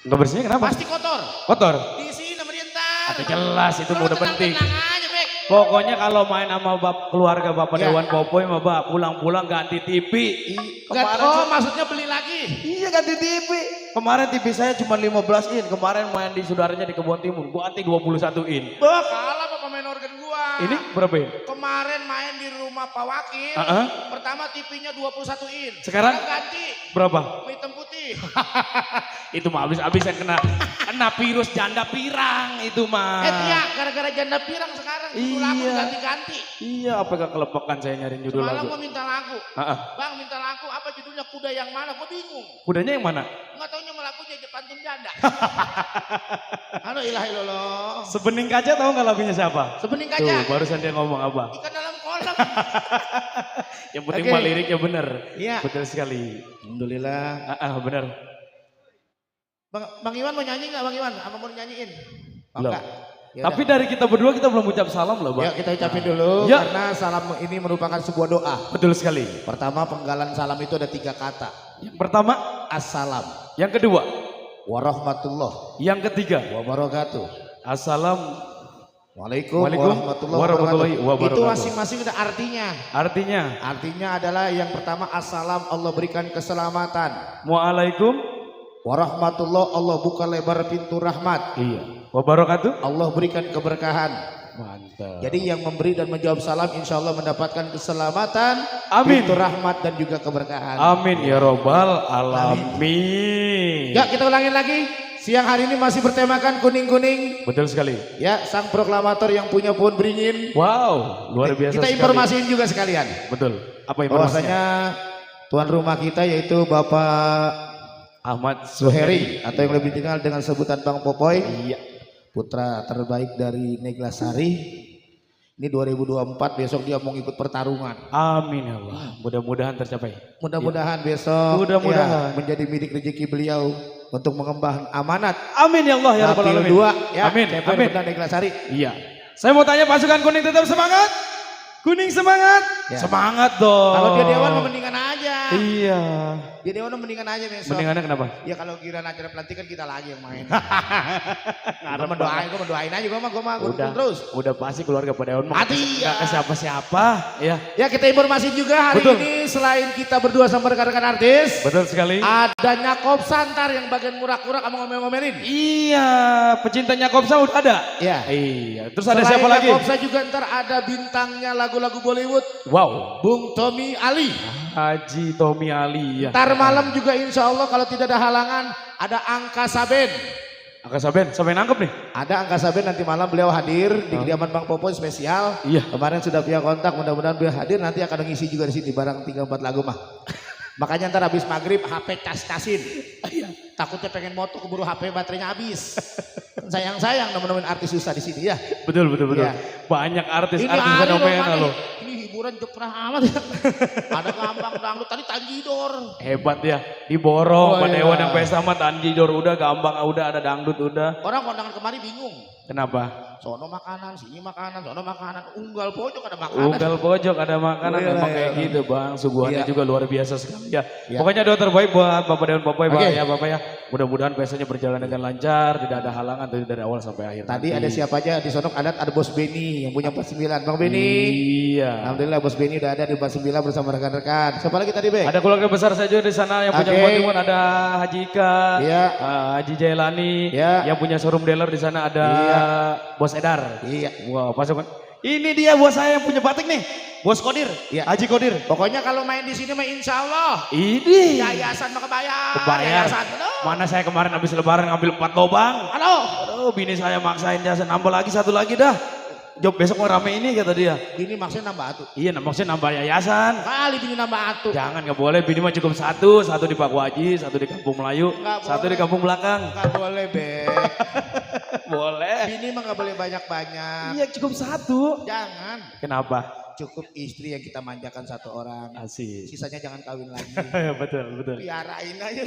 Nggak bersihnya kenapa? Pasti kotor. Kotor? Di sini sama dia ntar. Tapi jelas itu udah penting. Tenang aja, Bek. Pokoknya kalau main sama keluarga Bapak Ya. Dewan Popoy mah Bak, pulang-pulang ganti TV. Maksudnya beli lagi. Iya ganti TV. Kemarin TV saya cuma 15 in. Kemarin main di saudaranya di Kebon Timur. Gua ganti 21 in. Bah, kalah apa pemain organ gua. Ini berapa in? Kemarin main di rumah Pak Wakil. Pertama TV-nya 21 in. Sekarang ganti. berapa? Hitam putih. Itu mah habis-habisan kena virus janda pirang itu mah. Iya, gara-gara janda pirang sekarang judul lagu ganti-ganti. Iya, apa gak kelepekan saya nyariin judul Semalam lagu. gua minta lagu. Bang, minta lagu apa judulnya, kuda yang mana? Gua bingung. Kudanya yang mana? Nggak taunya mau lagunya pantun janda. Halo ilah ilallah. Sebening Kaca tahu nggak lagunya siapa? Sebening Tuh, Kaca. barusan dia ngomong apa? Ikan dalam kolam. Yang penting mah liriknya bener. Iya. Betul sekali. Alhamdulillah. Bener. Bang Iwan mau nyanyi nggak Bang Iwan? Apa mau nyanyiin? Oh, Belum. enggak. Ya Tapi udah. dari kita berdua kita belum ucap salam loh Bang. Ya kita ucapin dulu Ya. karena salam ini merupakan sebuah doa. Betul sekali. Pertama, penggalan salam itu ada 3 kata. Yang pertama, Assalam, yang kedua, warahmatullah, yang ketiga, wabarakatuh. Assalamualaikum Waalaikumsalam warahmatullahi wabarakatuh. Itu masing-masing ada artinya. Artinya, Artinya adalah yang pertama assalam, Allah berikan keselamatan. Waalaikum. Warahmatullah, Allah buka lebar pintu rahmat. Iya. Wabarakatuh. Allah berikan keberkahan. Mantap. Jadi yang memberi dan menjawab salam insya Allah mendapatkan keselamatan, Amin. pintu rahmat dan juga keberkahan. Amin ya robbal alamin. Ya, kita ulangin lagi. Siang hari ini masih bertemakan kuning-kuning. Betul sekali. Ya, sang proklamator yang punya pohon beringin. Wow, luar biasa Kita sekali. informasiin juga sekalian. Betul. Apa informasinya? Bahwasanya tuan rumah kita yaitu Bapak Ahmad Zuheri atau yang lebih dikenal dengan sebutan Bang Popoy. Iya. Putra terbaik dari Neglasari. Ini 2024, besok dia mau ikut pertarungan. Amin ya Allah. Mudah-mudahan tercapai. Mudah-mudahan besok Mudah-mudahan. ya, menjadi milik rezeki beliau untuk mengembang amanat. Amin ya Allah ya rabbal Dapil alamin. 2 ya. Amin. Champion Amin. Bunda Neglasari. Iya. Saya mau tanya pasukan kuning tetap semangat? Kuning semangat? Ya. Semangat dong. Kalau dia dewan mendingan aja. Iya. Dia dewan mendingan aja besok. Mendingannya kenapa? Ya kalau kira acara pelantikan kita lagi yang main. Gue mendoain aja gue mah Udah, terus. udah pasti keluarga Pak Dewan mah Mati, nggak ke siapa-siapa ya. Ya kita informasi juga hari Betul. ini selain kita berdua sama rekan-rekan artis. Betul sekali. Ada Nyakop Santar yang bagian ngurak-ngurak sama ngomel-ngomelin. Iya, pecintanya Kopsa udah ada. Ya. Iya, terus ada Selain siapa lagi? Nyakop Santar juga ntar ada bintangnya lagu-lagu Bollywood. Wow, Bung Tommy Ali. Haji Tommy Ali ya. Ntar malam juga insya Allah kalau tidak ada halangan ada Angka Saben. Angka Saben, sampai nangkep nih. Ada Angka Saben nanti malam beliau hadir di kediaman Bang Popoy spesial. Iya. Kemarin sudah via kontak, mudah-mudahan beliau hadir nanti akan mengisi juga di sini barang 3-4 lagu mah. Makanya ntar habis maghrib HP cas-casin. Takutnya pengen moto keburu HP baterainya habis. Sayang-sayang nemen-nemen artis susah di sini ya. Betul. Iya. Banyak artis Ini fenomena loh. Ini hiburan jeprah amat ya. Ada gambang dangdut tadi Tanjidor. Hebat ya, diborong. Oh, Pak iya. Dewan yang pesta mah Tanjidor udah, Gambang udah, ada dangdut udah. Orang kondangan kemari bingung. Kenapa? Sono makanan, sini makanan, sono makanan. Unggal pojok ada makanan. Unggal pojok ada makanan, Oh, iya, emang iya. kayak gitu Bang. Suguhannya Iya. juga luar biasa sekali ya. Iya. Pokoknya doa terbaik buat Bapak Dewan Popoy Pak Oke. ya Bapak ya. Mudah-mudahan pestanya berjalan dengan lancar, tidak ada halangan dari awal sampai akhir. Tadi nanti. ada siapa aja di sonok ada Bos Beni yang punya 49. Bang Beni. Iya. Alhamdulillah Bos Beni udah ada di 49 bersama rekan-rekan. Siapa lagi tadi, Bek? Ada keluarga besar saya juga di sana yang punya Oke. Kebon ada Haji Ika, Iya. Haji Jailani, Iya. yang punya showroom dealer di sana ada Iya. Bos Edar. Iya. Wow, pasukan. Ini dia bos saya yang punya batik nih, Bos Kodir, Iya. Haji Kodir. Pokoknya kalau main di sini mah insya Allah Ini yayasan mah kebayar. kebayar. Yayasan. Aduh. Mana saya kemarin habis lebaran ngambil 4 lobang. Halo. Aduh, bini saya maksain jasa nambah lagi satu lagi dah. Job besok mau rame ini kata dia. Bini maksudnya nambah atuh. Iya, maksudnya nambah yayasan. Kali bini nambah atuh. Jangan, nggak boleh. Bini mah cukup satu di Pak Waji, satu di Kampung Melayu, Nggak satu boleh. di Kampung Belakang. Nggak boleh, Bek. Boleh. Bini mah nggak boleh banyak-banyak. Iya, cukup satu. Jangan. Kenapa? Cukup istri yang kita manjakan satu orang. Asik. Sisanya jangan kawin lagi. betul. Piarain aja.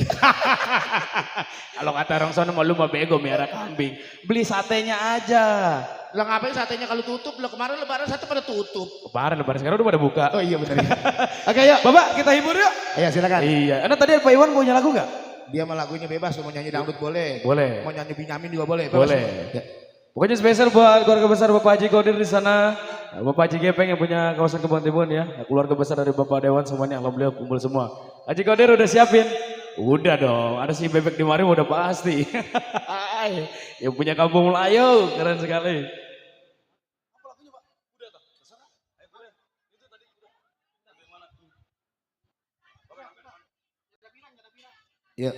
Kalau kata orang sono mau lu mah bego miara kambing. Beli satenya aja. Lah ngapain satenya kalau tutup? Lah kemarin lebaran sate pada tutup. Lebaran sekarang udah pada buka. Oh iya benar. Oke yuk. Bapak kita hibur yuk. Ayo silakan. Iya. Tadi Pak Iwan punya lagu nggak? Dia mah lagunya bebas, mau nyanyi dangdut boleh. Boleh. Mau nyanyi Binyamin juga boleh. Bebas. Boleh. Ya. Pokoknya spesial buat keluarga besar Bapak Haji Kodir di sana. Bapak Haji Gepeng yang punya kawasan Kebon Timun ya. Keluarga besar dari Bapak Dewan semuanya alhamdulillah kumpul semua. Haji Kodir udah siapin? Udah dong, ada si bebek di mari udah pasti. Yang punya kampung Melayu, keren sekali. Ya.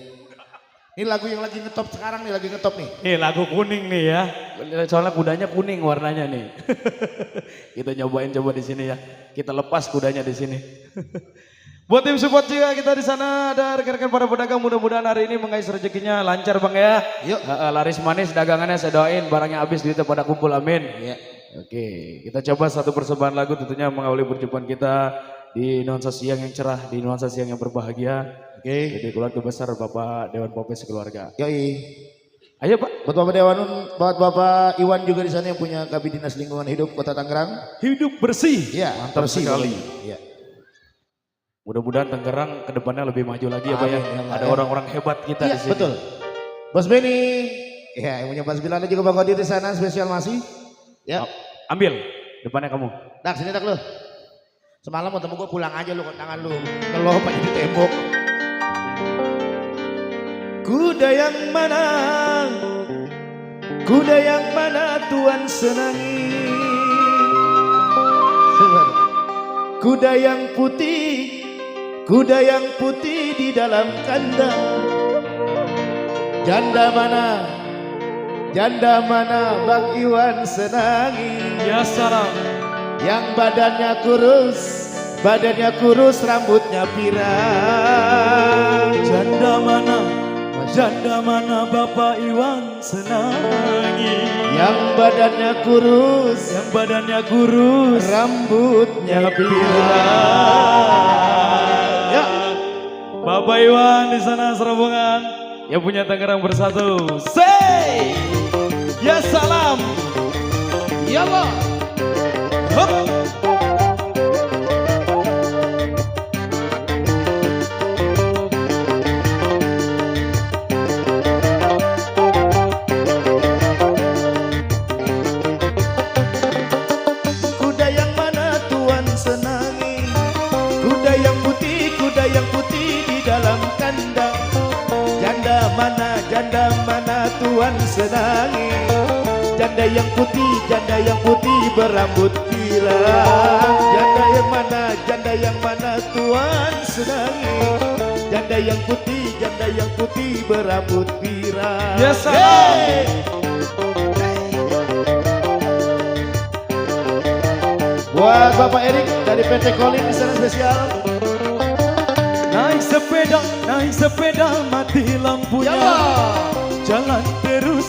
Ini lagu yang lagi ngetop sekarang nih, lagi ngetop nih. Nih lagu kuning nih ya. Soalnya kudanya kuning warnanya nih. Kita nyobain coba di sini ya. Kita lepas kudanya di sini. Buat tim support juga kita di sana ada rekan-rekan para pedagang, mudah-mudahan hari ini mengais rezekinya lancar Bang ya. Yuk. Laris manis dagangannya saya doain barangnya habis duitnya pada kumpul amin. Ya. Oke, kita coba satu persembahan lagu tentunya mengawali perjumpaan kita di nuansa siang yang cerah, di nuansa siang yang berbahagia. Oke. Jadi keluarga besar Bapak Dewan Popes sekeluarga. Yoi. Ayo Pak. Buat Bapak Dewan, buat Bapak Iwan juga di sana yang punya Kabid Dinas Lingkungan Hidup Kota Tangerang. Hidup bersih. Iya, mantap sekali. Iya. Mudah-mudahan Tangerang kedepannya lebih maju lagi ya Pak ya. Ada orang-orang hebat kita Ya, di sini. betul. Bos Benny, ya yang punya Bos Bilan juga Bang Kodir di sana spesial masih. Ya. Ambil depannya kamu. Dak sini dak lu. Semalam ketemu gue pulang aja lu kondangan lu. Kalau Pak di tembok. Kuda yang mana? Kuda yang mana Tuhan senangi? Kuda yang putih, kuda yang putih di dalam kandang. Janda mana? Janda mana Bang Iwan senangi? Ya salam. Yang badannya kurus, rambutnya pirang. Janda mana? Janda mana Bapak Iwan senangi? Yang badannya kurus, rambutnya pirang. Ya, Bapak Iwan di sana serobongan yang punya Tangerang Bersatu. Say, ya salam. ya Allah. Hop. Kuda yang mana Tuhan senangi? Kuda yang putih di dalam kandang. Janda mana Tuhan senangi? Janda yang putih berambut pirang. Janda yang mana Tuhan senangi? Janda yang putih berambut pirang. Ya salam. Hey! Buat Bapak Erik dari PT Kolin di sana spesial. Naik sepeda mati lampunya. Ya Jalan terus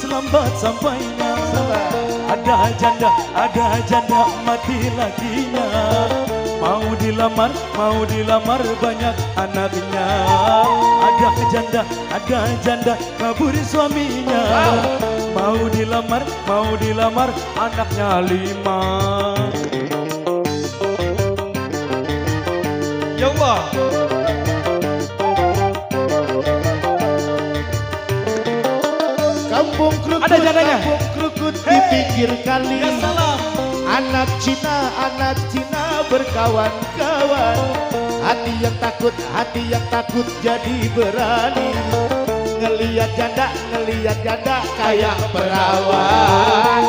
lambat sampainya. Ada janda mati lakinya. Mau dilamar banyak anaknya. Ada janda kabur suaminya. Mau dilamar anaknya 5. Ya Allah. Kampung Ada jandanya. krukut di pinggir kali. Ya salam. Anak Cina berkawan-kawan. Hati yang takut jadi berani. Ngelihat janda kayak perawan.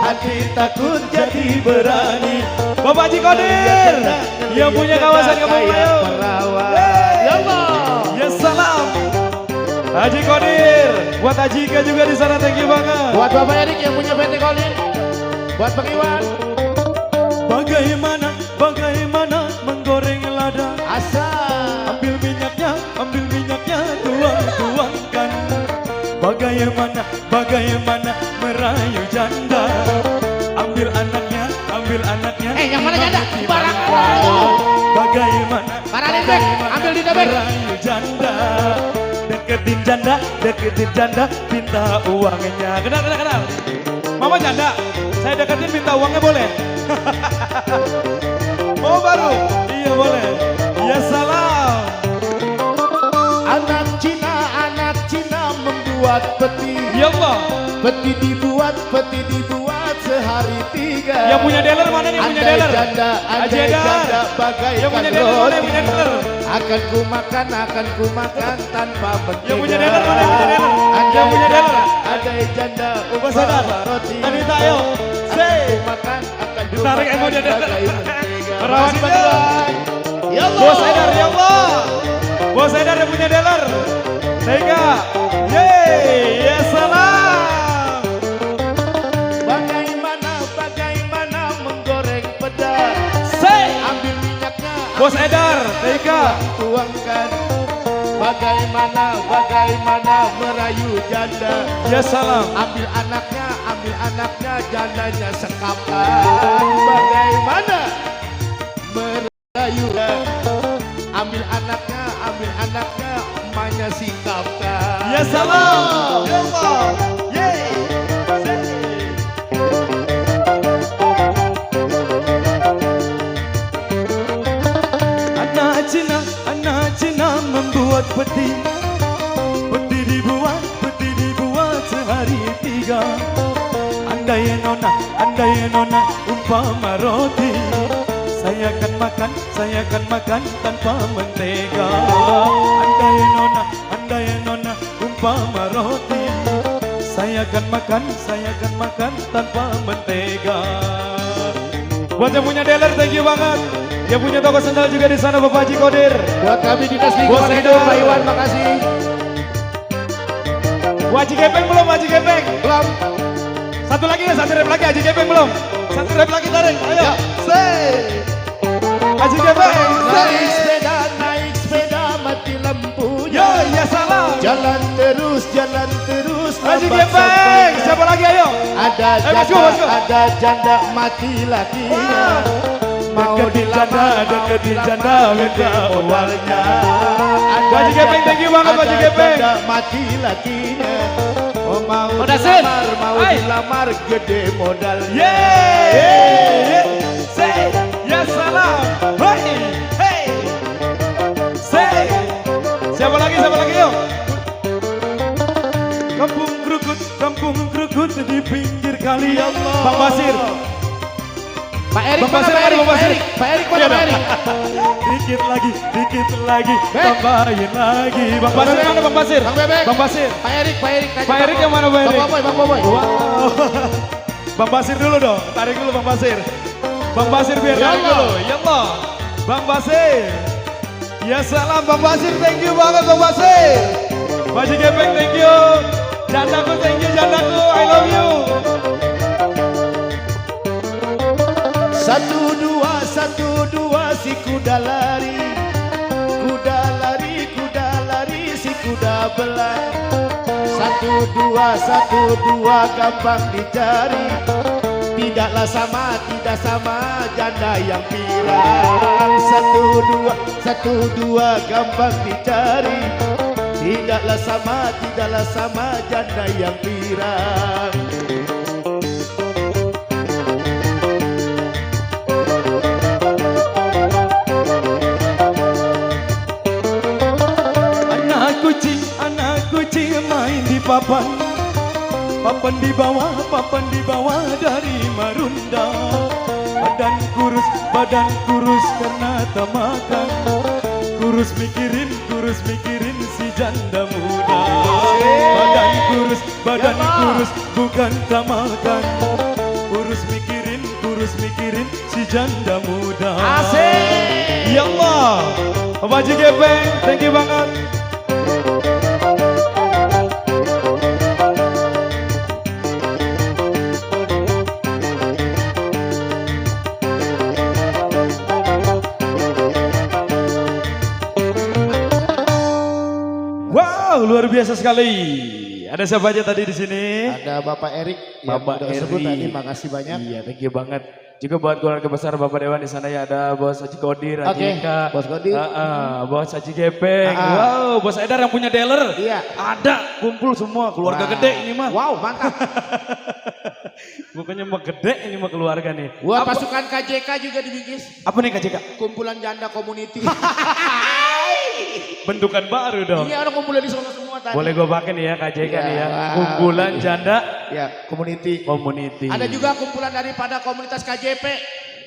Hati takut jadi berani. Bapak Haji Kodir yang punya kawasan Kampung Melayu. Ya Allah. Ya salam. Haji Kodir, buat Haji Ika juga di sana, thank you banget. Buat Bapak Erik yang punya PT Kolin. Buat Bang Iwan. Bagaimana menggoreng lada? Asal. Ambil minyaknya, tuangkan. Bagaimana merayu janda? Ambil anaknya. Yang mana janda? Barang. Bagaimana? Paralelek, ambil di dobek. Merayu janda. Deketin janda, minta uangnya. Kenal. Mama janda, saya deketin minta uangnya boleh? Mau baru? Iya boleh. Ya salam. dibuat peti. Ya Allah. Peti dibuat sehari 3. Yang punya dealer mana nih? Punya dealer? Andai janda bagaikan Yang punya dealer mana? Yang punya dealer? Akan ku makan tanpa mentega. Yang punya dealer mana? Yang punya dealer? Yang punya dealer? Andai janda Bos Edar. roti. Anita ayo. Say. Makan akan ku Ditarik makan emonya dealer. bagai mentega. Perawan Makasih, itu. Bang. Ya Allah. Bos Edar, ya Allah. Bos Edar yang punya dealer. Tega. Yeay, ya salam. Bagaimana menggoreng pedas. Say. Ambil minyaknya. Bos Edar, Tega. Tuangkan. Bagaimana merayu janda. Ya salam. Ambil anaknya, jandanya sekapkan. Bagaimana merayu. Ambil anaknya, emaknya sikapkan. Ya salam. Ya Allah. Yeay. Say. Anak Cina membuat peti. Peti dibuat sehari 3. Andai nona umpama roti. Saya akan makan tanpa mentega. Andai nona umpama roti. Saya akan makan tanpa mentega. Buat yang punya dealer, thank you banget. Yang punya toko sendal juga di sana Bapak Haji Kodir. Buat kami Dinas Bos Lingkungan Edar. Hidup Pak Iwan, makasih. Haji Gepeng belum, Haji Gepeng? Belum. Satu lagi ya, satu rep lagi, Haji Gepeng belum? Satu rep lagi tarik, ayo. Ya. Say. Haji Gepeng, Naik say. sepeda mati lampunya. Yo, ya salam. Jalan terus. Haji lambat Gepeng, sampai. siapa lagi ayo? Mas Go. Ada janda mati lakinya. Mau deketin janda, minta modalnya. Haji Gepeng, thank you banget, Haji Gepeng. Ada janda mati lakinya. Oh mau Odasin. dilamar gede modalnya. Yeay. Say, ya salam. Hey. Say. Siapa lagi yuk? Kampung krukut di pinggir kali. Ya Allah. Bang Basir. Pak Erik Bang mana Basir, Pak Erik? Bang Basir. Pak Erik mana Pak Erik? Dikit lagi, Bek. tambahin lagi. Bang Basir mana Bang Basir? Bang Bebek. Bang Basir. Pak Erik. tanya Pak Erik yang mana Pak Erik? Bang Boboy. Wow. Bang Basir dulu dong, tarik dulu Bang Basir. Bang Basir biar Ya tarik Allah. dulu. Ya Allah. Bang Basir. Ya salam Bang Basir, thank you banget Bang Basir. Haji Gepeng, thank you. Jandaku, thank you jandaku, I love you. 1, 2 si kuda lari si kuda belah. 1, 2 gampang dicari. Tidak sama janda yang pirang. 1, 2 gampang dicari. Tidaklah sama janda yang pirang. Anak kucing main di papan di bawah dari marunda. Badan kurus karena tak makan. Kurus mikirin si janda muda. Badan kurus bukan tak makan. Kurus mikirin si janda muda. Asik. Ya Allah. Bapak Haji Gepeng, thank you banget. Wow, luar biasa sekali. Ada siapa aja tadi di sini? Ada Bapak Erik yang Bapak udah sebut Eri. tadi, makasih banyak. Iya, thank you banget. Juga buat keluarga besar Bapak Dewan di sana ya, ada Bos Haji Kodir, Haji Oke, Ika, Bos Kodir. Bos Haji Gepeng. Ah, ah. Wow, Bos Edar yang punya dealer. Iya. Ada, kumpul semua, keluarga Wah. gede ini mah. Wow, mantap. Bukannya mah gede ini mah keluarga nih. Buat Apa, pasukan KJK juga dibingkis. apa nih Kak Jika? Kumpulan Janda Community. bentukan baru dong. Iya orang kumpulnya di sono semua tadi. Boleh gue pakai nih ya KJK nih ya. Wah. Kumpulan janda Ya community. community. Ada juga kumpulan daripada komunitas KJP.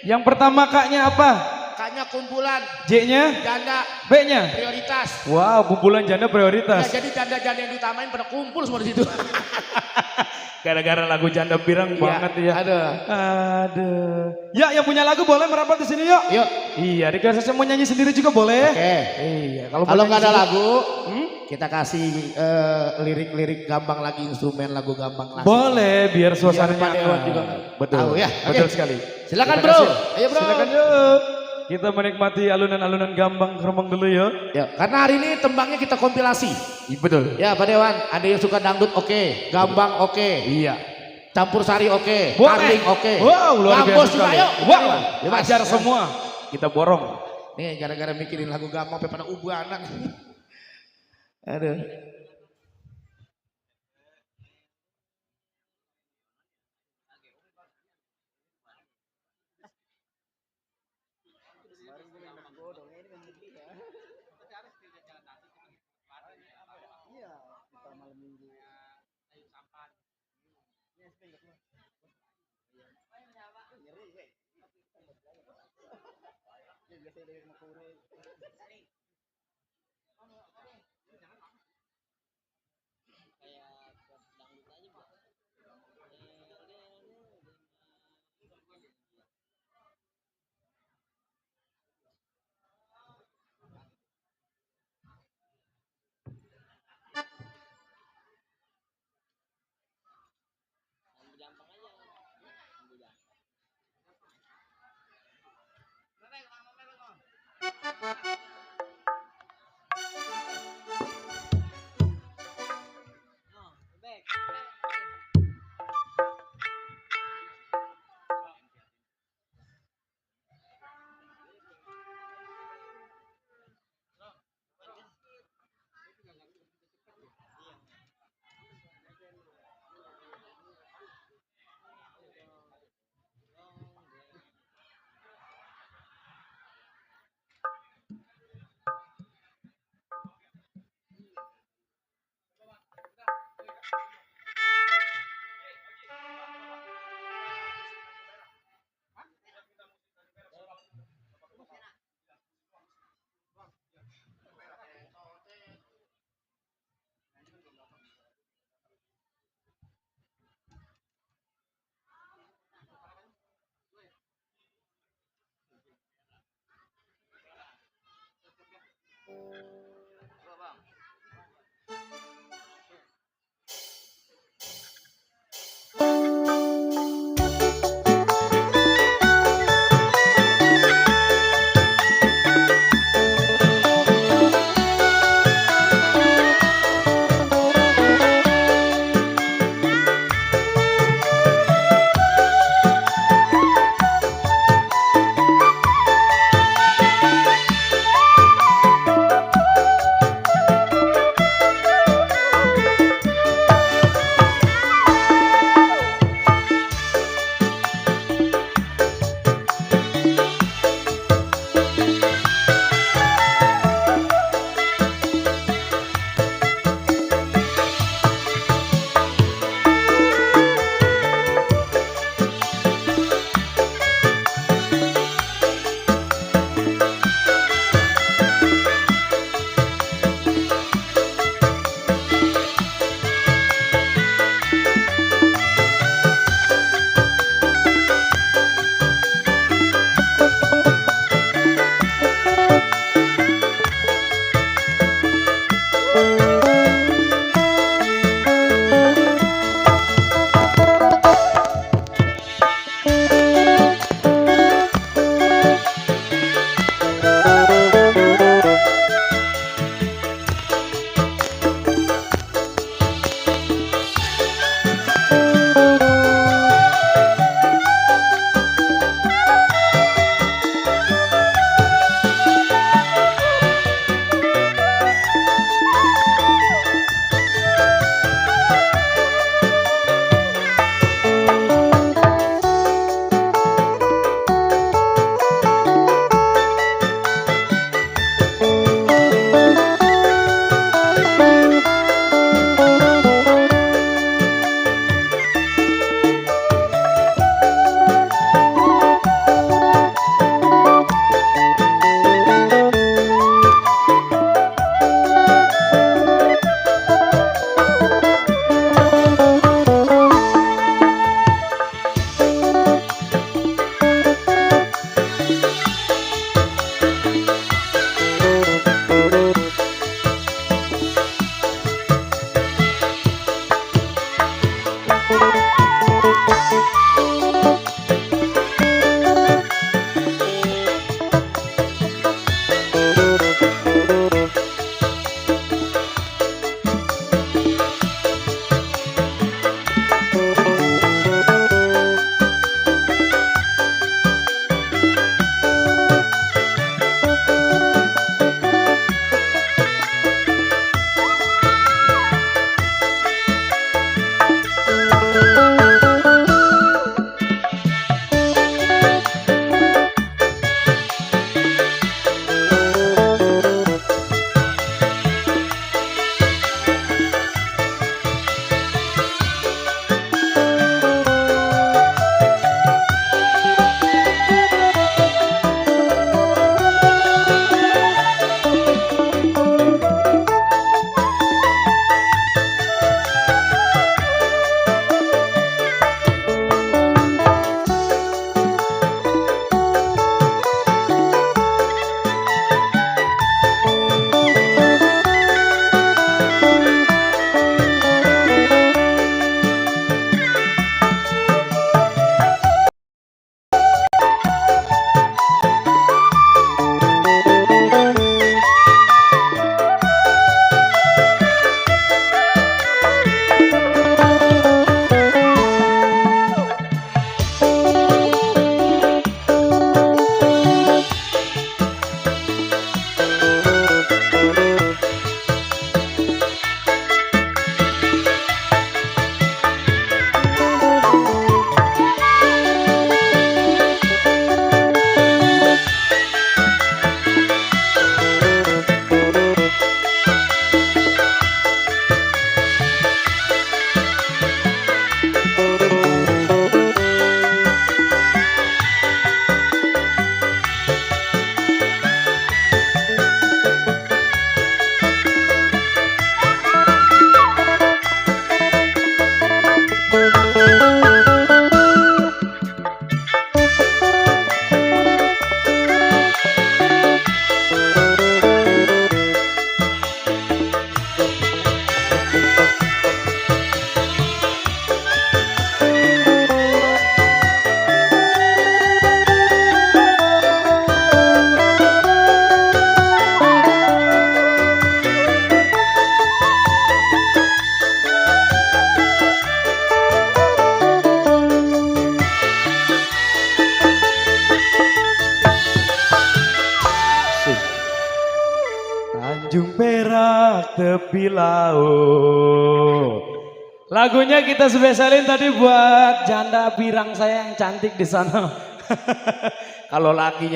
Yang pertama kaknya apa? Kaknya kumpulan J-nya? janda B-nya? prioritas. Wow, kumpulan janda Ya, prioritas. jadi janda-janda yang diutamain pada kumpul semua di situ. Gara-gara lagu janda pirang banget ya. Ada. Aduh. Ya, yang punya lagu boleh merapat di sini yuk. Yuk. Iya, request mau nyanyi sendiri juga boleh. Oke. Iya, Kalau mau nggak ada nyanyi lagu, Hmm? kita kasih lirik-lirik gampang lagi, instrumen lagu gampang lagi. boleh biar suasananya Pak Dewan juga betul. tahu ya. Betul Oke. sekali. Silakan Kita bro. kasih. Ayo bro. Silakan yuk. Kita menikmati alunan-alunan gambang keremang dulu yuk. Ya, karena hari ini tembangnya kita kompilasi. Betul. Ya Pak Dewan, ada yang suka dangdut oke, gambang oke, Iya. campur sari oke, Boleh. tarling oke. Wow, luar Gambos biasa juga sekali. yuk. Wow, Bebas. ajar Ya. semua. Kita borong. Nih gara-gara mikirin lagu gambang sampai pada ubanan. Aduh. berbilau. Lagunya kita spesialin tadi buat janda pirang saya yang cantik di sana. Kalau lelaki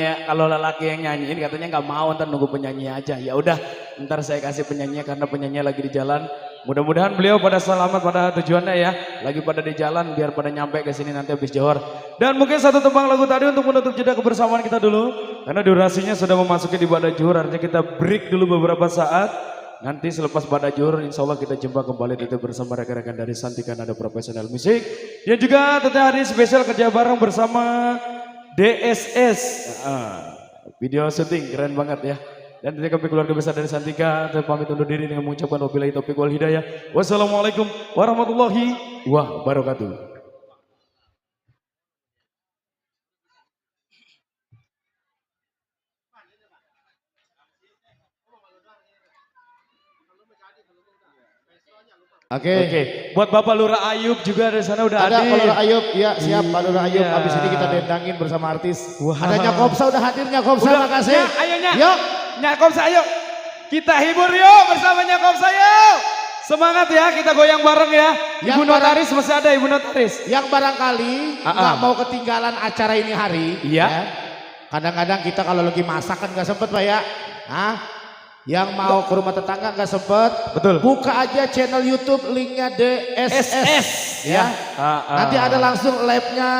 yang nyanyiin katanya nggak mau, ntar nunggu penyanyi aja. Ya udah, ntar saya kasih penyanyinya karena penyanyinya lagi di jalan. Mudah-mudahan beliau pada selamat pada tujuannya ya. Lagi pada di jalan biar pada nyampe ke sini nanti habis Johor. Dan mungkin satu tembang lagu tadi untuk menutup jeda kebersamaan kita dulu. Karena durasinya sudah memasuki di Bada Johor, artinya kita break dulu beberapa saat. Nanti selepas Bada Johor insya Allah kita jumpa kembali itu bersama rekan-rekan dari Santika Nada Profesional Musik. Dan juga tentunya hari spesial kerja bareng bersama DSS. Video syuting keren banget ya. Dan dari kami keluarga besar dari Santika, saya pamit undur diri dengan mengucapkan wabillahi taufiq wal hidayah. Wassalamualaikum warahmatullahi wabarakatuh. Oke. Buat Bapak Lurah Ayub juga dari sana udah ada. hadir. Pak Lurah Ayub, ya siap Pak Lurah Ayub. Iya. Habis ini kita dendangin bersama artis. Wah. Ada Nyakopsa udah hadir, Nyakopsa, makasih. Ya, ayo Yuk. Nyakopsa ayo. Kita hibur yuk bersama Nyakopsa yuk. Semangat ya, kita goyang bareng ya. Ibu Notaris masih ada, Ibu Notaris. Yang barangkali nggak mau ketinggalan acara ini hari. Iya. Ya. Kadang-kadang kita kalau lagi masak kan nggak sempet Pak ya. Yang mau ke rumah tetangga nggak sempet. Betul. Buka aja channel YouTube, linknya DSS. Ya. Nanti ada langsung live-nya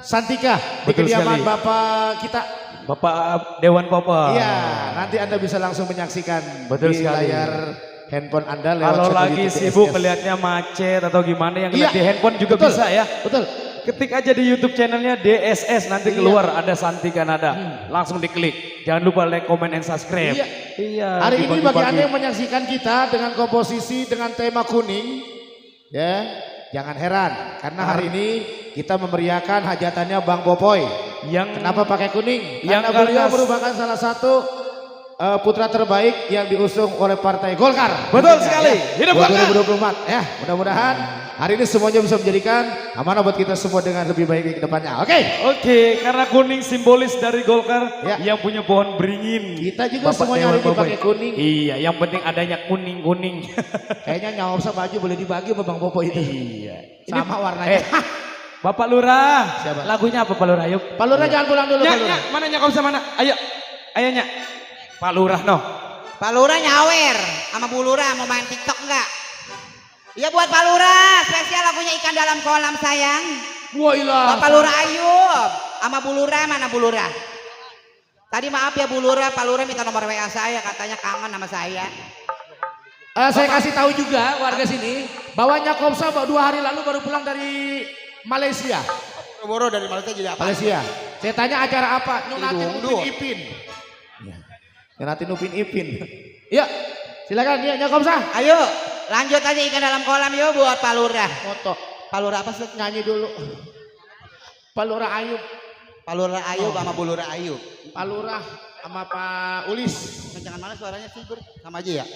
Santika di Betul kediaman sekali. Bapak kita. Bapak Dewan Papa. Iya, nanti Anda bisa langsung menyaksikan Betul di sekali. layar handphone Anda lewat Kalau channel lagi YouTube sibuk DSS. melihatnya macet atau gimana yang lihat Iya, di handphone juga betul, bisa ya. Betul. Ketik aja di YouTube channelnya DSS nanti keluar ada Santika Nada. Langsung diklik. Jangan lupa like, comment, and subscribe. Iya. Iya. Hari ini bagi dibagi-bagi. Anda yang menyaksikan kita dengan komposisi dengan tema kuning, ya jangan heran karena hari ini kita memeriahkan hajatannya Bang Popoy. Kenapa pakai kuning? Yang Karena beliau ganas. merupakan salah satu putra terbaik yang diusung oleh Partai Golkar. Betul Tentunya, sekali. ya. Hidup Buat Golkar. 2024 ya. Mudah-mudahan hari ini semuanya bisa menjadikan amanah buat kita semua dengan lebih baik di depannya. Oke, karena kuning simbolis dari Golkar Ya. yang punya pohon beringin. Kita juga Bapak semuanya hari Dewan ini Popoy. pakai kuning. Iya, yang penting adanya kuning-kuning. Kayaknya nyawsa baju boleh dibagi sama Bang Popoy itu. Iya. Sama warnanya. Bapak Lurah, Siapa? lagunya apa Pak Lurah? Ayo. Pak Lurah jangan pulang dulu. Pak Lurah. Nyak, mana Nyak Komsa mana? Ayo, ayo Nyak. Pak Lurah noh. Pak Lurah nyawer sama Bu Lurah mau main TikTok enggak? Iya buat Pak Lurah, spesial lagunya Ikan Dalam Kolam sayang. Wah ilah. Bapak Lurah Ayub sama Bu Lurah, mana Bu Lurah? Tadi maaf ya Bu Lurah, Pak Lurah minta nomor WA saya, katanya kangen sama saya. Saya kasih tahu juga warga sini bahwa Nyakopsa 2 hari lalu baru pulang dari Malaysia. Boro dari Malaysia jadi apa? Malaysia. Saya tanya acara apa? Nyunatin Duduk. Upin Ipin. Nyunatin Upin Ipin. Ya, silakan ya Nyakopsa. Ayo, lanjut aja Ikan Dalam Kolam yuk buat Pak Lurah. Foto. Pak Lurah apa sih? Nyanyi dulu. Pak Lurah Ayub. Pak Lurah Ayub sama Bu Lurah Ayub. Pak Lurah sama Pak Ulis. Jangan mana suaranya sih, Bur? Sama aja ya.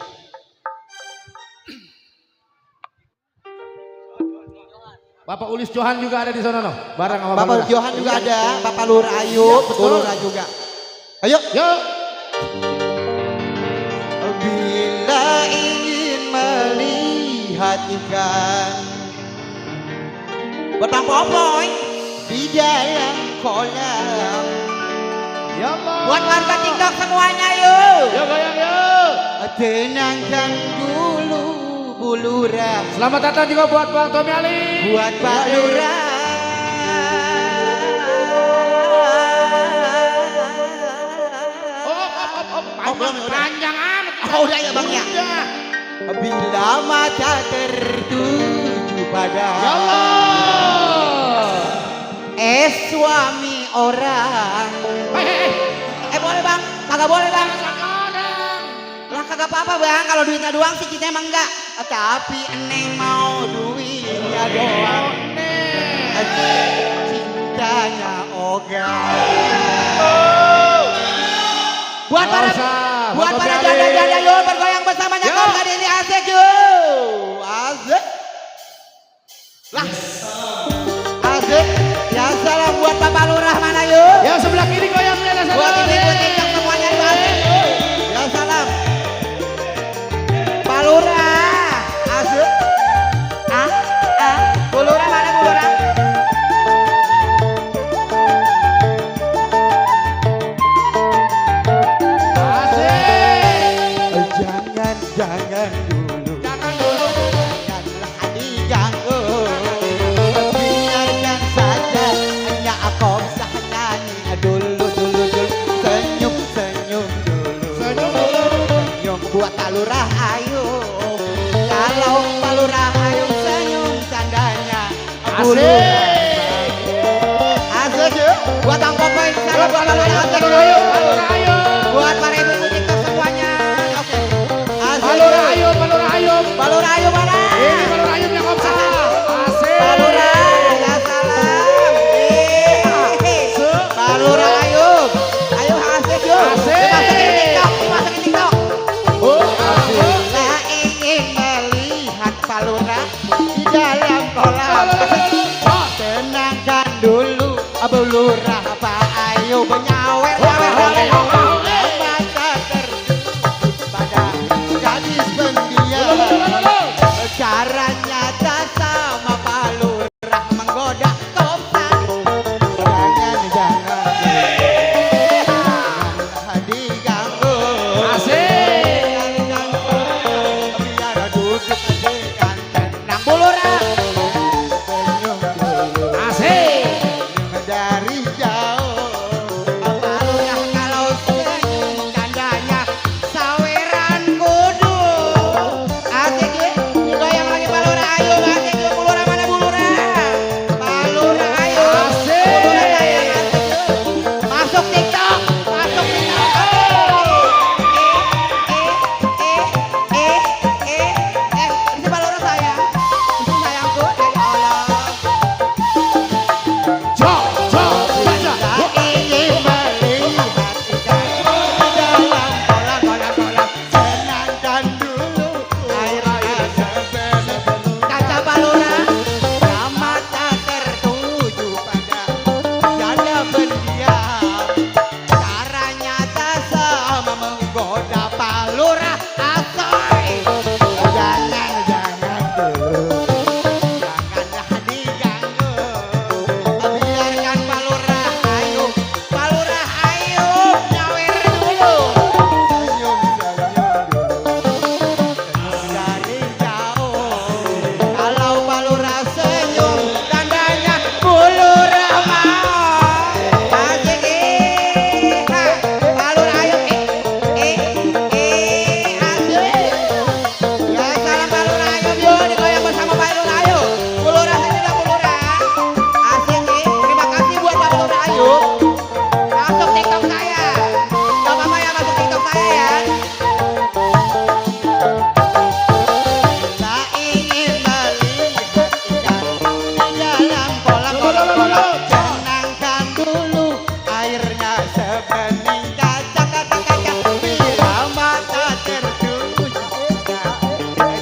Bapak Ulis Johan juga ada di sana loh. Bareng sama Bapak Lurah. Johan juga ada, Bapak Lurah Ayub, Bu Lurah juga. Ayo. Yuk. Bila ingin melihat ikan buat Bang Popoy di dalam kolam. Ya Allah. Buat warga TikTok semuanya yuk. Yuk goyang yuk. Tenangkan dulu Bu Lurah. Selamat datang juga buat Bang Tommy Ali. Buat Pak Lurah. Panjang amat. Oh udah ya Bang ya. Bila mata tertuju pada Ya Allah. suami orang. Boleh Bang? Kagak boleh Bang? Lah kagak apa-apa Bang, kalau duitnya doang sih kita emang enggak. Tapi Neng mau duitnya doang. Cintanya Buat para janda-janda yuk bergoyang bersamanya kau tadi ini asik yuk. Asik. Lah. Asik. Ya salam buat Bapak Lurah mana yuk. Yang sebelah kiri goyangnya ada Buat sana. ibu-ibu TikTok semuanya yuk asik. Ya salam. Pak Lurah. Kalau Pak Lurah ayo senyum tandanya Asik. Asik yuk. Buat Ang Popoy, salam buat Pak Lurah. Asik yuk. Ayo. Buat para ibu-ibu TikTok semuanya. Oke. Asik Pak Lurah yuk. ayo, Pak Lurah ayo. Pak Lurah ayo mana? Ini Pak Lurah ayo yang komsa. Asik. Pak Lurah, ya salam. Pak Lurah ayo. Ayo asik yuk. Asik. Dimasukin TikTok, dimasukin TikTok. Asik. Saya ingin melihat Pak Lurah di dalam kolam. Tenangkan dulu Abu Lurah, Pak ayo menyawer mata tertuju pada gadis pendiam. Caranya tak sama Pak Lurah menggoda kosan. Jangan diganggu. Asik. Biar duduk dengan tenang Bu Lurah. Asik. Dari jauh Pak Lurah kalau senyum tandanya saweran kudu. Asik ya, digoyang lagi Pak Lurah ayo. Asik ya, Bu Lurah mana Bu Lurah? Pak Lurah ayo. Asik. Bu Lurah sayang asik ya. Masuk TikTok, masuk TikTok. Ini Pak Lurah sayang. Ini sayangku dari Allah. Jok, baca. Tak ingin melihat ikan di dalam kolam. Senangkan dulu airnya sebenarnya. Kaca Pak Lurah, mata tertuju pada janda pendiam. Caranya tak sama menggoda Pak Lurah. Asoy, jangan dulu. Janganlah diganggu. Biarkan Pak Lurah ayo. Pak Lurah ayo nyawer dulu. Senyum dulu. Dari jauh. Kalau Pak Lurah senyum tandanya Bu Lurah mau. Asik Pak Lurah ayo asik. Ya salam Pak Lurah ayo yuk digoyang bersama Pak Lurah ayo. Bu Lurah sini dah Bu Lurah. Asik nih. Terima kasih buat Pak Lurah ayo. Masuk TikTok saya. Gak apa-apa ya masuk TikTok saya ya. Tak ingin melihat ikan di dalam kolam. Tenangkan dulu airnya sebening kaca. Bila mata tertuju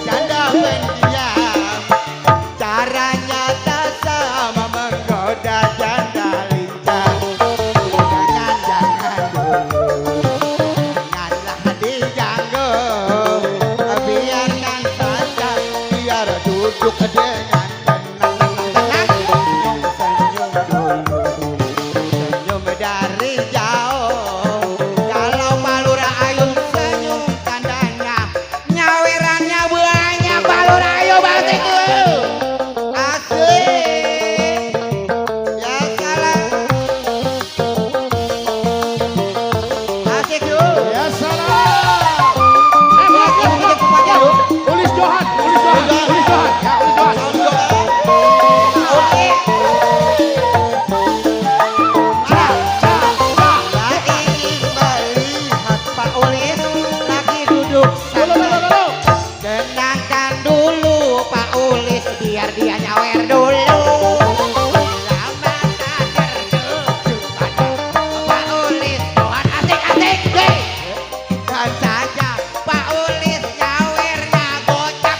janda pendiam. Caranya tak sama menggoda janda lincah. Jangan dulu, janganlah diganggu. Biarkan saja, biar duduk dengan tenang. Senyum dulu, senyum dari jauh. Kalau Pak Lurah ayo senyum tandanya nyawerannya banyak. Pak Lurah ayo basik dulu. Asik. Ya salam. Asik yuk. Ya salam. Musik semuanya yuk. Ulis Johan. Ya, Ulis Johan. Oke. Mana? Tak ingin melihat Pak Ulis lagi duduk santai. Tenangkan dulu Pak Ulis biar dia nyawer dulu. Bila mata tertuju pada Pak Ulis Johan asik deh. Dan saja Pak Ulis nyawernya gocap.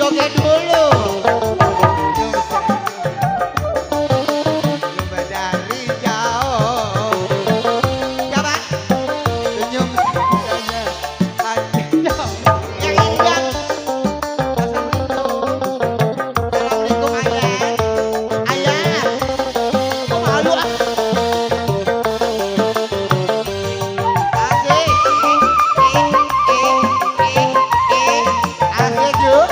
joget dulu. Coba dari jauh. Coba. Senyum saja. Yang ini yang. Assalamualaikum ayah. Ayah. Kok malu ah? Asik. Asik yuk.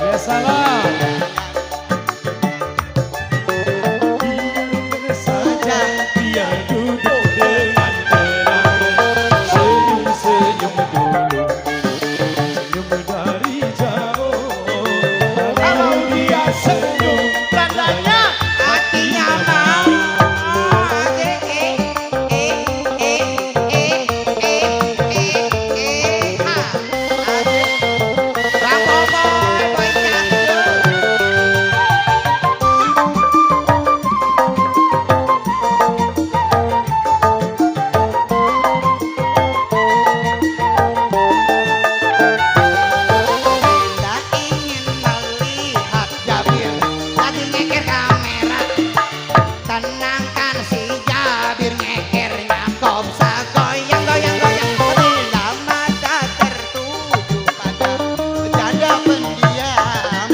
Ya salah. Saja biar duduk dengan tenang. Senyum-senyum dulu. Senyum dari jauh. Kalau dia senyum, tandanya hatinya mau. Tenangkan si Jabir ngekernya kopsa goyang-goyang-goyang bila mata tertuju pada janda pendiam.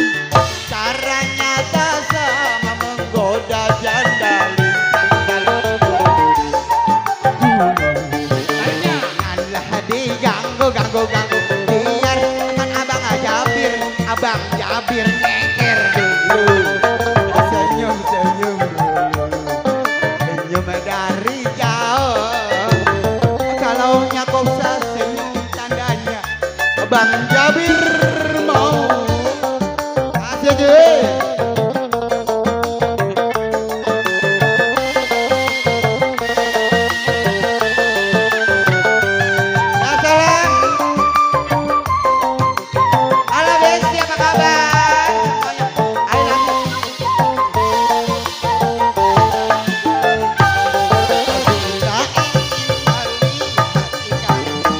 Caranya tak sama menggoda janda janganlah diganggu-ganggu biar teman abang Jabir ngeker dulu. Senyum-senyum dari jauh. Kalau kau senyum tandanya Bang Jabir mau. Asik cuy. Salam. Halo Besti, apa kabar? I love you.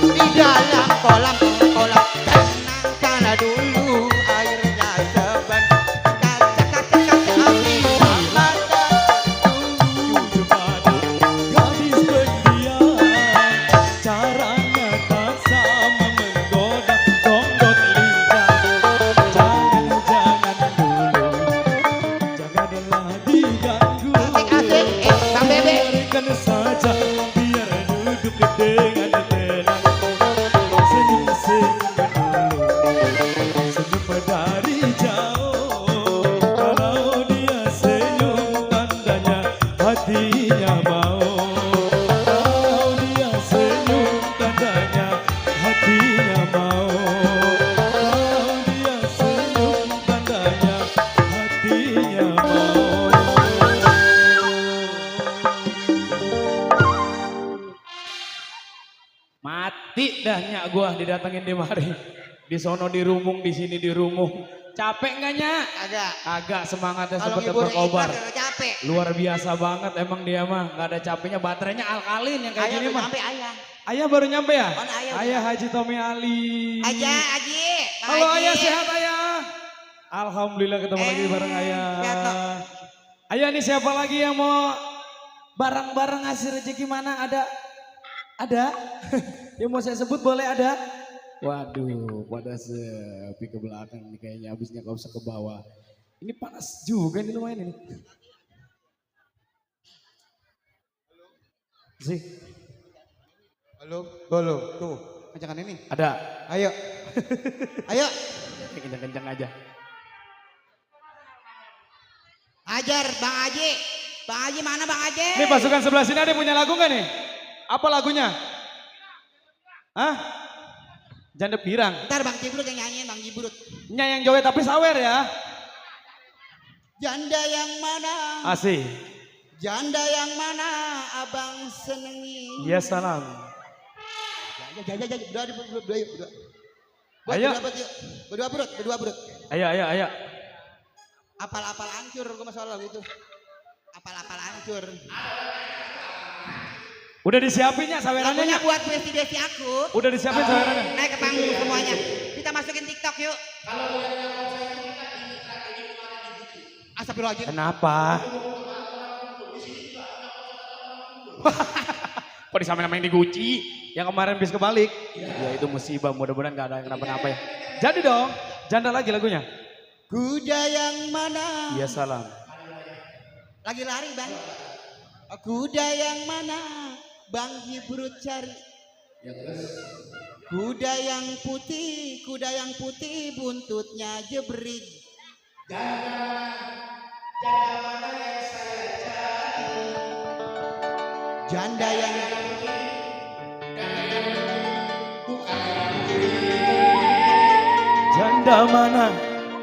Di dalam kolam tenangkan dulu airnya sebentar. Kaca-kaca api mata tuju pada gadis pendiam. Caranya tak sama menggoda dongdot lidah. Jangan dulu, janganlah diganggu. asik-asik. Bang Bebe. Biarkan saja, biar duduk dengan tenang. Senyum-senyum dulu, senyum dari jauh. Kalau dia senyum, tandanya hatinya mau. Kalau dia senyum, tandanya hatinya mau. Kalau dia senyum, tandanya hatinya mau. dah nyak gua didatengin di mari. Di sono dirumung, di sini dirumung. Capek nggak nyak? Agak. Agak semangatnya Kalau seperti ngibur berkobar. ikhlas capek. Luar biasa banget emang dia mah. Nggak ada capeknya, baterainya alkalin yang kayak Ayah gini udah mah. nyampe ayah. Ayah baru nyampe ya? Oh, ayah udah Ayah nyampe. Haji Tommy Ali. Aja, Aji. Bang Halo Haji. ayah, sehat ayah? Alhamdulillah ketemu lagi bareng ayah. sehat, Nok. Ayah nih siapa lagi yang mau bareng-bareng ngasih rezeki mana ada? Ada? Yang mau saya sebut boleh ada? Waduh, pada sepi ke belakang nih kayaknya habisnya gak usah ke bawah. Ini panas juga nih lumayan ini. Sih, Halo, halo. Tuh, kencangan ini. ada. Ayo. Ayo. Kencang-kencang aja. Ajar Bang Haji. Bang Haji mana Bang Haji? Nih pasukan sebelah sini ada yang punya lagu gak nih? Apa lagunya? Hah? Janda pirang. Ntar Bang Jibrut yang nyanyiin Bang Jibrut. Yang joget tapi sawer ya. Janda yang mana? Asih. Janda yang mana abang senengi? Ya salam. Jaja, berdua yuk, berdua. Buat Ayo. berdua perut. Ayo. Apal-apal hancur, gue masalah lagu itu. Apal-apal hancur. Udah disiapin ya sawerannya Lagunya ya? buat besti-besti aku. Udah disiapin sawerannya? Naik ke panggung semuanya. Kita masukin TikTok yuk. Astagfirullahaladzim. Kenapa? Kok disamain-samain di Gucci? Yang kemarin bis kebalik. Ya itu musibah, mudah-mudahan gak ada yang kenapa-napa ya. Jadi dong, janda lagi lagunya. Kuda yang mana? Ya salam. Lagi lari Bang. Kuda yang mana? Bang Jibrut cari. Kuda yang putih buntutnya jebrik. Janda yang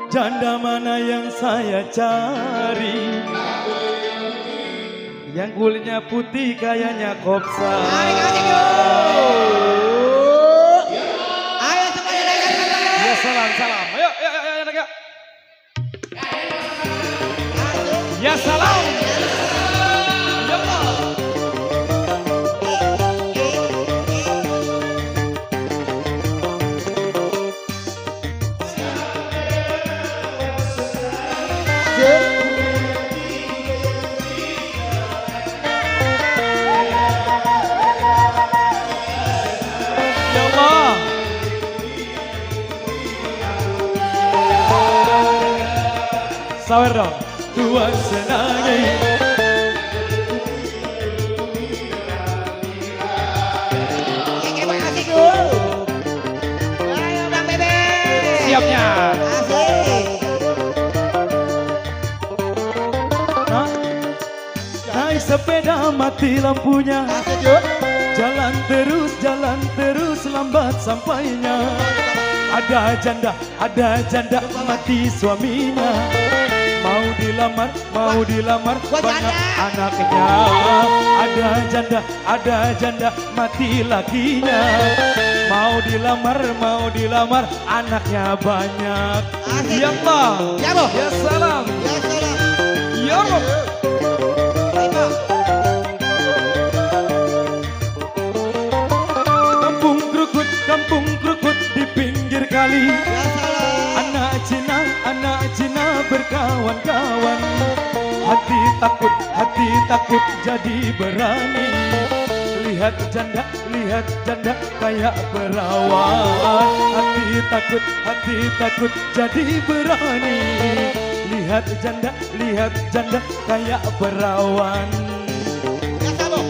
Janda mana yang saya cari? Yang kulitnya putih kayaknya kopsa. Ayo semuanya naik. Ya salam. Ayo naik ya. Ya salam. Ya Allah. Ya Allah. Sawer dong. Tuhan senangi. Ayo Bang Bebe. Siapnya. Asik. Naik sepeda mati lampunya. Asik yuk. Jalan terus lambat sampainya. Ada janda mati suaminya. Mau dilamar Gua banyak janda. anaknya. Ada janda mati lakinya. Mau dilamar anaknya banyak. Asik. Ya Allah. Ya, Bo. Ya salam. Ya salam. Ya Rob. Ayo. Kampung krukut di pinggir kali. Ya salam. Anak Cina berkawan-kawan. Hati takut jadi berani. Lihat janda kayak perawan. Hati takut jadi berani. Lihat janda kayak perawan. Ya sabo.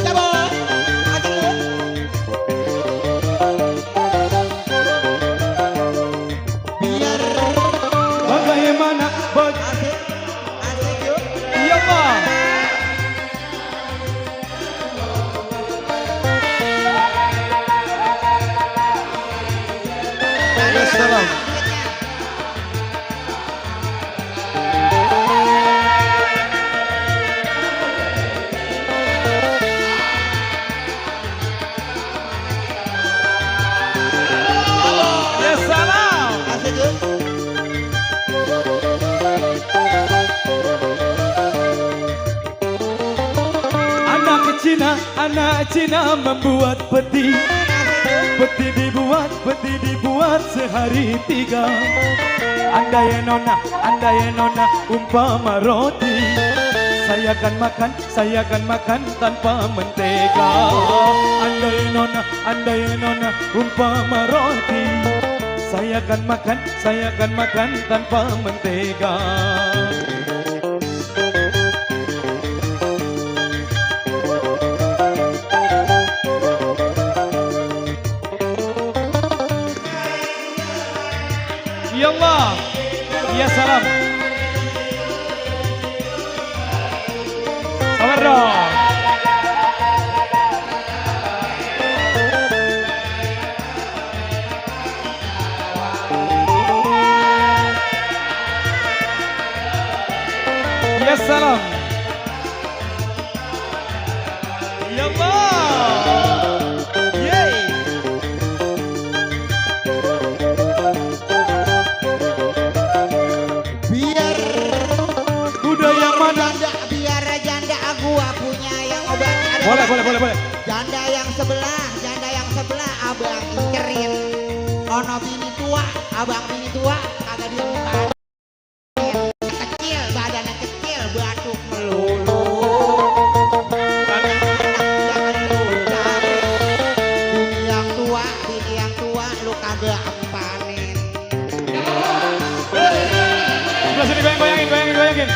Sabo. Asik yuk. Biar Bagaimana asik. Asik yuk. Ya Allah. Ya salam. anak Cina membuat peti. Peti dibuat sehari 3. Andai nona umpama roti, saya akan makan tanpa mentega. Andai nona umpama roti, saya akan makan tanpa mentega. Ya Allah, ya salam. Sabar dong. Ya salam. Ya Allah. Yeay. Biar Budaya mana? biar janda gua punya yang obat. Boleh. Janda yang sebelah abang incerin. Ono bini tua, abang bini tua kagak dibuka. Kecil, badannya kecil, batuk melulu. Jangan lu cari. Bini yang tua lu kagak empanin. Sebelah sini goyangin.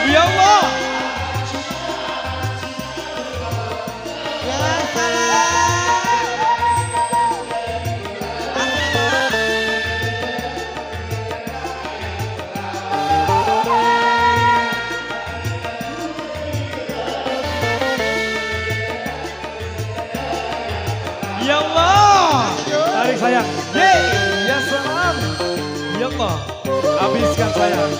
Ya Allah. Ya salam. Ya Allah. Tarik sayang. Yeay. Ya salam. Ya Allah. Habiskan sayang.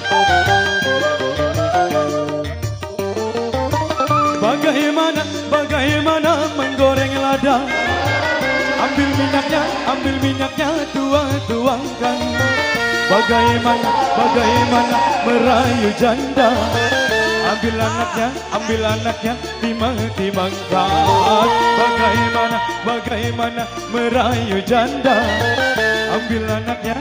Bagaimana menggoreng lada. Ambil minyaknya tuangkan. Bagaimana merayu janda. Ambil anaknya timang-timangkan. Bagaimana merayu janda. Ambil anaknya.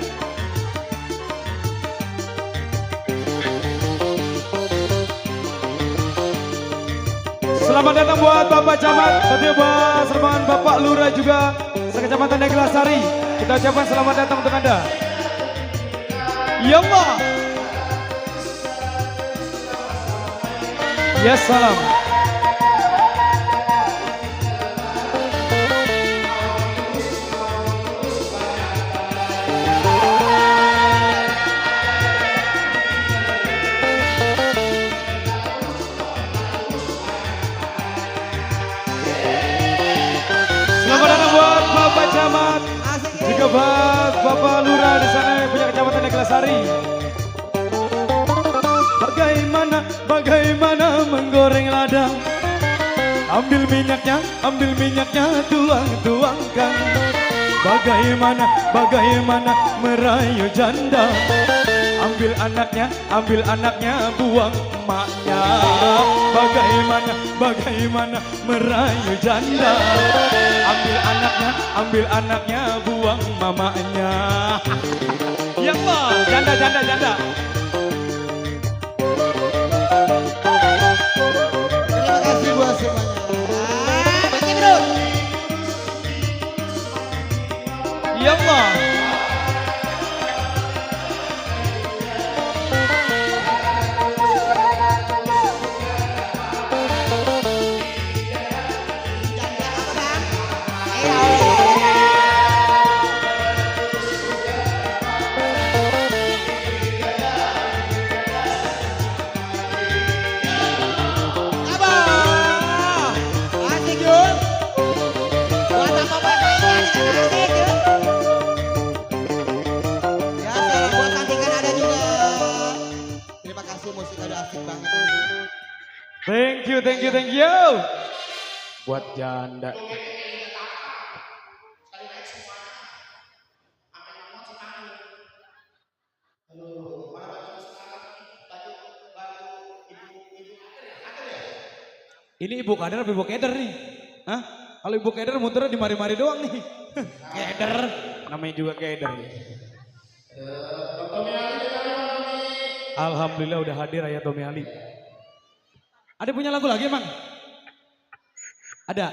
Selamat datang buat Bapak Camat, tentunya buat serbangan Bapak Lurah juga sekecamatan Neglasari. Kita ucapkan selamat datang untuk Anda. Ya Allah. Ya salam. Selamat datang buat Bapak Camat, juga buat Bapak Lurah di sana yang punya kecamatan Neglasari. Bagaimana menggoreng lada. Ambil minyaknya tuangkan. Bagaimana merayu janda. Ambil anaknya buang emaknya. Bagaimana merayu janda. Ambil anaknya buang mamanya. Ya Allah, janda. Terima kasih buat semuanya. Baca bro. Ya Allah. Janda apa bang? Abang, asik yuk. Buat apa baiknya asik yuk. Ya salam buat cantikan ada juga. Terima kasih musik ada asik banget. Thank you. Buat janda. Ini ibu kader apa ibu keder nih? Hah? Kalau ibu keder muternya di mari-mari doang nih. Keder, namanya juga keder. Alhamdulillah udah hadir Ayah Tommy Ali. Ada punya lagu lagi emang? Ada?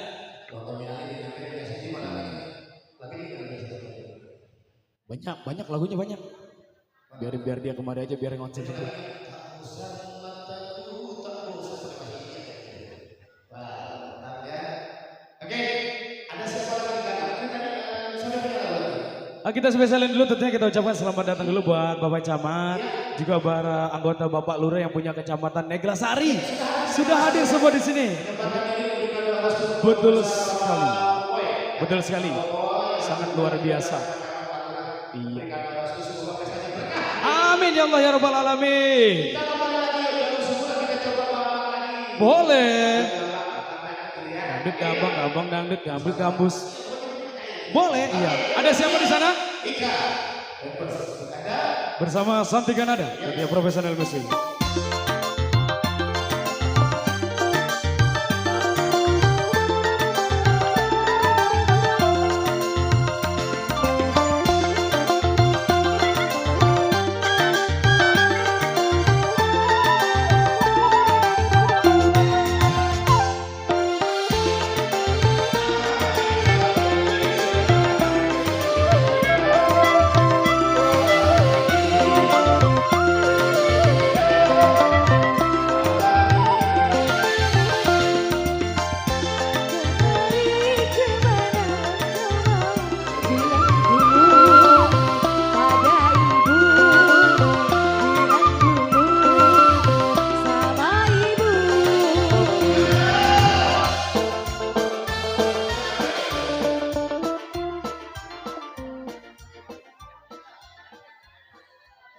Banyak lagunya banyak. Biar dia kemari aja biar ngonsep itu. Kita spesialin dulu tentunya kita ucapkan selamat datang dulu buat Bapak Camat, juga para anggota Bapak Lurah yang punya Kecamatan Neglasari. Sudah hadir semua di sini. Betul sekali. Betul sekali. Sangat luar biasa. Iya. Amin ya Allah ya Rabbal Alamin. Boleh. Dangdut gambang dangdut gambut gambus. Boleh, iya. Ada siapa di sana? Ika. Bersama Santi Ganada, dia profesional musik.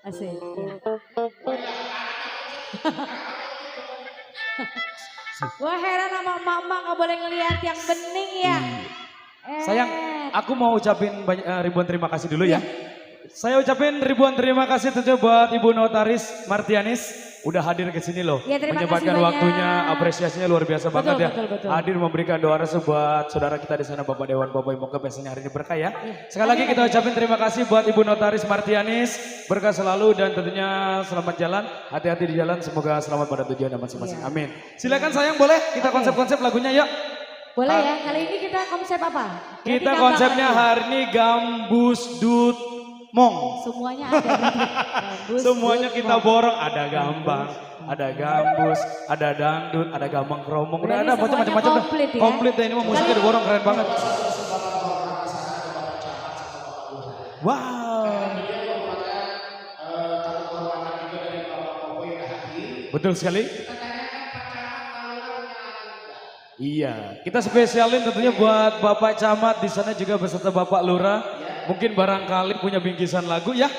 Asik. Wah heran sama mama gak boleh ngelihat yang bening ya. Sayang, aku mau ucapin ribuan terima kasih dulu ya. Saya ucapin ribuan terima kasih tentu buat Ibu Notaris Martianis. Udah hadir ke sini loh. Ya, menyempatkan waktunya, apresiasinya luar biasa banget ya. Betul. Hadir memberikan doa restu buat saudara kita di sana Bapak Dewan, Bapak Ibu, moga biasanya hari ini berkah ya. Sekali lagi kita ucapin terima kasih buat Ibu Notaris Martianis. Berkah selalu dan tentunya selamat jalan. Hati-hati di jalan, semoga selamat pada tujuan masing-masing. Amin. Silakan sayang, boleh kita konsep-konsep lagunya yuk. Boleh ya, kali ini kita konsep apa? Kita konsepnya hari ini Gambus Dut Mong. Semuanya ada. Gambus, semuanya dut, kita mong. borong, ada gambang, ada gambus, ada dangdut, ada gambang kromong, udah ada macam-macam dah. Komplit ya ini mah musiknya diborong keren banget. Wow. Betul sekali. Iya, kita spesialin tentunya buat Bapak Camat di sana juga beserta Bapak Lurah. Mungkin barangkali punya bingkisan lagu ya?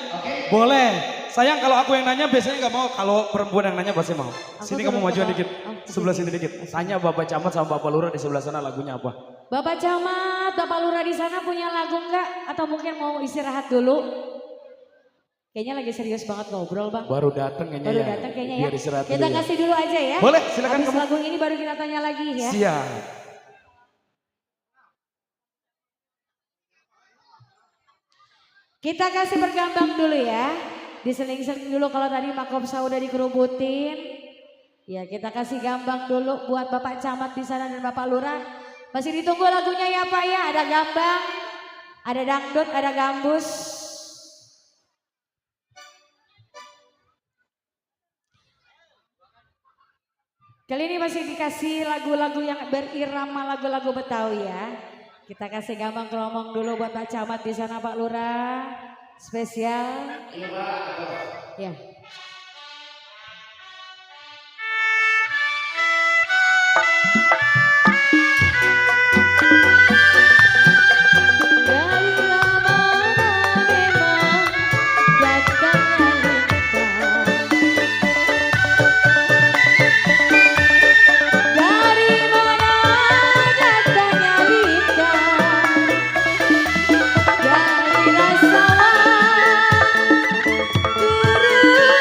Boleh. Sayang kalau aku yang nanya biasanya nggak mau, kalau perempuan yang nanya pasti mau. Sini kamu majuan dikit, sebelah sini dikit. Tanya Bapak Camat sama Bapak Lurah di sebelah sana lagunya apa? Bapak Camat, Bapak Lurah di sana punya lagu enggak? Atau mungkin mau istirahat dulu? Kayaknya lagi serius banget ngobrol bang. Baru datang kayaknya Baru ya. datang kayaknya Biar ya. istirahat Kita dulu ya. kasih dulu aja ya. Boleh, silakan Habis kamu. lagu ini baru kita tanya lagi ya. Siap. Kita kasih bergambang dulu ya. Diseling-seling dulu kalau tadi Makopsa udah dikerubutin. Ya kita kasih gambang dulu buat Bapak Camat di sana dan Bapak Lurah. Masih ditunggu lagunya ya Pak ya. Ada gambang, ada dangdut, ada gambus. Kali ini masih dikasih lagu-lagu yang berirama lagu-lagu Betawi ya. Kita kasih gambang kromong dulu buat Pak Camat di sana Pak Lurah. Spesial. Ya. Dari rasa guru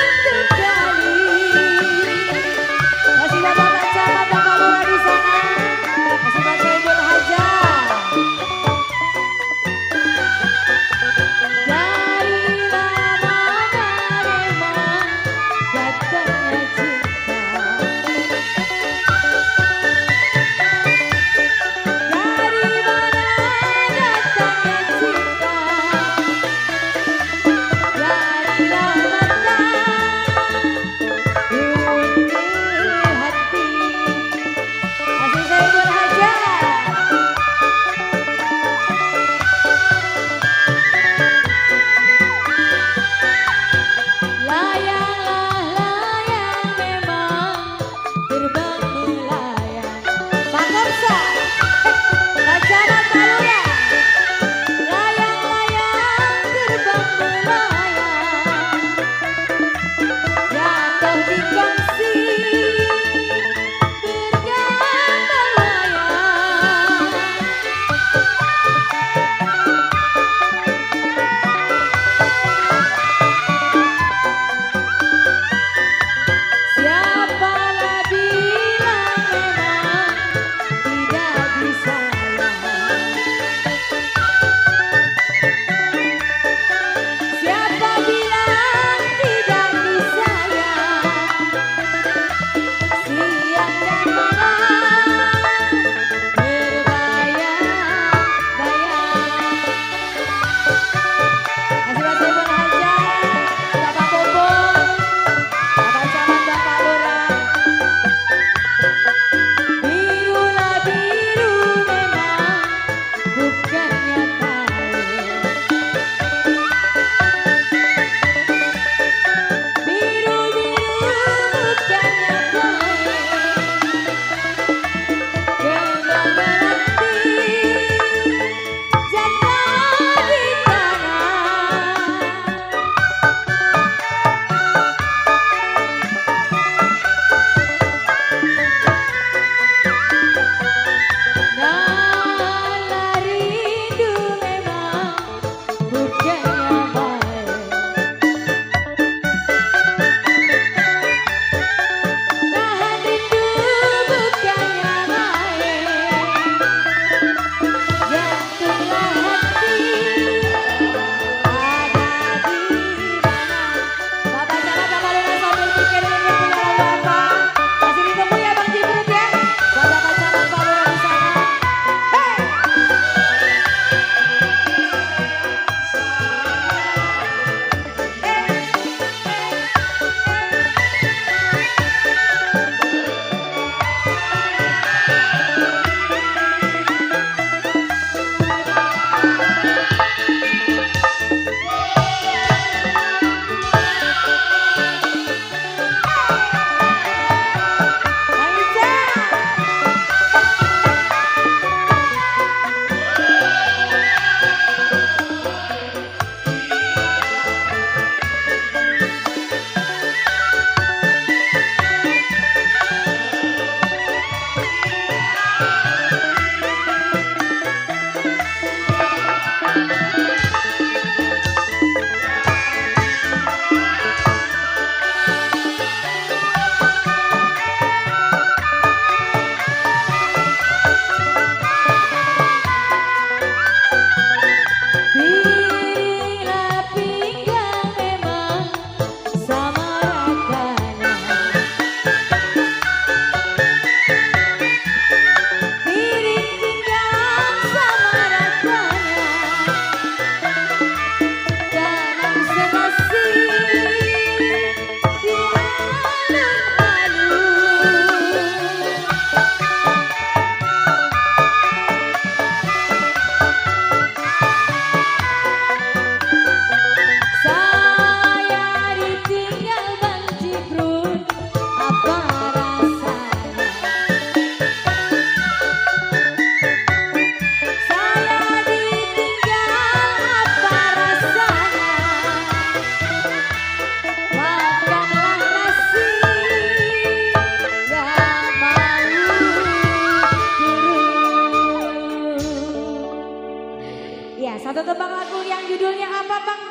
Iya, satu tembang lagu yang judulnya apa Bang?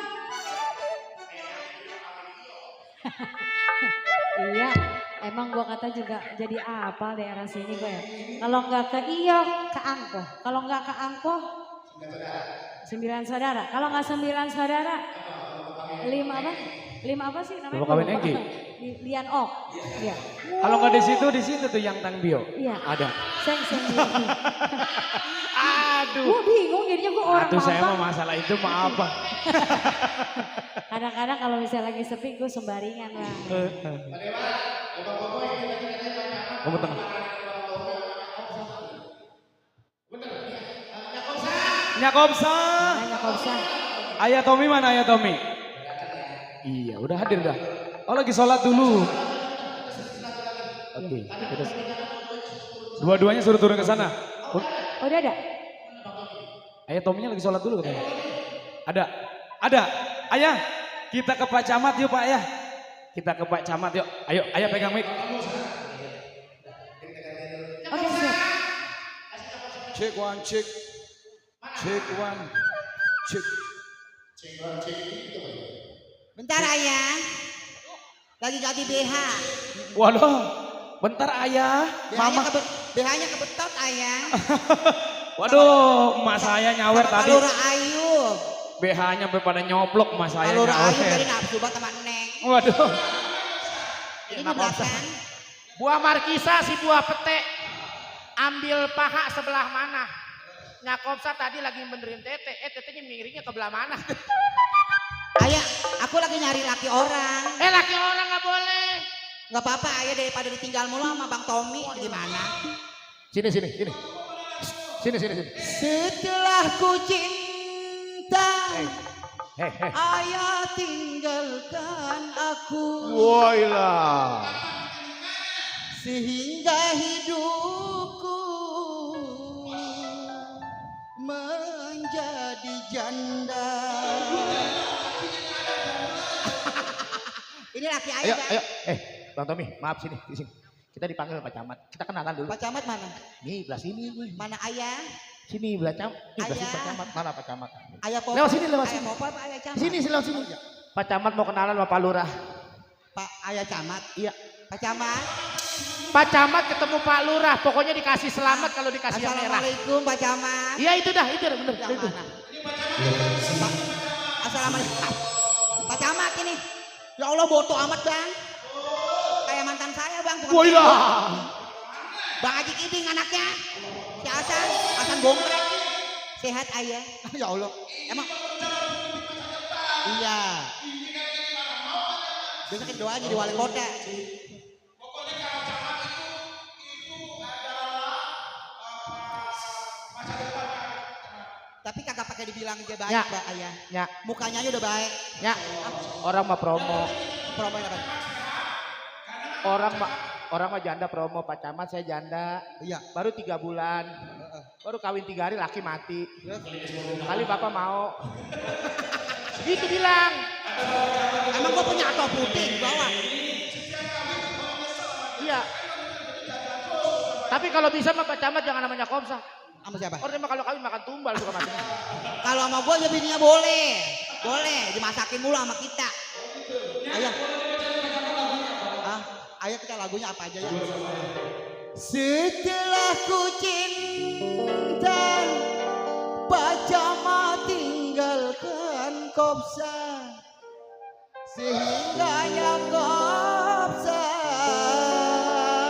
Iya, emang gua kata juga jadi apa daerah sini gue ya. Kalau nggak ke Iyo, ke Angko. Kalau nggak ke Angko, 9 saudara. Kalau nggak 9 saudara, 5 apa? 5 apa sih namanya? Bapak kawin Enggi. Lian Ok. Iya. Kalau nggak di situ tuh yang Tang Bio. Iya. Ada. Seng. Aduh. Gue bingung jadinya gue orang Aduh saya apa. mah masalah itu mah apa? Kadang-kadang kalau misalnya lagi sepi gue sembaringan Bang. Kamu tengah. Nyakopsa. Nanya Kopsa. Ayah Tommy mana Ayah Tommy? Iya udah hadir dah. Oh lagi sholat dulu. Oke. Kita... Dua-duanya suruh turun ke sana. Oh, udah ada? Ayah Tommy-nya lagi sholat dulu katanya. Ada. Ayah, kita ke Pak Camat yuk Pak Ayah. Kita ke Pak Camat yuk. Ayo, Ayah pegang mic. Oke siap. Check one, check. Check one, check. Bentar ayah. Lagi ganti BH. Waduh, bentar Ayah. Mama. BH-nya kebetot ayah. Waduh, emak saya nyawer Sama tadi. Kalura Ayu. BH-nya sampai pada nyoplok emak saya Kalura Ayu nyawer. dari nafsu banget sama Neng. Waduh. Ini belakang. Buah markisa si buah pete. Ambil paha sebelah mana? Nyakopsa tadi lagi benerin tete. Tetenya miringnya ke belah mana? Ayah, aku lagi nyari laki orang. Laki orang gak boleh. Gak apa-apa ayah daripada ditinggal mulu sama Bang Tommy. Gimana? Sini. Setelah ku cinta, Hei. ayah tinggalkan aku. Woilah. Sehingga hidupku menjadi janda. Ini laki ayah. Ayo. Bang Tommy, maaf sini. Kita dipanggil Pak Camat. Kita kenalan dulu. Pak Camat mana? Nih, belah sini nih. Mana ayah? Sini belah Camat. Nih, belah sini Ayah. Pak Camat. Mana Pak Camat? Ayah Popor. Lewat sini. Ayah Popor apa ayah Camat? Sini. Pak Camat mau kenalan sama Pak Lurah. Pak ayah Camat. Iya. Pak Camat. Pak Camat ketemu Pak Lurah. Pokoknya dikasih selamat kalau dikasih yang merah. Assalamualaikum Pak Camat. Iya itu dah bener. Yang Itu. mana? Assalamualaikum. Pak Camat ini. Ya Allah boto amat bang. Kayak mantan saya bang. Bang Haji Kiding anaknya. Si Hasan Bombrek. Sehat ayah. Ya Allah. Emang. Iya. Besok kita doa jadi wali kota. Tapi kagak pakai dibilang dia baik, Ya. Mbak Ayah. Ya. Mukanya aja udah baik. Ya. Orang mah promo. Promo apa? Orang mah janda promo. Pak Camat saya janda. Iya. Baru 3 bulan. Baru kawin 3 hari laki mati. Kali bapak mau. Gitu bilang. Emang gua punya atau putih di bawah? Iya. Tapi kalau bisa mah Pak Camat jangan namanya Komsa. Sama siapa? Orang mah kalau kawin makan tumbal suka mati. Kalau sama gua ya bininya boleh. Boleh dimasakin mulu sama kita. Ayah. Ayah kita lagunya apa aja ya? Setelah ku cinta, Pak Camat tinggalkan Kopsa. Sehingga Kopsa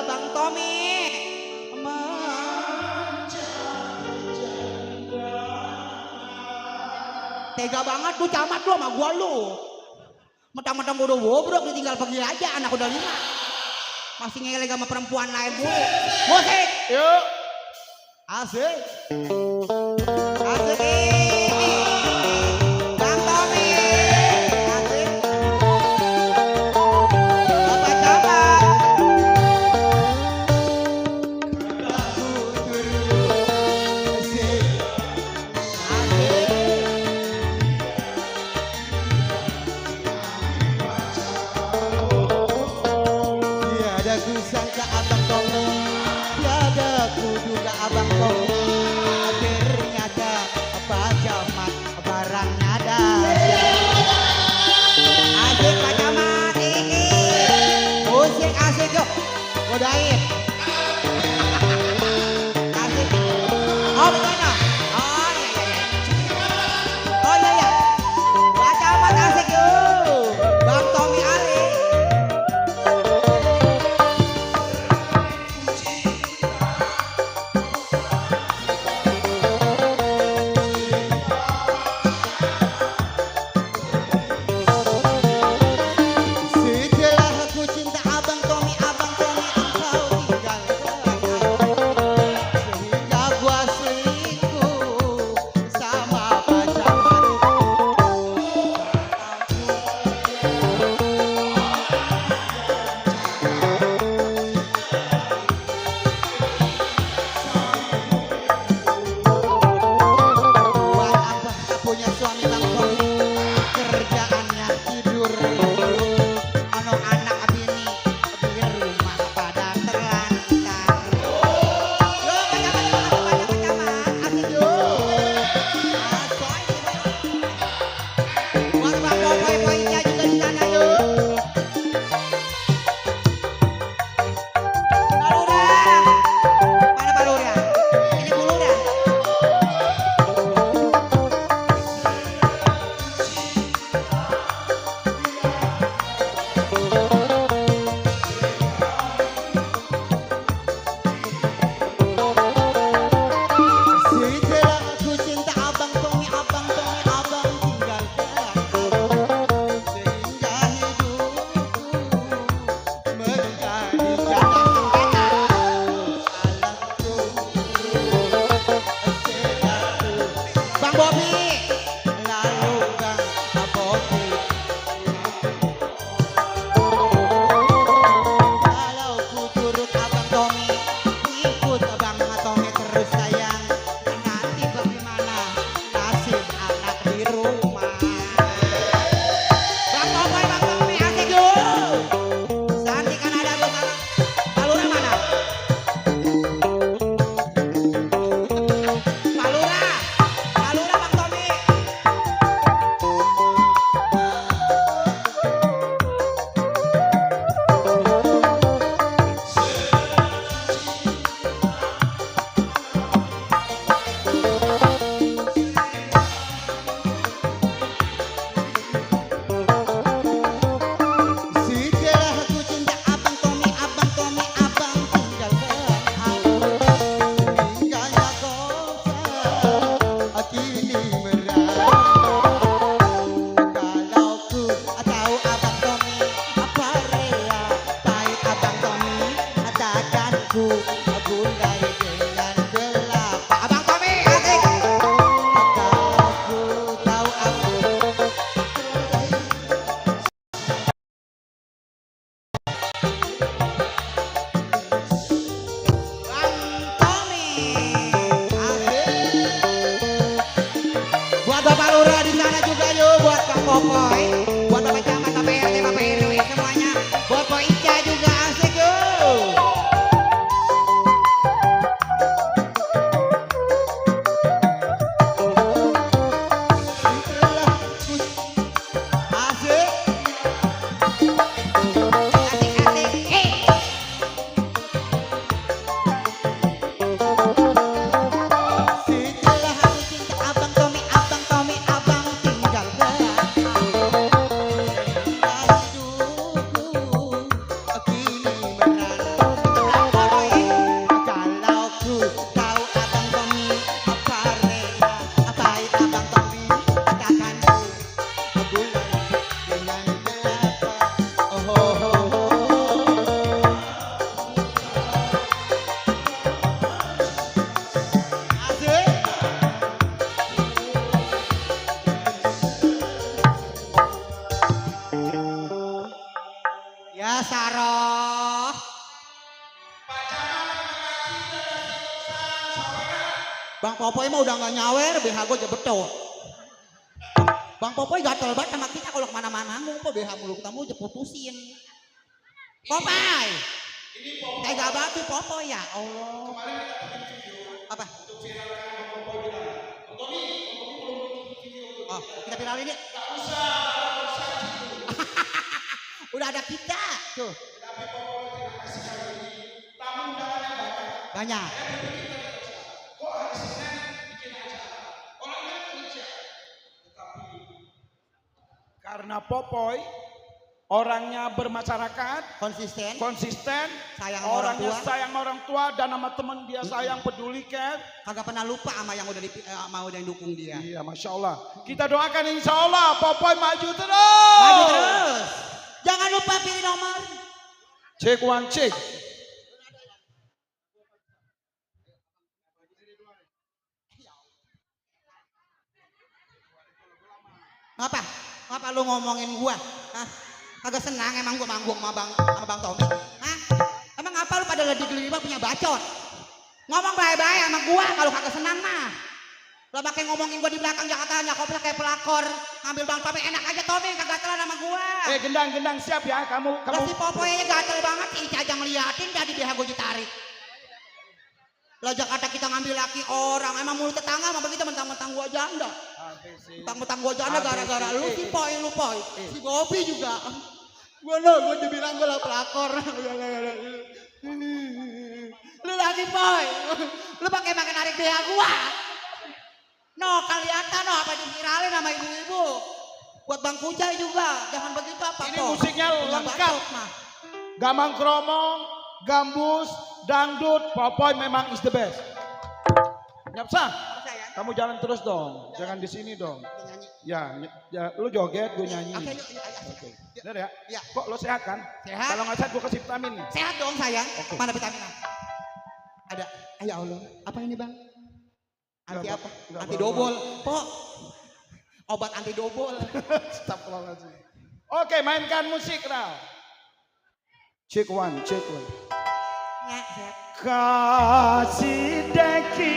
Bang Tommy tega banget tuh Camat lu sama gua lu. Mentang-mentang gua udah bobrok ditinggal pergi aja anak udah 5. Masih ngeleng sama perempuan lain mulu. Musik. Yuk. Asik. Asik ini. Bang Tommy. Asik. Bapak Camat. Aku terus asik. Tiada ku sangka abang Tommy, tiada ku duga abang Tommy Godain. Asik. Oh mana? Oh iya iya iya. Oh iya iya. Pak Camat asik yuk. Bang Tommy Ari. Setelah aku cinta Abang Tommy engkau tinggalkan. Sehingga gua selingkuh sama Pak Camat. Buat apa tak punya suami Bang Tommy? Kerjaannya tidur mulu. Ono anak bini di rumah pada terlantar. Yo Pak Camat, asik yo. Asoy. Buat Bang Popoy-poynya juga di sana yo. Palura. Mana Palura? Ini Palura. Setelah aku cinta Abang Tommy abang tinggalkan aku. Sehingga hidupku menjadi jalan salahku. Bang Bobby, lalu Bang Bobby. Kalau ku turut Abang Tommy, ikut Abang Tommy terus sayang. Nanti bagaimana nasib anak di rumah? Bang Tommy asik yuk. Sandi kan ada tuh sana. Palura mana? Palura Bang Tommy. Setelah aku cinta Abang Tommy abang tinggalkan aku. Sehingganya kau kini merana. Kalau ku tahu Abang Tommy apa rela pahit Abang Tommy takkan ku gulai dengan kelapa. Abang Tommy asik. Kalau ku tahu Bang Tommy asik. Buat Bapak Lurah di sana juga yuk, buat Bang Popoy, buat Bapak Camat, Bapak RT, Bapak RW semuanya, buat Pak Ica juga asik yuk. Asik. Asik. Setelah aku cinta Abang Tommy abang tinggalkan Ya Saroh. Bang Popoy mah udah nggak nyawer, BH gue betul. Bang Popoy gatel banget sama kita kalau kemana-mana ngumpul BH mulu ketemu putusin. Popoy. Tega batu Popoy ya Allah. Apa? Oh, kita viral ini. Udah ada kita tuh. Apanya? Karena Popoy orangnya bermasyarakat, Konsisten. konsisten, Sayang sama orang orangnya tua. sayang sama orang tua dan sama temen dia sayang, peduli, care. Kagak pernah lupa sama yang udah mau yang dukung dia. Iya, Masya Allah. Kita doakan insya Allah Popoy maju terus. Maju terus. Jangan lupa pilih nomor. Cek one cek. Ngapa? Ngapa lu ngomongin gua? Hah? Kagak senang emang gua manggung sama Bang Tommy? Hah? Emang apa lu pada ledi-ledi punya bacot? Ngomong baik-baik sama gua kalau kagak senang mah. Lo pakai ngomongin gua di belakang Jakarta nyakopnya kayak pelakor. Ngambil Bang Tommy enak aja Tommy kagak telan sama gua. Gendang siap ya kamu. Lah si Popoynya gatel banget, Ica aja ngeliatin jadi dia gua ditarik. Lah Jakarta kita ngambil laki orang, emang mulut tetangga mah begitu mentang-mentang gua janda. Mentang-mentang gua janda gara-gara lu si Poy, lu Poy. Si Bobby juga. Gua dibilang gua lah pelakor. Lu lagi Poy. Lu pakai narik dia gua. No, kelihatan no apa diviralin sama ibu-ibu. Buat Bang Kujai juga, jangan begitu apa Ini kok. musiknya Punya lengkap. bacot, mah. Gamang kromong, gambus, dangdut, Popoy memang is the best. Nyapsa, Apa sayang? kamu jalan terus dong, jangan di sini dong. Dia nyanyi. Ya, lu joget, gue nyanyi. Oke, yuk, ayo. Oke. Bener ya? Ya. Kok lo sehat kan? Sehat. Kalau nggak sehat gue kasih vitamin nih. Sehat dong sayang. Oke. Mana vitaminnya? Ada. Ya Allah. Apa ini bang? Anti Nggak, apa? nggak, Anti Bang. dobol. Pok. Obat anti dobol. Astagfirullahaladzim. Oke, mainkan musik, Ra. Check one, check one. Ya, sehat. Kasih deki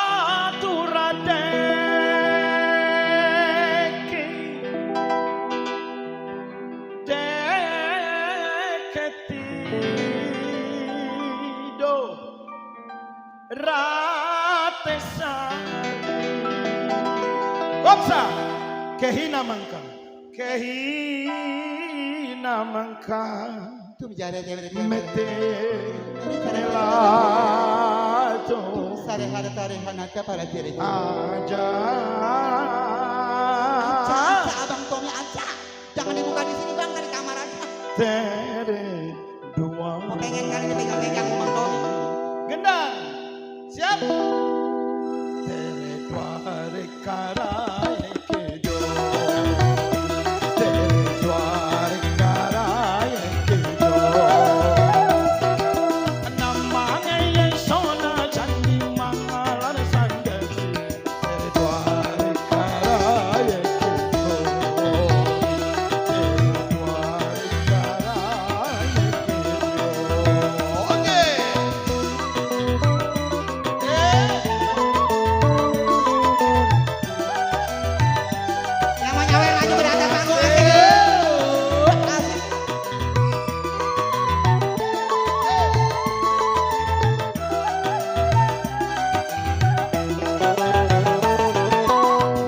Matura deki Deketido Ratesari Kopsa Kehina mangka Itu menjadi Mete Relato Sare-hara tarehanaka para diri. Aja Aca, abang Tommy aca. Jangan dibuka di sini bang, dari kamar aja. Tere Dua Mau pengen kali ini pegang-pegang bang Tommy. Gendang Siap Tere Dware Karai Kedo Tere Dware Karai Kedo Namanya yang sona Candi Mangalar Sandasi Tere Dware Karai Kedo Tere Dware Karai Kedo Oke Yang mau nyawer maju ke atas panggung asik. Asik.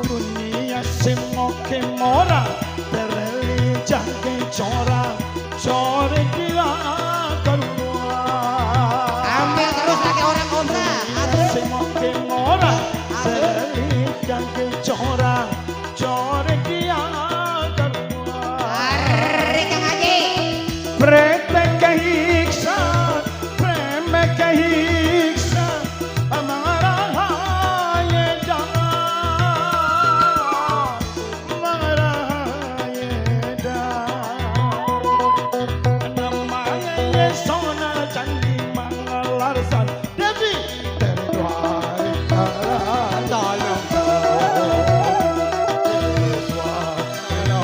Dunia semoke mora tereli jangke cora core dia keluar Ambil terus lagi orang kobra. Asik. semoke mora tereli jangke cora core dia keluar Tarik Kang Haji. prete kahiksa preme kahiksa amarahaye jangan amarahaye jangan namanya sona candi mangalarsan Devi dari Dwarika tolong dari Dwarika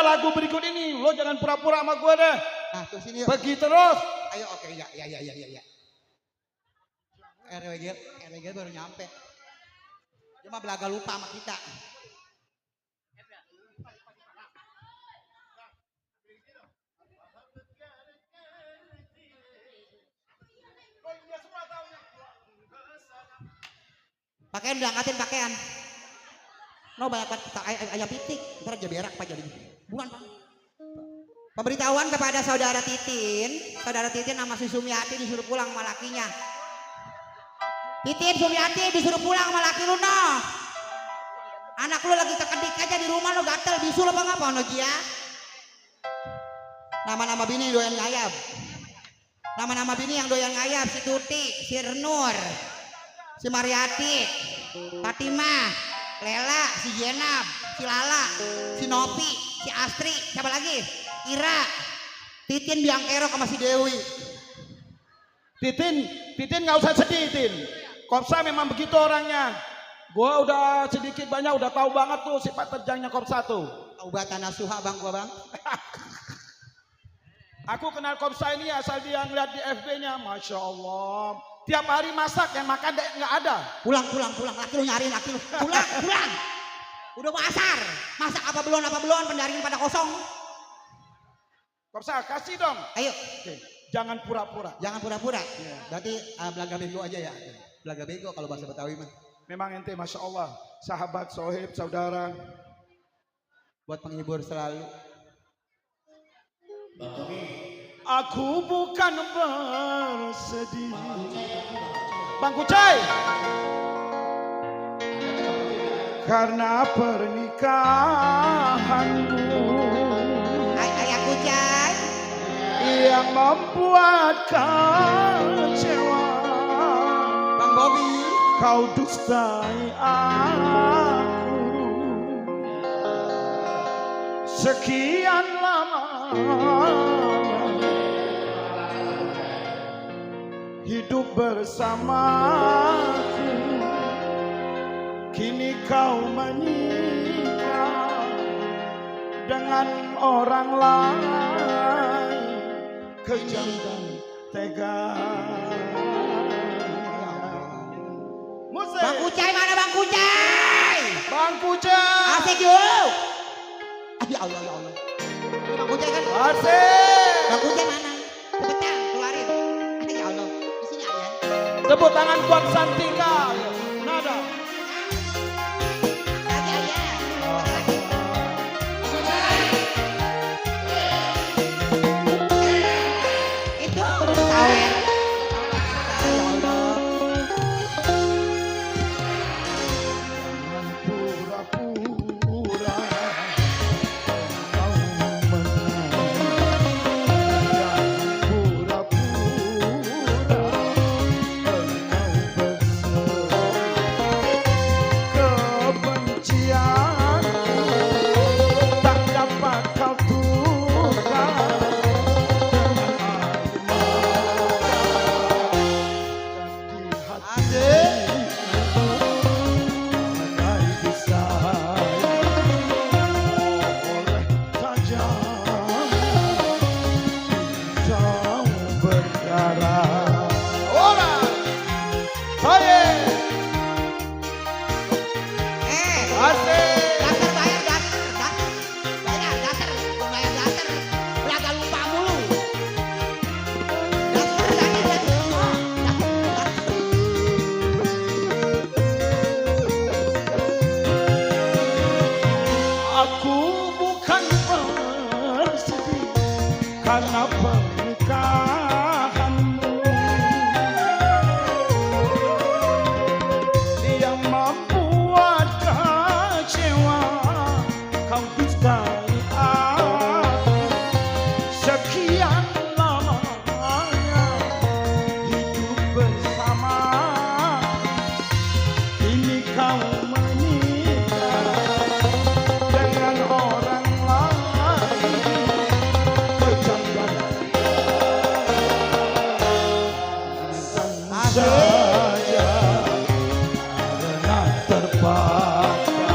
lagu berikut ini. Lo jangan pura-pura sama gue deh. Nah, terus ini yuk. Pergi terus. Ayo, oke, ya. RWG baru nyampe. Cuma belaga lupa sama kita. Pakaian udah angkatin pakaian. No banyak banget ayam pitik. Ntar aja berak apa jadi. Bukan Pak. Pemberitahuan kepada saudara Titin sama si Sumiati disuruh pulang sama lakinya. Titin, Sumiati disuruh pulang sama laki lu no. Anak lu lagi kekedik aja di rumah lo gatel bisul apa ngapa no Gia. Nama-nama bini doyan ngayab. Nama-nama bini yang doyan ngayab si Tuti, si Renur, si Mariati, Fatimah, Lela, si Jenab, si Lala, si Nopi, si Astri, siapa lagi? Ira, Titin Biangkero sama si Dewi. Titin nggak usah sedih, Tin. Kopsa memang begitu orangnya. Gua udah sedikit banyak udah tahu banget tuh sifat terjangnya Kopsa tuh. Ubatan nasuha bang gua bang. Aku kenal Kopsa ini asal dia ngeliat di FB-nya, Masya Allah. Tiap hari masak, yang makan nggak ada. Pulang. Laki lu nyariin laki lu. Pulang. Udah mau asar. Masak apa belum, pendaringin pada kosong. Kopsa, kasih dong. Ayo. Oke. Jangan pura-pura. Jangan pura-pura. Berarti belaga bego aja ya. Belaga bego kalau bahasa Betawi mah. Memang ente Masya Allah. Sahabat, sohib, saudara. Buat penghibur selalu. Aku bukan bersedih. Bang Kucai. Karena pernikahanmu Ayah Kucai. yang membuat kecewa. Bang Bobby. Kau dustai aku sekian lama. Hidup bersamaku, kini kau menikah dengan orang lain, kejam dan tega. Musik. Bang Kucai mana Bang Kucai? Bang Kucai. Asik yuk. Ya Allah. Bang Kucai kan? Asik. Bang Kucai mana? Cepetan keluarin. Ya Allah. Di sini aja. Tepuk tangan buat Santika. Nada. Lagi aja. Itu sawer. Ya Allah. Pura-pura karena pernikahanmu yang membuat kecewa. Kau dustai aku sekian lamanya hidup bersama. Ini kau menikah dengan orang lain. Saya karena terpaksa,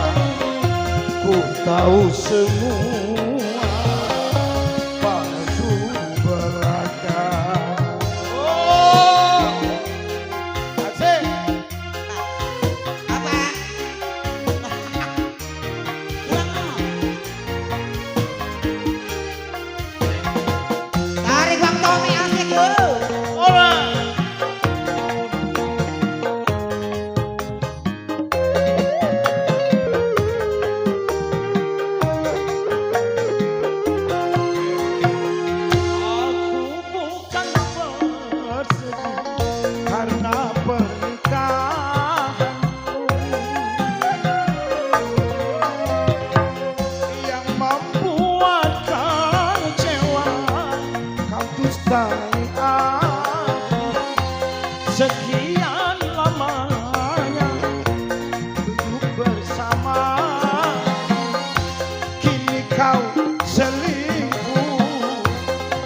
ku tahu semua sekian lamanya duduk bersama, kini kau selingkuh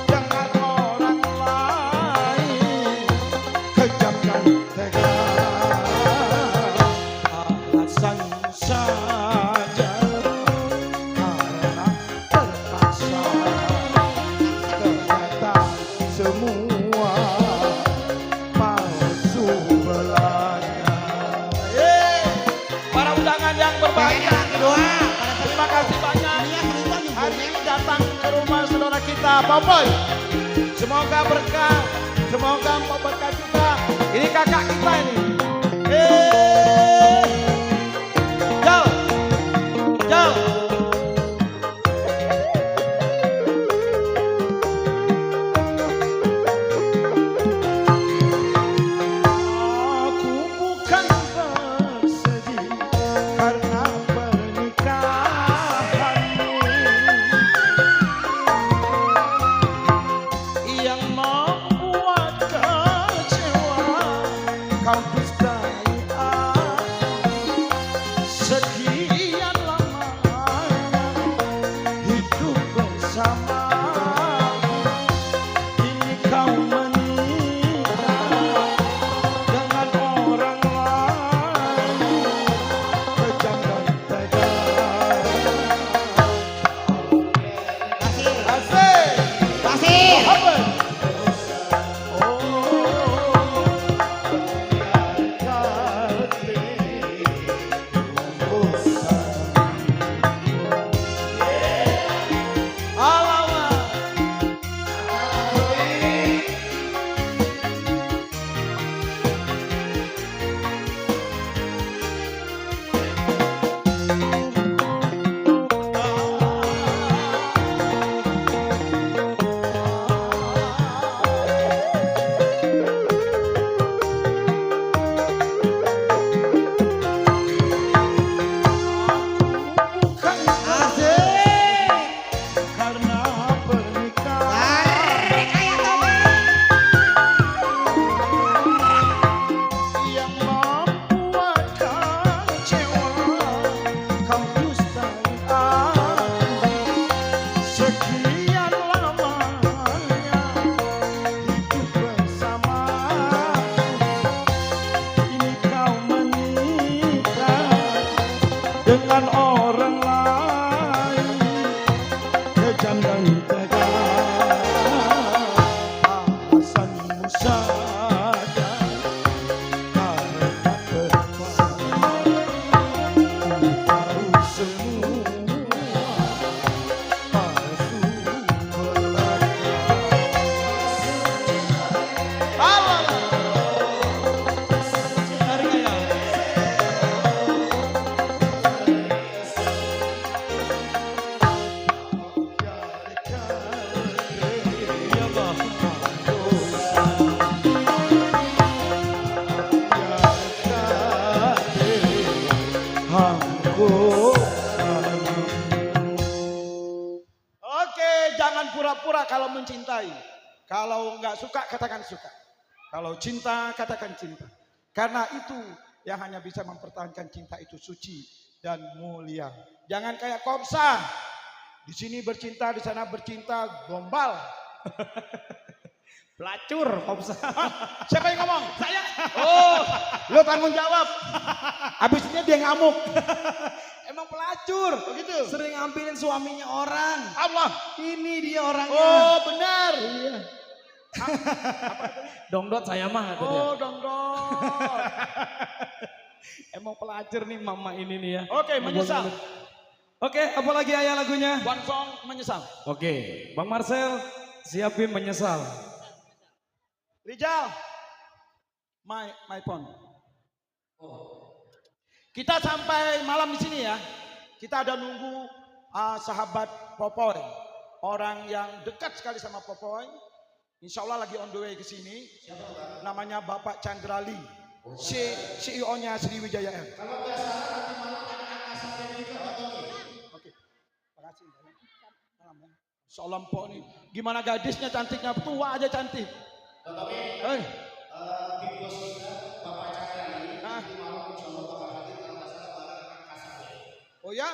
dengan orang lain, kejam dan tega. Alasan saja karena terpaksa, ternyata semua palsu belaka. Para undangan yang berbahagia, terima kasih banyak hari ini datang ke rumah saudara kita Popoy. Semoga berkah, semoga berkah juga. Ini kakak kita ini. Jal, jal. Aku bukan bersedih karena pernikahanmu yang membuat kecewa. Kau dustai aku sekian lamanya hidup bersama. Kini kau menikah dengan orang lain, kejam dan tega. Asik, Muhammad. Karena pernikahan yang membuat kecewa, kau dustai aku sekian lamanya hidup bersama. Kini kau menikah dengan orang lain, kejam dan tega. Alasanmu saja karena terpaksa, ku tahu semua palsu belaka. Oke, jangan pura-pura kalau mencintai. Kalau nggak suka, katakan suka. Kalau cinta, katakan cinta. Karena itu yang hanya bisa mempertahankan cinta itu suci dan mulia. Jangan kayak Komsa. Di sini bercinta, di sana bercinta, gombal. Pelacur, Komsa. Siapa yang ngomong? Saya. Oh, lo tanggung jawab. Habis ini dia ngamuk. Emang pelacur. Begitu. Sering ngambilin suaminya orang. Allah. Ini dia orangnya. Oh, benar. Iya. Dongdot saya mah kata dia. Oh, dongdot. Emang pelacur nih mama ini nih ya. Oke, menyesal. Oke, apalagi ayah lagunya? One song menyesal. Oke, Bang Marcel siapin menyesal. Rijal, my phone. Kita sampai malam di sini ya. Kita ada nunggu sahabat Popoy, orang yang dekat sekali sama Popoy. Insya Allah lagi on the way ke sini. Namanya Bapak Chandrali, CEO-nya Sriwijaya Air. Kalau biasa nanti malam ada Oke, makasih. Malam ya. Salam po nih. Gimana gadisnya cantiknya? Tua aja cantik. Hei. Oh ya?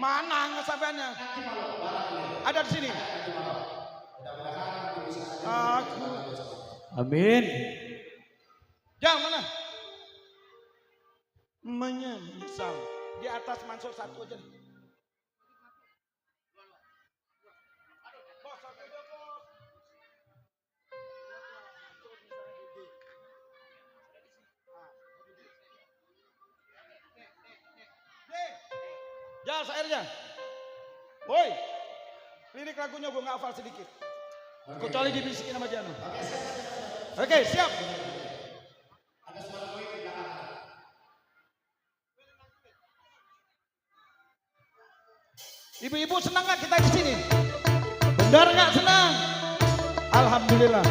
Mana ngesabannya? Ada di sini. Aku. Amin. Jam mana? Menyesal. Di atas Mansur satu aja nih. Bos, satu aja, bos. Jal, sairnya. Woi, lirik lagunya gue nggak hafal sedikit. Kecuali dibisikin sama Jano. Oke, siap. Ibu-ibu senang nggak kita di sini? Benar nggak senang? Alhamdulillah.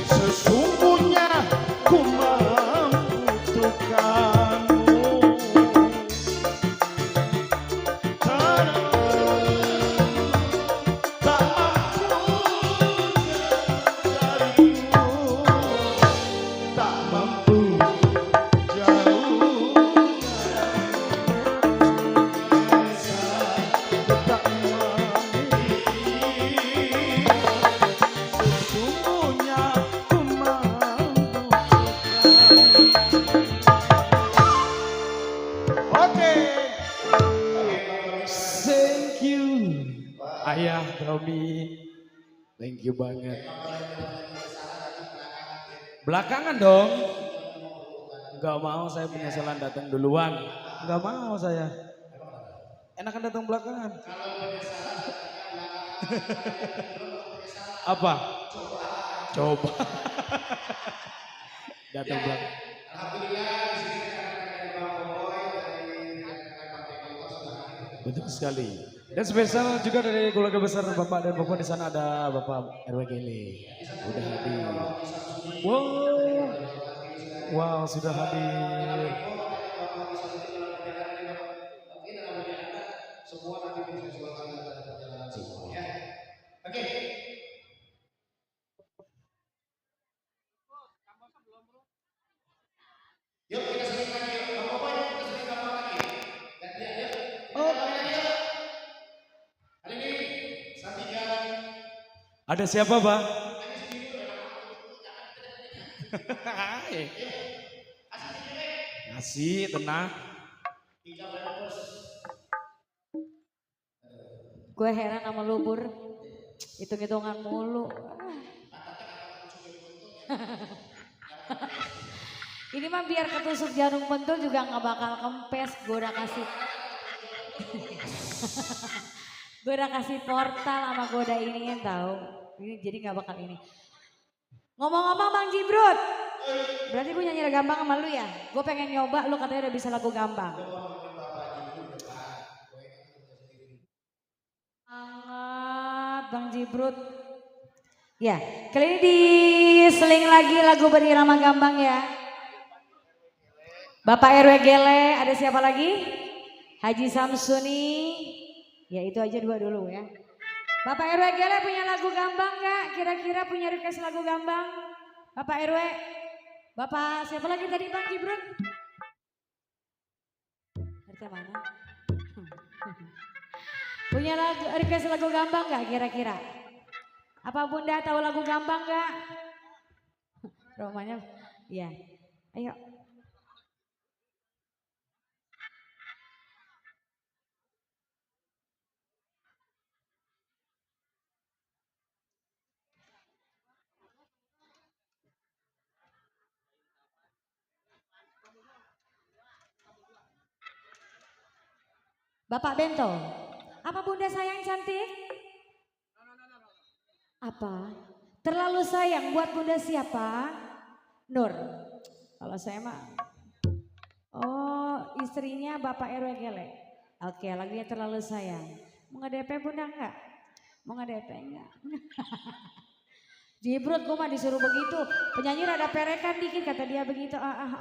Sesungguhnya ku membutuhkanmu. Tak mampu jauh, tak memiliki. Sesungguhnya ku Oke. Thank you. Ayah Romi. Thank you banget. Belakangan dong. Enggak mau, saya penyesalan datang duluan. Enggak mau saya. Enakan datang belakangan. Apa? Coba. Datang belakangan. Betul sekali. Dan spesial juga dari keluarga besar Bapak dan Bapak di sana ada Bapak RW Gele. Udah hadir. Wow. Wow, sudah hadir. Ada siapa, Bang? Ngasih, tenang. Gue heran sama lu Bur, hitung-hitungan mulu. Ini mah biar ketusuk jarum pentul juga nggak bakal kempes. Gue udah kasih, gue udah kasih portal sama gue udah iniin tahu. Ini jadi nggak bakal ini. Ngomong-ngomong Bang Jibrut, berarti gue nyanyi gambang sama lu ya? Gue pengen nyoba, lu katanya udah bisa lagu gambang. Sangat Bang Jibrut. Ya, kali ini diseling lagi lagu berirama gambang ya. Bapak RW Gele, ada siapa lagi? Haji Samsuni. Ya itu aja dua dulu ya. Bapak RW Gele punya lagu gambang gak? Kira-kira punya request lagu gambang? Bapak RW. Bapak siapa lagi tadi Bang Jibrut? RT mana? Punya lagu, request lagu gambang gak kira-kira? Apa Bunda tahu lagu gambang gak? Romanya, ya. Ayo. Bapak Bento, apa Bunda sayang cantik? Apa? Terlalu sayang buat Bunda siapa? Nur. Kalau saya mah, oh istrinya Bapak RW Gele. Oke, lagunya terlalu sayang. Mau nge-DP Bunda enggak? Mau nge-DP enggak? Jibrut gue mah disuruh begitu. Penyanyi rada perekan dikit kata dia begitu.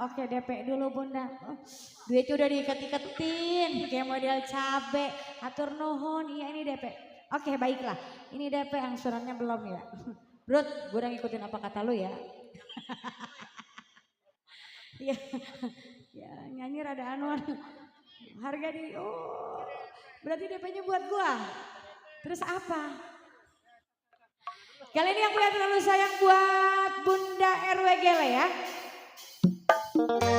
Oke DP dulu Bunda. Oh, duitnya udah diiket-iketin kayak model cabe. Atur nuhun, iya ini DP. Oke baiklah, ini DP angsurannya belum ya. Brut, gue udah ngikutin apa kata lu ya. Ya, ya nyanyi rada anuan. Harga di, oh berarti DP-nya buat gua. Terus apa? Kali ini yang punya terlalu sayang buat Bunda RW Gele ya. Oke.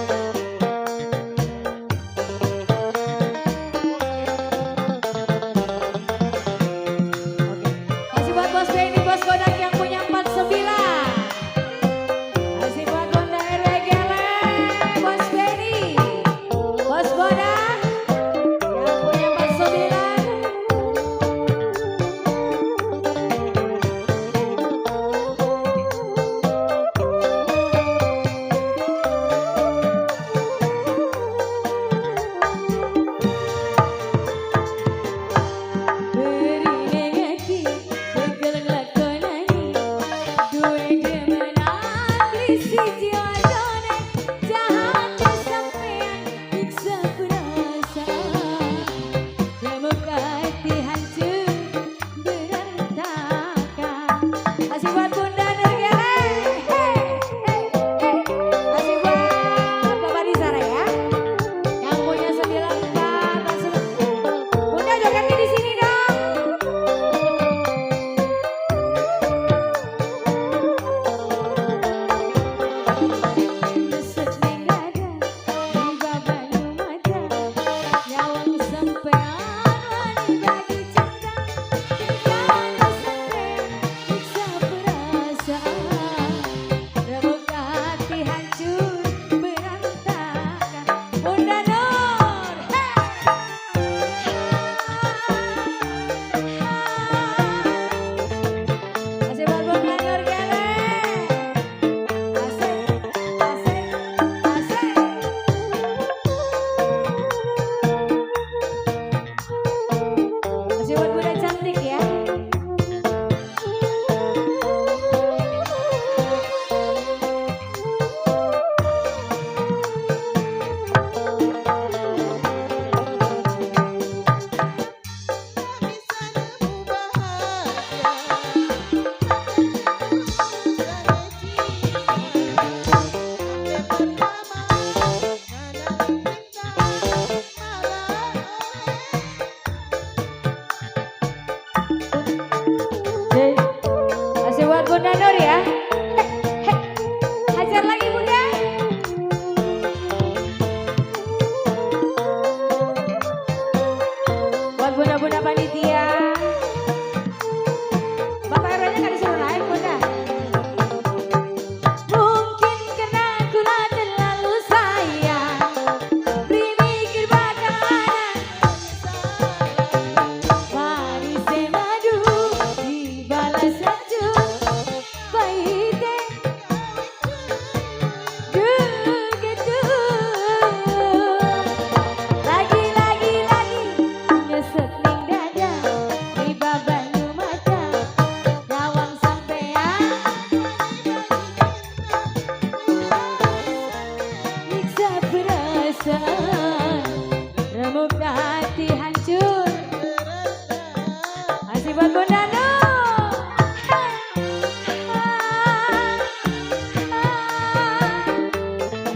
Masih buat Bos Benny, Bos Godak yang punya 49. Masih buat Bunda RW Gele, Bos Benny, Bos Godak yang punya 49.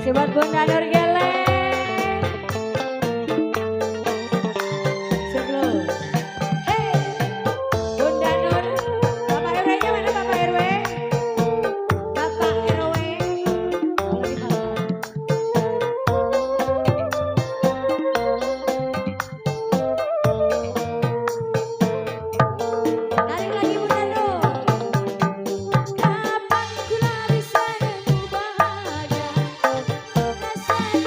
Buat Bunda Nur Geleng. Sebelum. Hey, Bunda Nur. Bapak RW-nya mana Bapak RW? Bapak RW. Oh, lagi makan. Tarik lagi Bunda Nur. Kapan kula bisa nemu bahagia? Rasa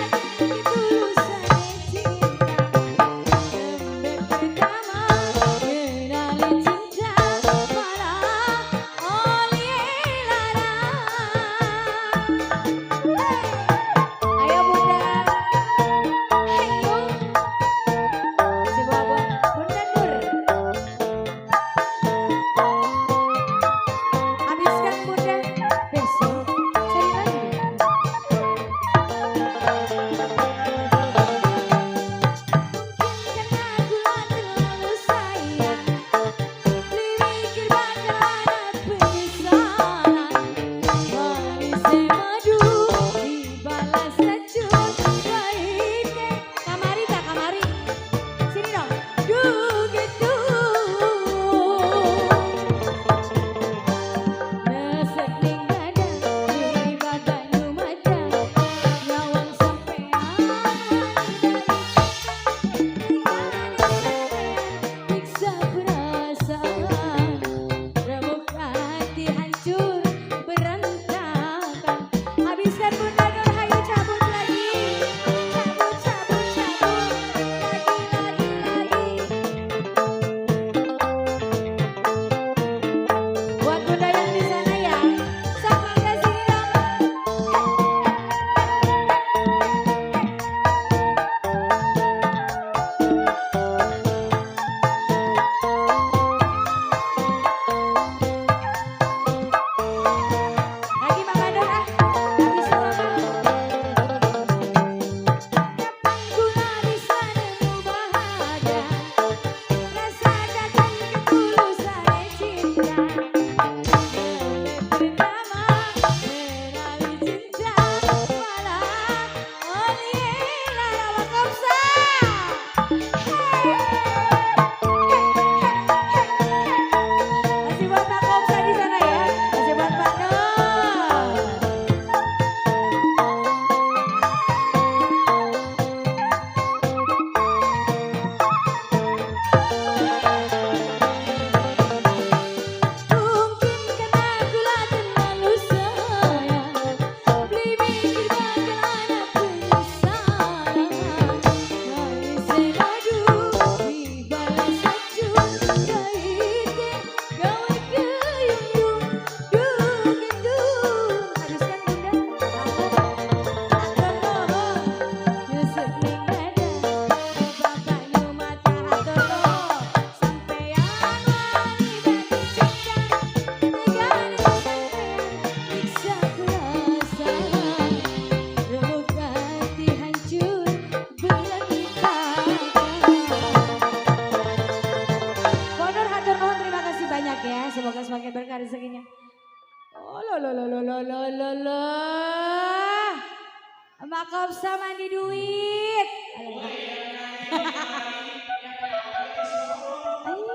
Makopsa mandi duit.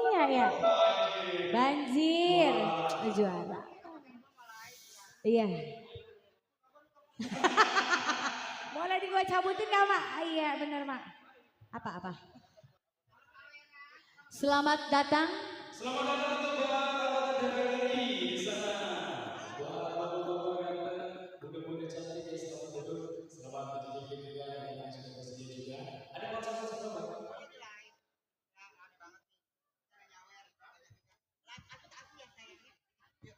Iya ya. Banjir. Juara. Iya. Boleh di gua cabutin gak Mak? Iya bener Mak. Apa? Selamat datang. Selamat datang untuk bapak-bapak TVRI di sana. Buat bapak-bapak yang bunda-bunda cantik ya selamat duduk. Selamat bertujuh juga yang sudah bersedia juga. Ada konsep-konsep apa?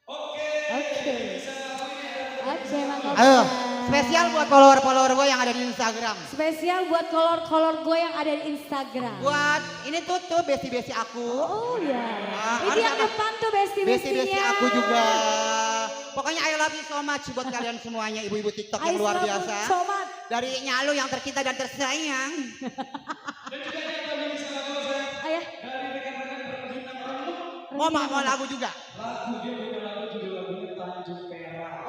Oke. Oke Makopsa. Ayo, spesial buat follower-follower gue yang ada di Instagram. Spesial buat kolor-kolor gue yang ada di Instagram. Buat ini tuh besti-besti aku. Oh ya. Ah, Itu yang ada apa? depan tuh besti-bestinya. Besti-besti aku juga. Pokoknya I love you so much buat kalian semuanya, ibu-ibu TikTok yang luar biasa. So much. Dari Nyalu yang tercinta dan tersayang. Ayah. Mau lagu juga.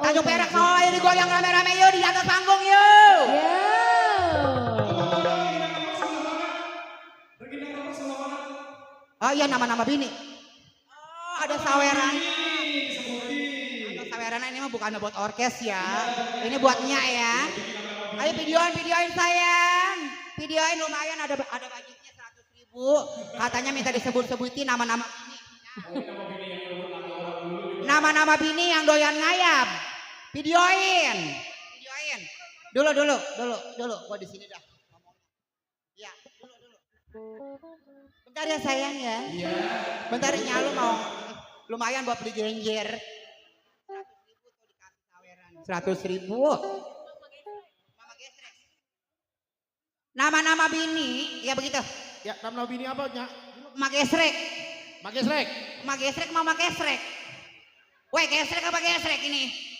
Oh, Tanjung Perak mau ayo digoyang rame-rame yuk di atas panggung yuk. Yo. Oh iya nama-nama bini. Oh ada saweran. Untuk saweran ini mah bukan buat orkes ya. Ini buat Nya ya. Ayo videoin sayang. Videoin lumayan ada budgetnya 100.000. Katanya minta disebut-sebutin nama-nama bini. Nama-nama bini yang doyan ngayap. Videoin. Dulu. Gua di sini dah. Ya, dulu. Bentar ya sayang ya. Iya. Bentar Nyalu mau lumayan buat beli genjer. 100.000 Mama gesrek. Nama-nama bini, ya begitu. Ya, nama bini apa, Nya? Mama gesrek. Magesrek. Mama gesrek. Weh, gesrek apa gesrek ini?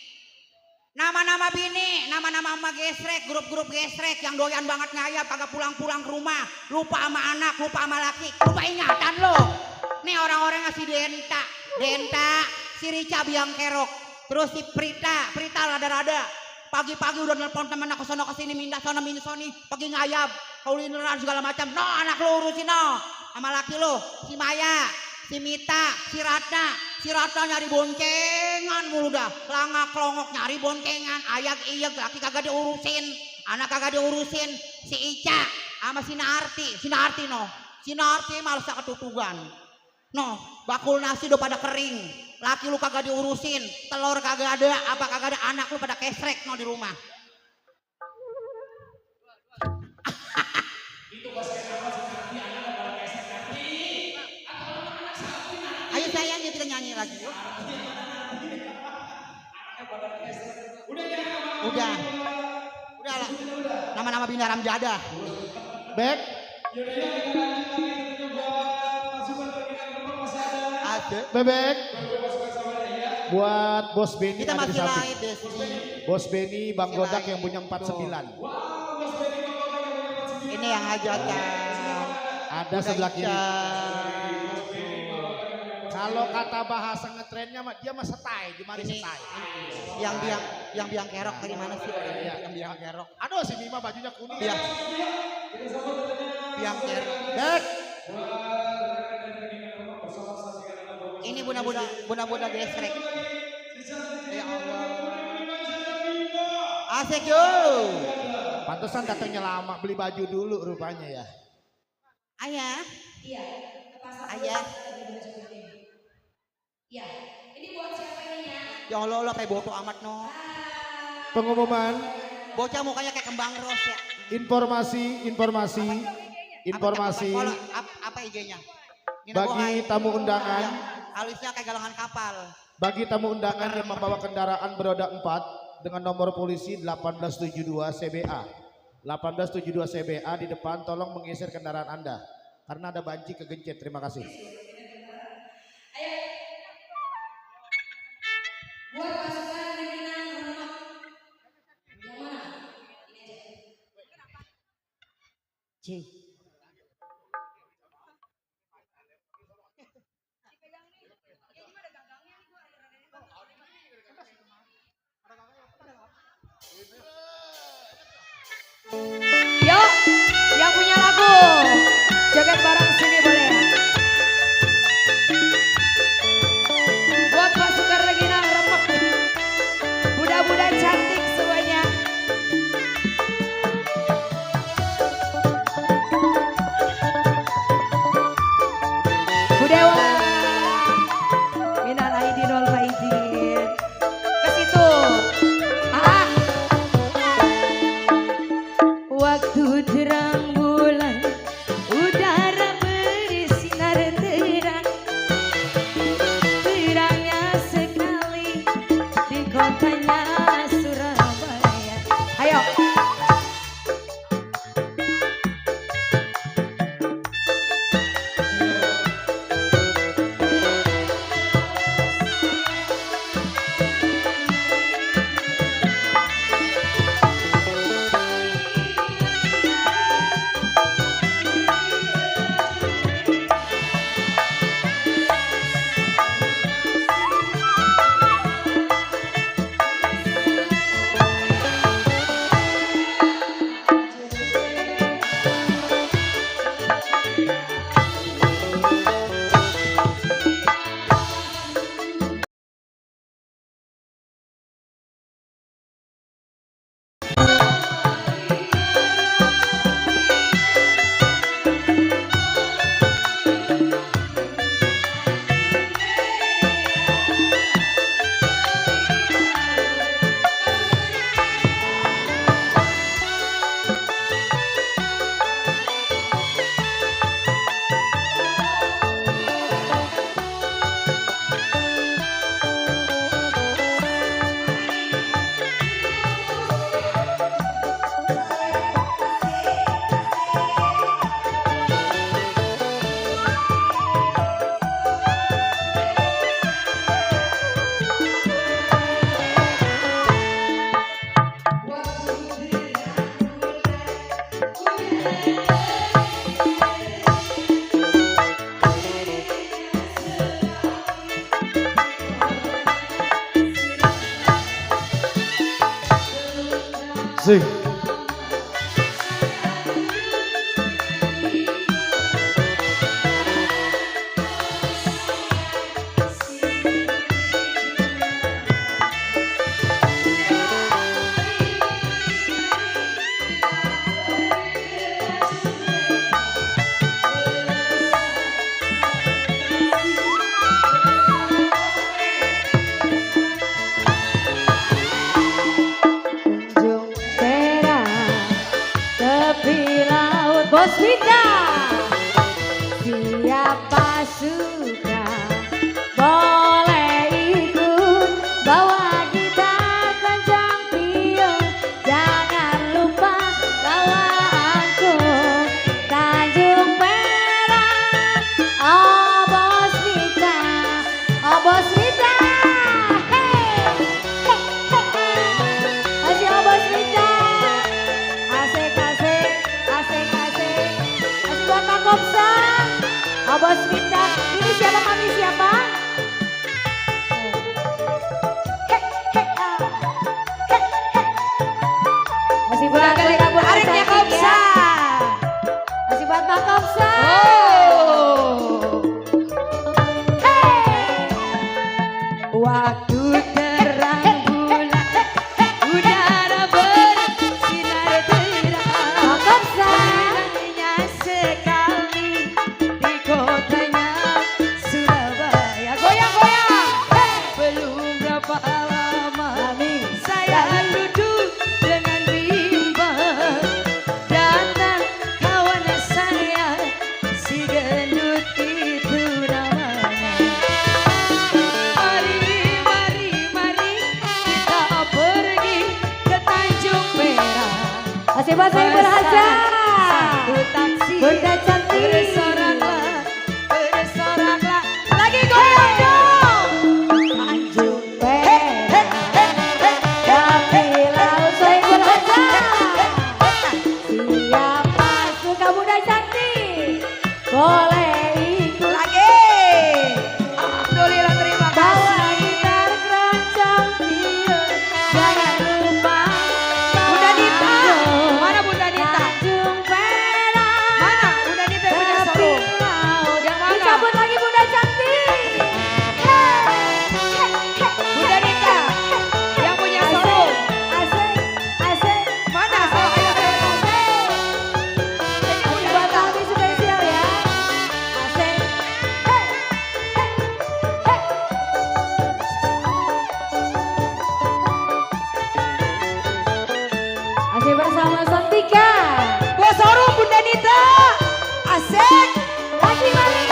Nama-nama bini, nama-nama emak gesrek, grup-grup gesrek yang doyan banget ngayap, kagak pulang-pulang ke rumah, lupa sama anak, lupa sama laki, lupa ingatan lo. Nih orang-orangnya si Denta, si Rica biang kerok, terus si Prita rada-rada. Pagi-pagi udah nelpon temen aku sono kesini, mindah sono mini soni, pergi ngayap, kulineran segala macam. No, anak lo urusin no, sama laki lo, si Maya, si Mita, si Ratna nyari boncengan mulu dah. Langak longok nyari boncengan. Ayak iyek laki kagak diurusin. Anak kagak diurusin. Si Ica sama si Narti no. Si Narti malah ketutugan. No, bakul nasi udah pada kering. Laki lu kagak diurusin. Telur kagak ada, apa kagak ada, anak lu pada kesrek no di rumah. Ayo sayang ya kita nyanyi lagi yuk. Udah lah. Nama-nama bini haram jadah. Back. Ada. Bebek. Buat Bos Benny Kita ada di masih samping. live Desi. Bos Benny Bang Masih Godak live. yang punya 49. Ini yang hajatan. Ada sebelah kiri. Kalau kata bahasa ngetrennya dia mah setai, gimana Ini setai? yang biang kerok dari mana sih? Yang biang kerok. Aduh si Mima bajunya kuning. Biang kerok. Back. Ini bunda gesrek. Ya Allah. Asik yo. Pantesan datangnya lama, beli baju dulu rupanya ya. Ayah. Iya. Ayah. Iya. Ini buat siapa ini ya? Ya Allah kayak boto amat no. Pengumuman, Bocah mukanya kayak kembang ros ya. informasi Apa IG-nya? bagi tamu undangan, Alisnya kayak galangan kapal. bagi tamu undangan yang membawa kendaraan beroda 4 dengan nomor polisi 1872 CBA. 1872 CBA di depan tolong menggeser kendaraan Anda karena ada banci kegencet. Terima kasih. Buat pasukan pimpinan rumah. Yang mana? Ini aja. Cing. Sing. Tanjung Perak, tepi laut Bos Wida. Siapa suka boleh ikut, bawa gitar kencang piung, jangan lupa bawa angkut. Tanjung Perak, oh Bos Wida, oh Bos Wida. Masih oh Bos Wida. Asik asik, asik asik. Masih buat Pak Kopsa. Oh Bos Wida. Ini siapa kami siapa? Masih buat Arifnya Kopsa. Masih buat Pak Kopsa. Waktu terang bulan, udara bersinar terang. Hanya sekali di kotanya Surabaya. Goyang-goyang. Belum berapa lama saya duduk dengan bimbang, datang kawan saya, si gendut itu namanya. Mari kita pergi ke Tanjung Perak. Masih bahasa Ibu Haja. Satu taksi. Bunda cantik. Bersoraklah. Lagi goyang dong. Tanjung Perak. Tapi laut so Ibu Haja. Siapa suka Bunda cantik, boleh ikut. Lagi. Alhamdulillah terima kasih. Bawa gitar keroncong piung, jangan lupa Bunda Dita. Mana Bunda Dita? Tanjung Perak. Mana Bunda Dita yang punya solo? Yang mana? Dicabut lagi Bunda cantik. Bunda Dita yang punya solo. Asik, asik. Mana solo? Ayo, ayo. Ini buat kami spesial ya. Asik. Masih bersama Santika. Bos Soru Bunda Dita. Asik. Lagi mari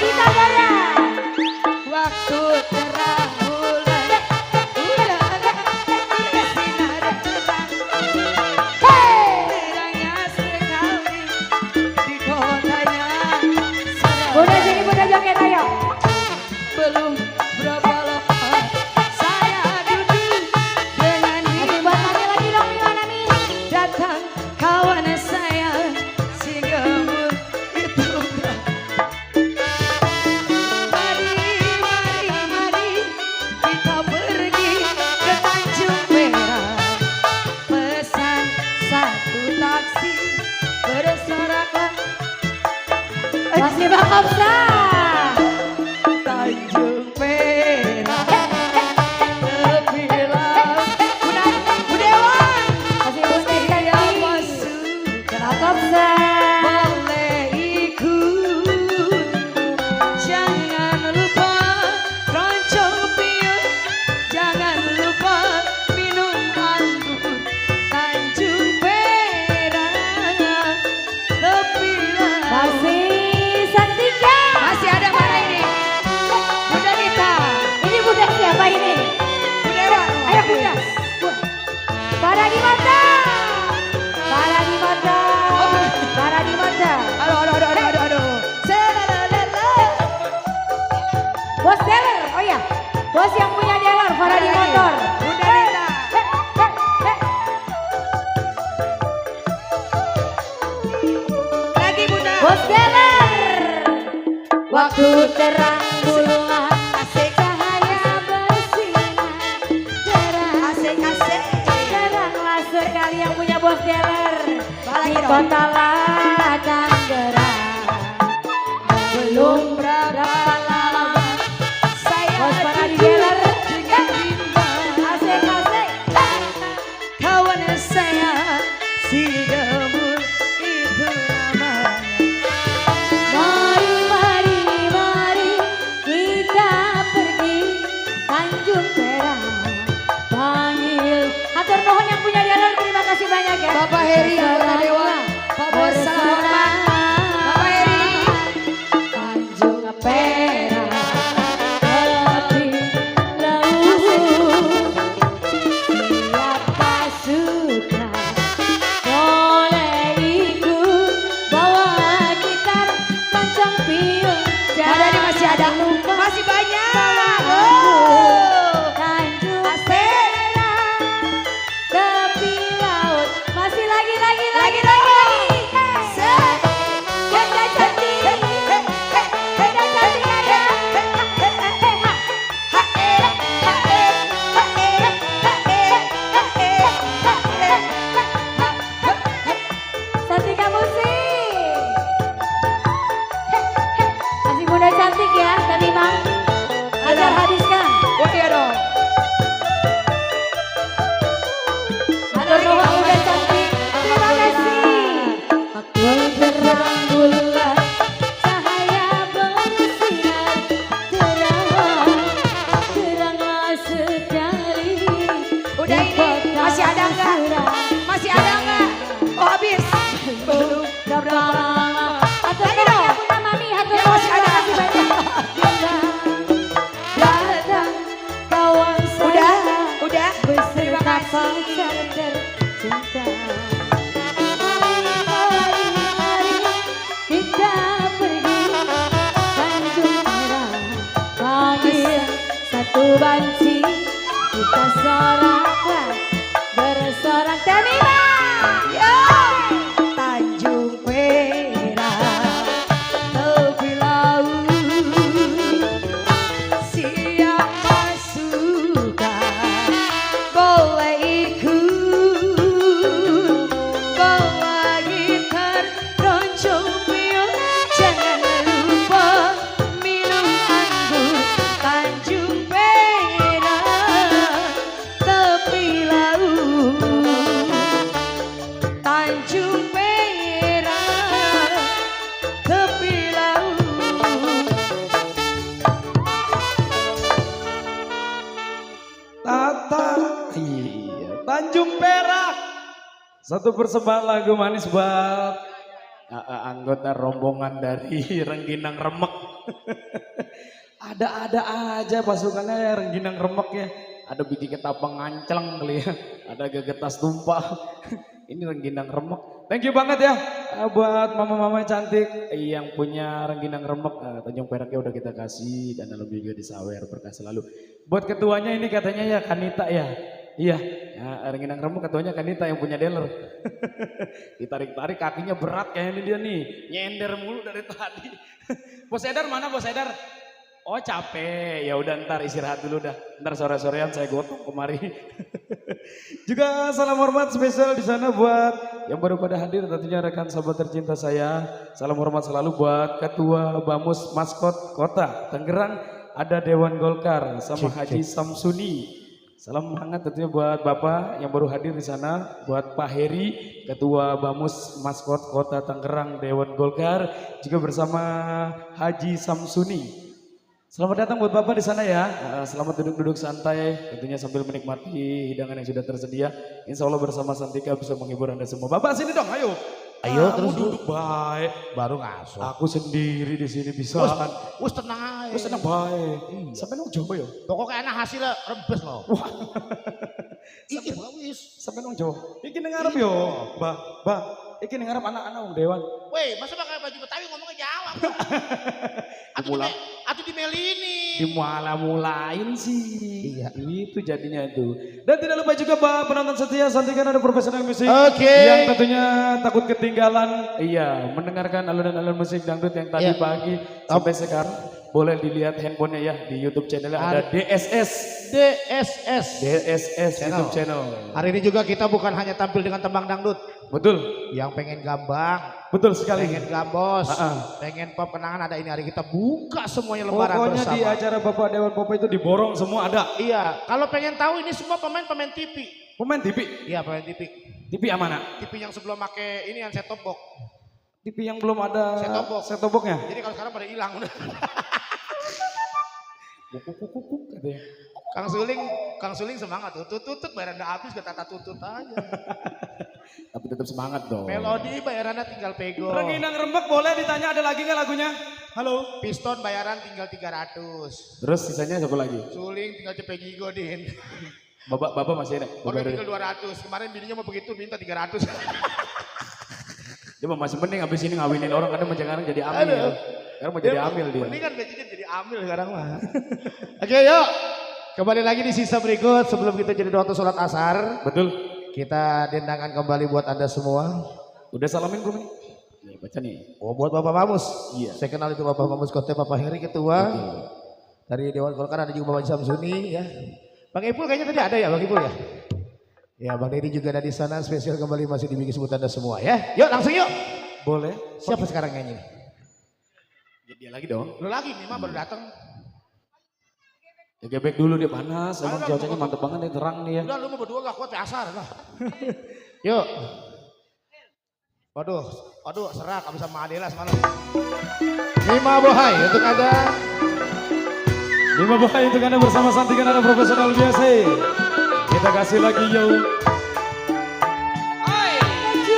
kita goyang. Waktu terang bulan, udara bersinar terang. Terangnya sekali di kotanya Surabaya. Bunda sini Bunda joget ayo. Belum berapa lama saya duduk dengan bimbang, lagi dong gimana nih? Datang kawan saya, si gemuk itu. Mari kita pergi ke Tanjung Perak. Pesan satu taksi, bersoraklah. Masih Bang Kopsa. Tanjung Perak, tepi laut. Bu Dewan. Masih Bunda cantik. Bang Kopsa. Boleh ikut. Jangan lupa keroncong piung, jangan lupa minum anggur. Tanjung Perak, tepi laut. Masih Santika. Masih ada mana ini? Bunda Dita. Ini Bunda siapa ini? Bu Dewa. Ayo Bunda. Para di mata. Para di mata. Para di mata. Aduh. Selalala. Bos dealer. Oh ya. Bos yang punya dealer. Para di motor. Bunda Dita. Lagi Bunda. Bos dealer. Waktu terang bulan, asik cahaya bersinar. Terang, asik. Teranglah sekali yang punya bos dealer di kota ladang gerang. Belum berapa lama saya bos para di dealer asik-asik. Kawan saya si Gemul itu namanya. Mari, mari, mari kita pergi Tanjung Perak. Panggil. Hatur nuhun yang punya dealer, terima kasih banyak ya. Bapak Heri anggota dewan, Pak Bos salam hormat. Bapak Heri. Tanjung Perak tepi laut. Siapa suka boleh ikut bawa gitar, lonceng, piung. Ada nih masih ada, Lupa masih banyak. Tanjung Perak tepi laut. Masih lagi. Ganda cantik. Ganda cantik ada. Santika musik. Masih muda cantik ya, Kak Bima. Ajar habiskan. Oh iya dong. Hatur nuhun muda cantik. Terima kasih. Aku terang bulan, cahaya bersinar, teranglah sekali. Udah ini, masih ada enggak? Masih ada enggak? Oh habis. Belum berapa lama. Hatur Lagi nuhun dong. yang punya mami, hatur Ya, nuhun, masih ada. terima kasih banyak. Datang kawan Udah, saya udah. Terima beserta kasih. pacar tercinta. Mari kita pergi Tanjung Perak. Panggil satu banci, kita soraklah bersorak. Terima. Yo. Tanjung Perak tepi laut. Siapa suka boleh ikut bawa gitar, roncong, piung. Jangan lupa minum anggur. Tanjung Perak tepi laut. Tanjung Perak tepi laut. Tata, iya, Tanjung Perak. Satu persembahan lagu manis buat anggota rombongan dari Rengginang Remek. Ada-ada aja pasukannya ya Rengginang Remek ya. Ada bikin ketapang ngancleng kali ya. Ada gegetas tumpah. Ini Rengginang Remek. Thank you banget ya buat mama-mama cantik yang punya Rengginang Remek. Tanjung Peraknya udah kita kasih dan dalam juga disawer berkah selalu. Buat ketuanya ini katanya ya Kanita ya. Iya, ya, Rengginang Remek ketuanya Kanita yang punya dealer. Ditarik-tarik kakinya berat kayaknya dia nih. Nyender mulu dari tadi. Bos Edar mana Bos Edar? Oh capek, ya udah ntar istirahat dulu dah. Ntar sore-sorean saya gotong kemari. Juga salam hormat spesial di sana buat yang baru pada hadir tentunya rekan sahabat tercinta saya. Salam hormat selalu buat Ketua Bamus Maskot Kota Tangerang, ada Dewan Golkar sama Haji Samsuni. Salam hangat tentunya buat Bapak yang baru hadir di sana, buat Pak Heri, Ketua Bamus Maskot Kota Tangerang Dewan Golkar, juga bersama Haji Samsuni. Selamat datang buat Bapak di sana ya. Selamat duduk-duduk santai, tentunya sambil menikmati hidangan yang sudah tersedia. Insya Allah bersama Santika bisa menghibur Anda semua. Bapak sini dong, ayo. Ayo, Kamu terus duduk baik. baru ngasuh. Aku sendiri di sini bisa. Wes tenang aja. Wes seneng baik. Sampai nong Jawa ya. Pokoknya enak hasilnya rembes loh. Iki wis. Sampai nong Jawa. Iki ning ngarep yo. Bah. Iki ning ngarep anak-anak wong Dewan. Weh, masa pakai baju Betawi ngomongnya Jawa? Atuh di Melini. Dimula-mulain sih. Iya. Itu jadinya itu. Dan tidak lupa juga Pak penonton setia Santika ada profesional musik. Oke. Yang tentunya takut ketinggalan. Iya, mendengarkan alunan-alunan musik dangdut yang tadi Iya. pagi sampai sekarang. Boleh dilihat handphonenya ya di YouTube channelnya ada DSS. DSS. DSS Channel. YouTube channel. Hari ini juga kita bukan hanya tampil dengan tembang dangdut. Betul, Yang pengen gambang, betul sekali. pengen gambos, pengen pop kenangan ada ini hari kita buka semuanya lembaran Pokoknya bersama. di acara Bapak Dewan Pop itu diborong semua ada. Iya, kalau pengen tahu ini semua pemain-pemain TV. Pemain TV, Iya, pemain TV. TV yang mana? TV yang sebelum pakai ini yang set top box. TV yang belum ada Set top box. set top box-nya. Jadi kalau sekarang pada hilang udah. Kukuk katanya. Kang Suling semangat tuh. Tutut bayaran udah habis ke tata tutut aja. Tapi tetap semangat dong. Melodi bayarannya tinggal pego. Renginang Rembek boleh ditanya ada lagi nggak lagunya? Halo. Piston bayaran tinggal 300. Terus sisanya siapa lagi? Suling tinggal cepet gigo din. Bapak masih ada? Udah tinggal 200. Kemarin bininya mau begitu minta 300. Dia mah masih mending abis ini ngawinin orang karena sekarang jadi amil. Aduh. Sekarang mau jadi amil dia. Mendingan gajinya jadi amil sekarang mah. Oke yuk. Kembali lagi di sisa berikut sebelum kita jadi waktu sholat asar. Betul. Kita dendangkan kembali buat Anda semua. Udah salamin belum nih? Nih baca nih. Oh buat Bapak Mamus. Iya. Saya kenal itu Bapak Mamus Kote, Bapak Heri Ketua. Dari Dewan Golkar ada juga Bapak Samsuni ya. Bang Ipul kayaknya tadi ada ya Bang Ipul ya? Ya Bang Dedi juga ada di sana spesial kembali masih dibikin sebut Anda semua ya. Yuk langsung yuk. Boleh. Siapa sekarang nyanyi? Dia lagi dong. Lu lagi nih mah baru datang. Ya gebek dulu dia panas. Emang cuacanya mantep banget nih terang nih ya. Udah lu mau berdua gak kuat ya asar lah. Yuk. Waduh serak abis sama Adela semalam. Mima Bohai untuk Anda. Lima Bohai untuk Anda bersama Santikan Anda profesional biasa. Kita kasih lagi yo.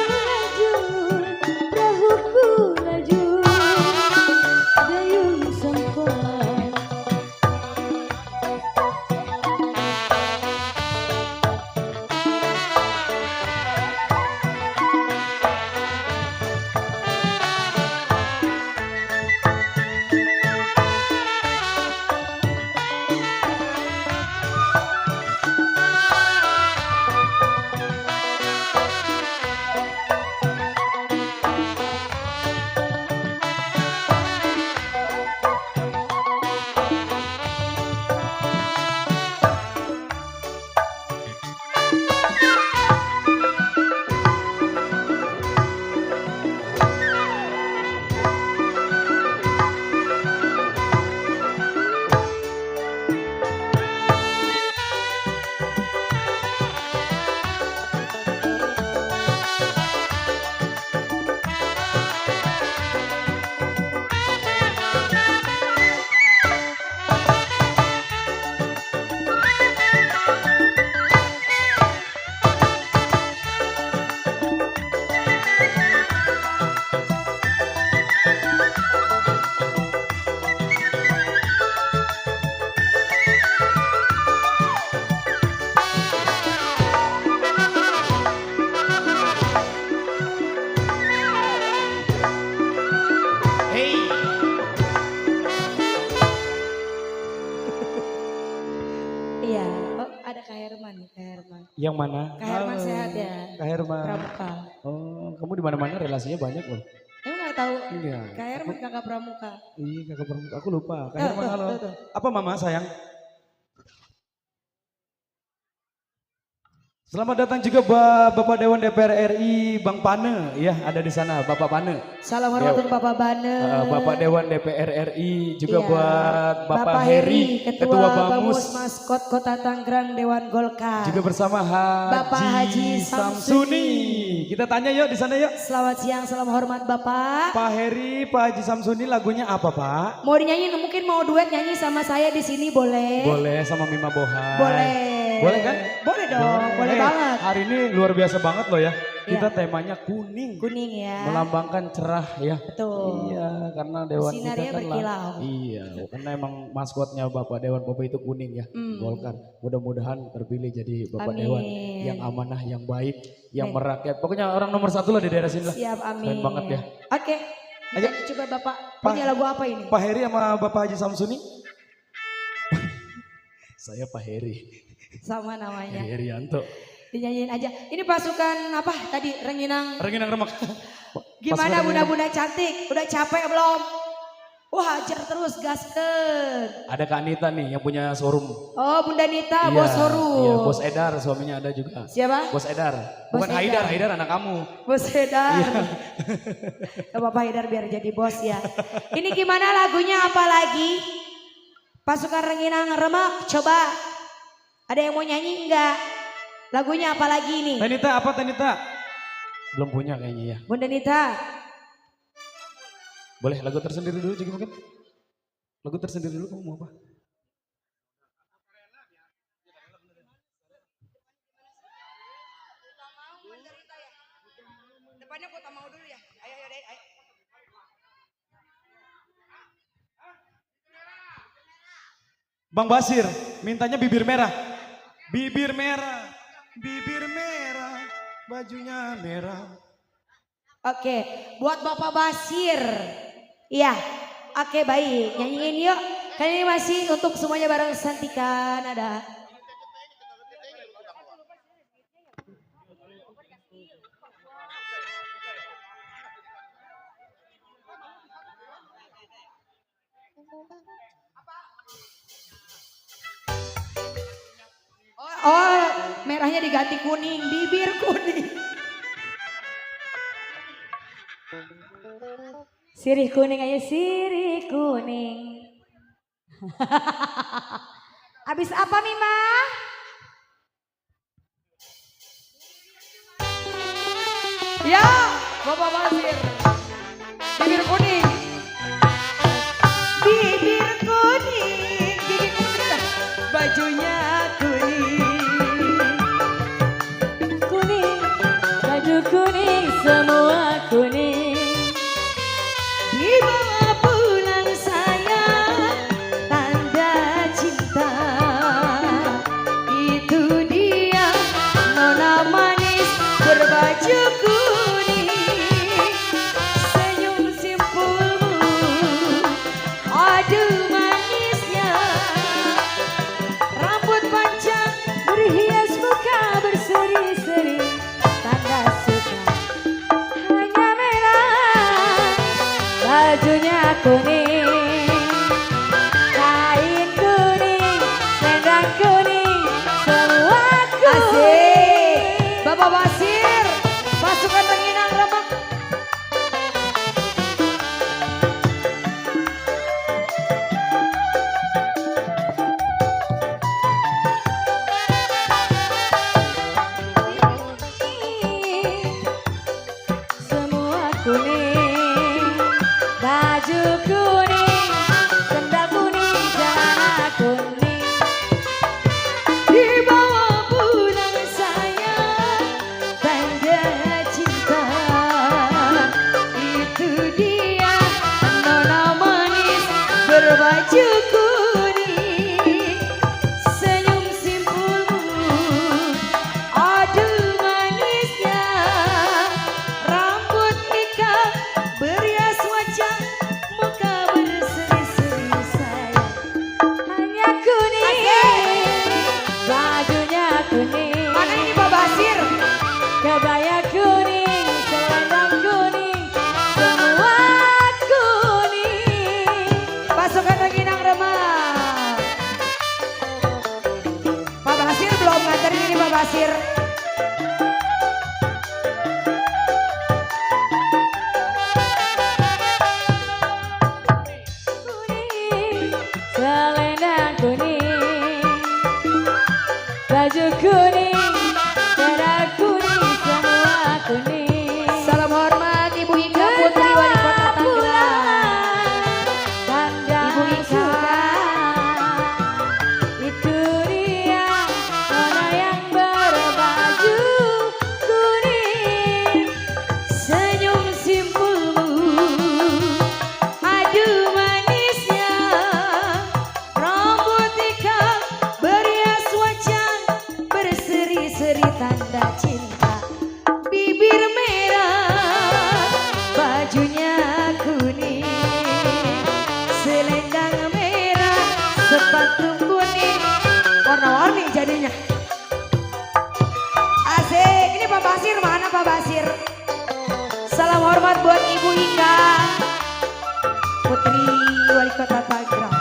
Laju, perahuku laju, dayung sampai. Iya, oh, ada Kak Herman nih, Kak Herman. Yang mana? Kak Herman sehat ya? Kak Herman. Pramuka. Oh, kamu di mana-mana relasinya banyak loh. Emang gak tahu? Iya. Kak Herman kakak Pramuka. Iya, kakak Pramuka. Aku lupa. Kak Tuh, Herman tuh, halo. tuh, tuh. Apa mama sayang? Selamat datang juga Bapak Dewan DPR RI Bang Pane, ya ada di sana Bapak Pane. Salam hormat untuk Bapak Bane. Bapak Dewan DPR RI juga Iya. buat Bapak Heri, Ketua Bamus. Bamus Maskot Kota Tanggerang Dewan Golkar. Juga bersama Bapak Haji Samsuni. Kita tanya yuk di sana yuk. Selamat siang, salam hormat Bapak. Pak Heri, Pak Haji Samsuni lagunya apa Pak? Mau dinyanyi, mungkin mau duet nyanyi sama saya di sini boleh? Boleh sama Mima Bohai. Boleh. Boleh kan? Boleh dong, boleh banget. Hari ini luar biasa banget loh ya. Kita Iya. temanya kuning. Kuning ya. Melambangkan cerah ya. Betul. Iya, karena Dewan Sinarnya kita kan berkilau. Iya, karena emang maskotnya Bapak Dewan Pop itu kuning ya. Golkar. Mudah-mudahan terpilih jadi Bapak Amin. Dewan yang amanah, yang baik, yang Baik. merakyat. Pokoknya orang nomor satu lah di daerah sini lah. Siap, amin. Keren banget ya. Oke. Ayo. Coba Bapak punya lagu apa ini? Pak Heri sama Bapak Haji Samsuni. Saya Pak Heri. Sama namanya. Heri Herianto. Dinyanyiin aja. Ini pasukan apa tadi? Renginang. Renginang Remak. Gimana bunda-bunda cantik? Udah capek belum? Wah, hajar terus gaskeun. Ada Kak Anita nih yang punya showroom. Oh, Bunda Nita, Iya, bos showroom. Iya, Bos Edar suaminya ada juga. Siapa? Bos Edar. Bos Bukan Edar. Haidar anak kamu. Bos Haidar. Gak apa-apa Haidar biar jadi bos ya. Ini gimana lagunya apa lagi? Pasukan Rengginang Remak, coba. Ada yang mau nyanyi enggak? Lagunya apa lagi nih? Tanita apa Tanita? Belum punya kayaknya ya. Bunda Nita. Boleh lagu tersendiri dulu juga mungkin? Lagu tersendiri dulu kamu mau apa? Depannya kota mau dulu ya. Ayo, ayo. Bang Basir, mintanya bibir merah. Bibir merah, bibir merah, bajunya merah. Oke, buat Bapak Basir. Iya, oke baik. Nyanyiin yuk. Kali ini masih untuk semuanya bareng Santika Nada. Oh, merahnya diganti kuning, bibir kuning. Sirih kuning aja, sirih kuning. Abis apa Mima? Ya, Bapak Basir. Bibir kuning. Bibir kuning, gigi kuning, bajunya kuning. Kuning, baju kuning, semua kuning. Dibawa pulang sayang, tanda cinta. Itu dia nona manis berbaju kuning. Senyum simpulmu, aduh manisnya. Rambut panjang berhias muka berseri-seri, tanda suka. Hanya merah, bajunya kuning, kain kuning, selendang kuning, semua kuning. Asik, Bapak Basir, pasukan Rengginang Remak. Semua kuning, baju kuning, sendal kuning, celana kuning. Dibawa pulang sayang, tanda cinta. Itu dia nona manis berbaju kuning. Senyum simpulmu, aduh manisnya. Rambut ikal berias wajah, muka berseri-seri sayang. Hanya kuning, bajunya kuning. Mana ini Pak Basir? Kebaya kuning, selendang kuning, semua kuning. Pasukan Rengginang Remak. Pak Basir belum nganterin ini Pak Basir. Kuning, selendang kuning, baju kuning, celana kuning, semua kuning. Salam hormat Ibu Ika Putri Wali Kota Tangerang. Ibu Ika, itu dia nona yang berbaju kuning. Senyum simpulmu, aduh manisnya. Rambut ikal berias wajah, berseri-seri tanda cinta. Bibir merah, bajunya kuning. Selendang merah, sepatu kuning. Warna-warni jadinya. Asik, ini Pak Basir, mana Pak Basir? Salam hormat buat Ibu Ika Putri kota Tangerang.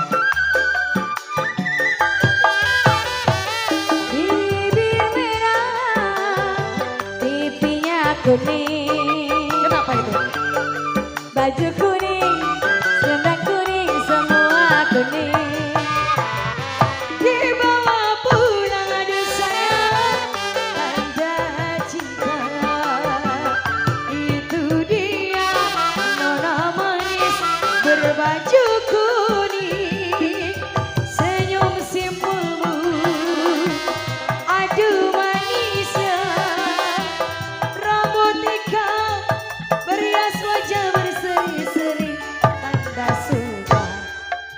Bibir merah, pipinya kuning. Kenapa itu? Baju kuning, selendang kuning, semua kuning. Dibawa pulang aduh sayang, tanda cinta. Itu dia nona manis berbaju kuning. Senyum simpulmu, aduh manisnya. Rambut ikal berias wajah berseri-seri, tanda suka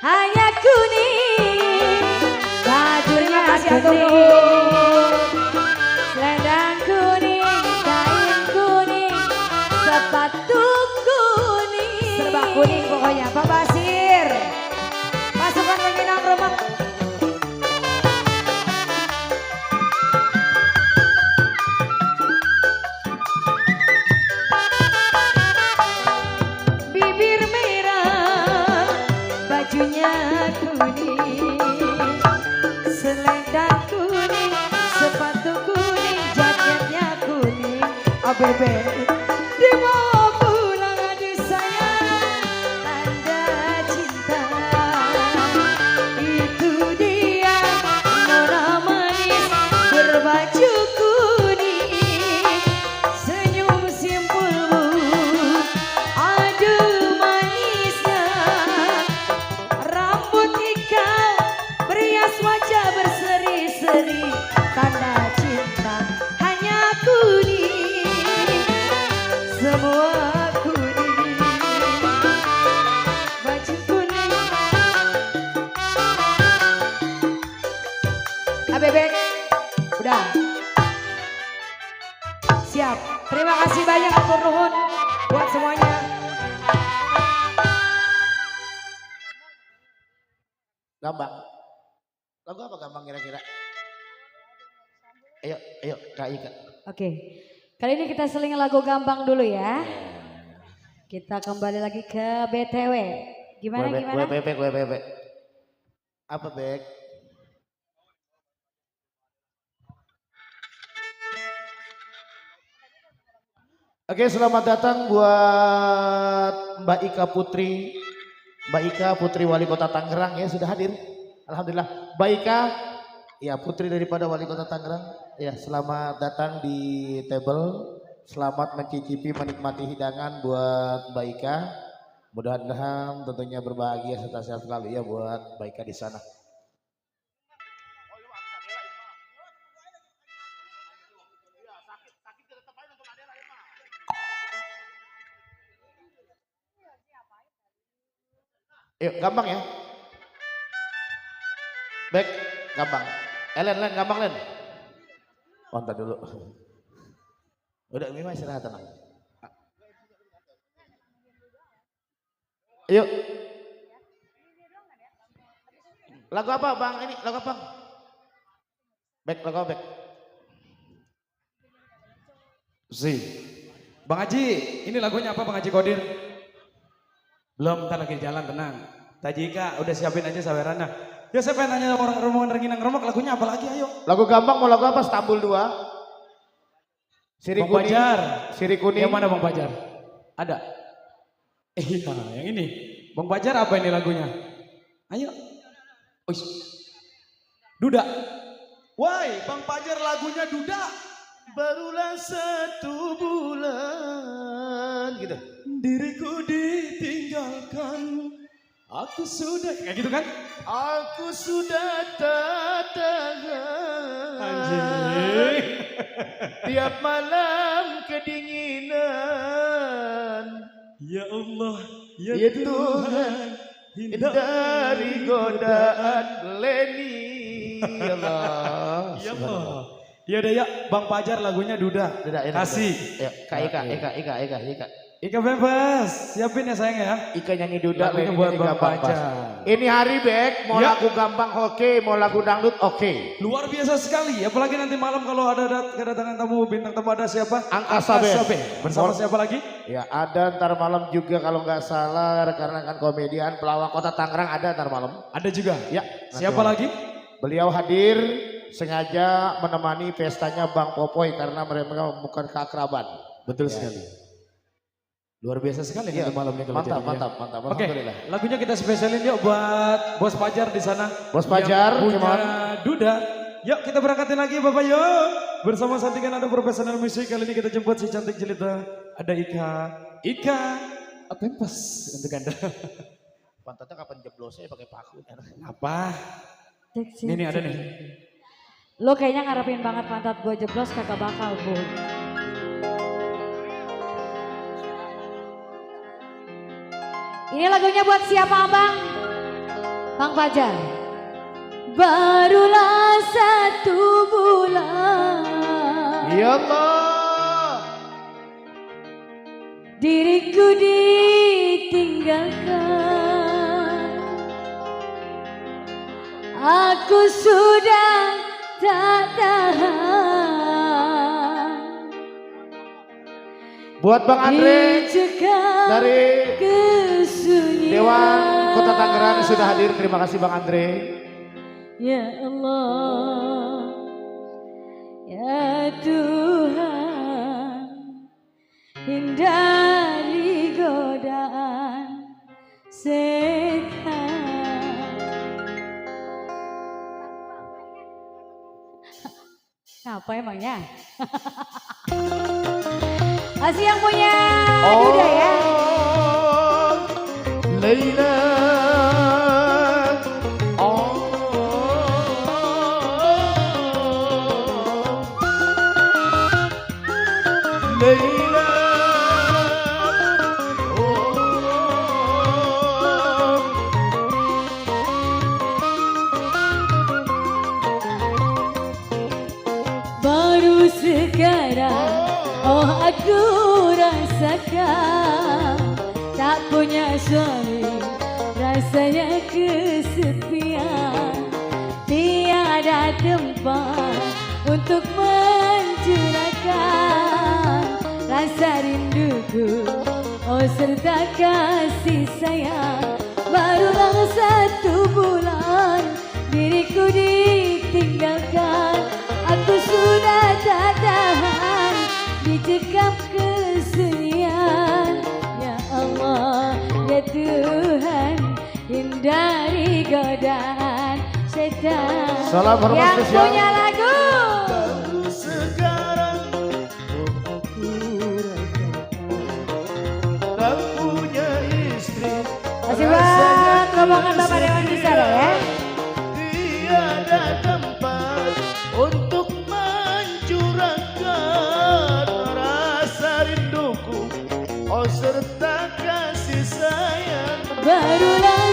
hanya kuning. Bajunya kuning, selendang kuning, kain kuning, sepatu kuning. Serba kuning pokoknya. Pak Basir, pasukan penginang rumah. Bibir merah, bajunya kuning, selendang kuning, sepatu kuning, jaketnya kuning. ABB dibawa pulang aduh sayang, tanda cinta. Itu dia nona manis berbaju kuning. Senyum simpulmu, aduh manisnya. Rambut ikal berias wajah berseri-seri, tanda cinta hanya kuning, semua kuning. Baju kuning. ABB udah siap. Terima kasih banyak atur nuhun buat semuanya. Gambang. Lagu apa Gambang kira-kira? Ayo Kak Ika. Oke, kali ini kita seling lagu Gambang dulu ya. Kita kembali lagi ke BTW. Gimana? WPP. Apa Bek? Oke, selamat datang buat Mbak Ika Putri. Mbak Ika Putri Wali Kota Tangerang ya sudah hadir. Alhamdulillah. Mbak Ika, ya putri daripada Wali Kota Tangerang. Ya, selamat datang di table. Selamat mencicipi menikmati hidangan buat Mbak Ika. Mudah-mudahan tentunya berbahagia serta sehat selalu ya buat Mbak Ika di sana. Yuk, gampang ya. Baik, gampang. Len, gampang Len. Ontar dulu. Udah, Mima istirahat tenang. Yuk. Lagu apa Bang? Ini lagu apa? Lagu apa? Bang Haji, ini lagunya apa Bang Haji Kodir? Belum, ntar lagi jalan, tenang. Tajika udah siapin aja sawerannya. Ya saya pengen tanya orang rombongan Renginang Remok, lagunya apa lagi ayo? Lagu gampang mau lagu apa? Stambul 2. Siri Bang kuning. Pajar. Siri kuning. Yang mana Bang Pajar? Ada? Iya, yang ini. Bang Pajar apa ini lagunya? Ayo. Uish. Duda. Woi, Bang Pajar lagunya Duda. Barulah 1 bulan gitu. Diriku ditinggalkan. Aku sudah kayak gitu kan? Aku sudah tak tahan. Anjing. Tiap malam kedinginan. Ya Allah, ya, Ya Tuhan, Tuhan, hindari godaan Leni. Ya Allah. Ya Allah. Ya udah ya, Bang Pajar lagunya Duda. Duda, ya, Kasih. Ya, Ika. Ika bebas, siapin ya sayang ya. Ika nyanyi duda, Lagunya Leni buat nyanyi Bang gampang Fajar. pas. Ini hari Bek, mau Ya. lagu gampang oke, mau lagu dangdut oke. Luar biasa sekali, apalagi nanti malam kalau ada kedatangan tamu, bintang tamu ada siapa? Angkasa Band. Bersama siapa lagi? Ya ada ntar malam juga kalau nggak salah rekan-rekan komedian pelawak kota Tangerang ada ntar malam. Ada juga. Ya. Siapa nanti malam. lagi? Beliau hadir sengaja menemani pestanya Bang Popoy karena mereka bukan keakraban. Betul Ya. sekali. Luar biasa sekali Iya, nanti malamnya kalau mantap, jadinya. mantap. Oke, Alhamdulillah. lagunya kita spesialin yuk buat Bos Fajar di sana. Bos Fajar, yang punya gimana? Duda. Yuk kita berangkatin lagi Bapak yuk. Bersama Santikan ada profesional musik. Kali ini kita jemput si cantik jelita. Ada Ika Atempes untuk Anda. Pantatnya kapan jeblosnya pakai paku? Apa? Ini ada nih. Lo kayaknya ngarepin banget pantat gue jeblos kagak bakal, Bu. Ini lagunya buat siapa, Abang? Bang Fajar. Barulah 1 bulan Ya Allah. diriku ditinggalkan. Aku sudah tak tahan. Buat Bang Andre Dicekam dari kesunyian. Dewan Kota Tangerang sudah hadir. Terima kasih Bang Andre. Ya Allah, ya Tuhan, hindari godaan setan. Apa emangnya? Masih yang punya Duda ya? Leila. Leila. Baru sekarang, oh aku rasakan tak punya suami, rasanya kesepian. Tiada tempat untuk mencurahkan rasa rinduku, oh serta kasih sayang. Barulah 1 bulan diriku ditinggalkan. Aku sudah tak tahan, dicekam kesunyian. Ya Allah, ya Tuhan, hindari godaan setan. Salam hormat Yang spesial. punya lagu. Sekarang tak punya istri. Masih buat rombongan Bapak Dewan Bisara ya. Tiada tempat untuk mencurahkan rasa rinduku, oh serta kasih sayang. Barulah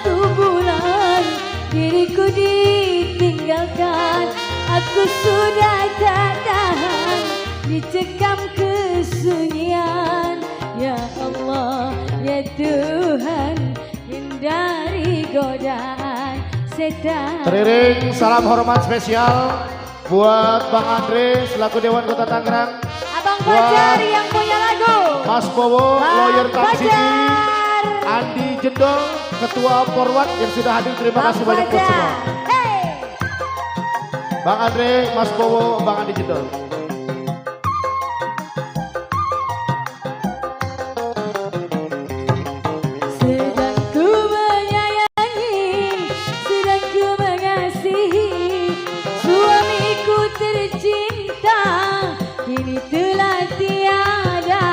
1 bulan diriku ditinggalkan. Aku sudah tak tahan, dicekam kesunyian. Ya Allah, ya Tuhan, hindari godaan setan. Teriring salam hormat spesial buat Bang Andre selaku Dewan Kota Tangerang, Abang Fajar yang punya lagu. Mas Bowo Lawyer Bang Tam City, Fajar. Andi Jendol Ketua Forward yang sudah hadir. Terima Bang kasih banyak buat semua. Fajar. Hey. Bang Andre, Mas Bowo, Bang Andi Jendol. Sedang ku menyayangi, sedang ku mengasihi suamiku tercinta, kini telah tiada.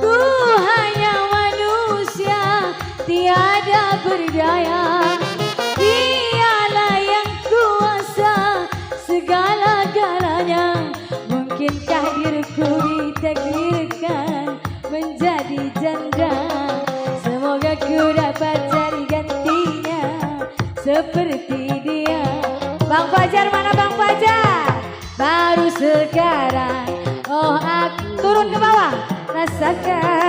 Ku hanya manusia, tiada berdaya. Dialah yang kuasa segala-galanya. Mungkinkah diriku ditakdirkan menjadi janda? Semoga ku dapat cari gantinya seperti dia. Bang Fajar, mana Bang Fajar? Baru sekarang, oh aku turun ke bawah rasakan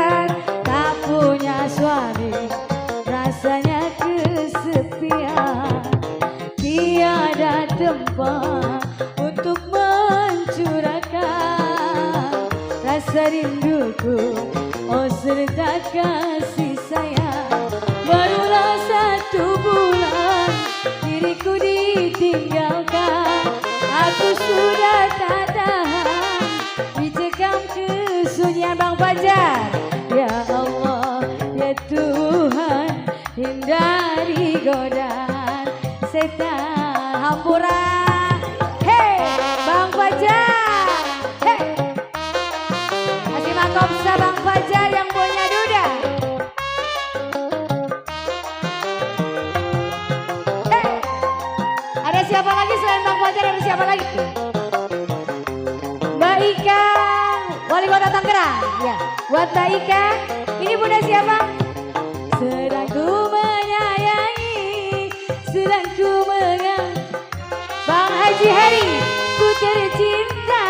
rinduku, oh serta kasih sayang. Barulah 1 bulan diriku ditinggalkan, aku sudah tak tahan dicekam kesunyian. Bang Fajar, ya Allah, ya Tuhan, hindari godaan setan. Hampura, hei Bang Fajar, hei. Kasih makopsa Bang Fajar yang punya duda. Hei, ada siapa lagi selain Bang Fajar? Ada siapa lagi? Mbak Ika, Wali Kota Tangerang. Ya, buat Mbak Ika, ini bunda siapa? Sedang ku menyayangi, sedang ku menyayangi. Bang Haji Heri, ku tercinta,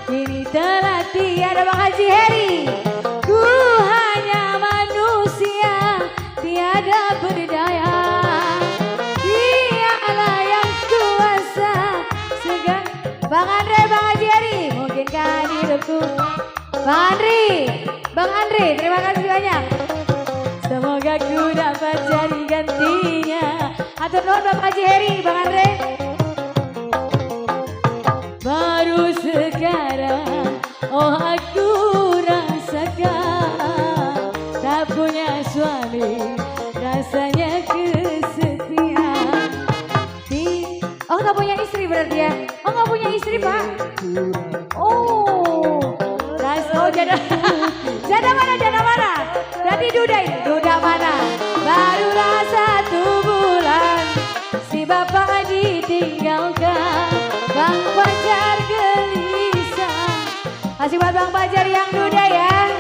ini telah tiada. Bang Haji Heri, ku hanya manusia, tiada berdaya. Dialah yang kuasa segala. Bang Andre, Bang Haji Heri, mungkinkah hidupku. Bang Andre, terima kasih banyak. Semoga ku dapat jadi gantinya. Atur nuhun Bapak Haji Heri, Bang Andre. Baru sekarang, oh aku rasakan tak punya suami, rasanya kesepian. Oh gak punya istri berarti ya? Oh gak punya istri Pak? Oh, janda. Janda mana? Berarti duda ini, duda mana? Barulah 1 bulan si bapak ditinggalkan, Bang Fajar gelisah. Kasih buat Bang Fajar yang duda ya.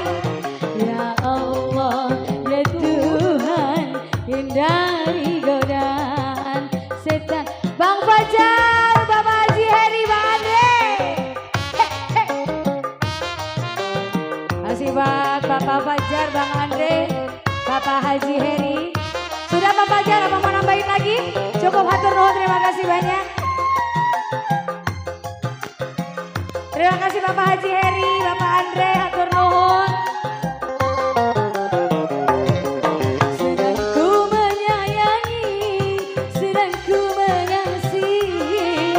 Ya Allah, ya Tuhan, hindari godaan setan. Bang Fajar, Bapak Haji Heri, Bang Andre. Kasih buat Bapak Fajar, Bang Andre, Bapak Haji Heri. Sudah Pak Fajar, apa mau nambahin lagi? Cukup, hatur nuhun, terima kasih banyak. Terima kasih Bapak Haji Heri, Bapak Andre, hatur nuhun. Sedang ku menyayangi, sedang ku mengasihi,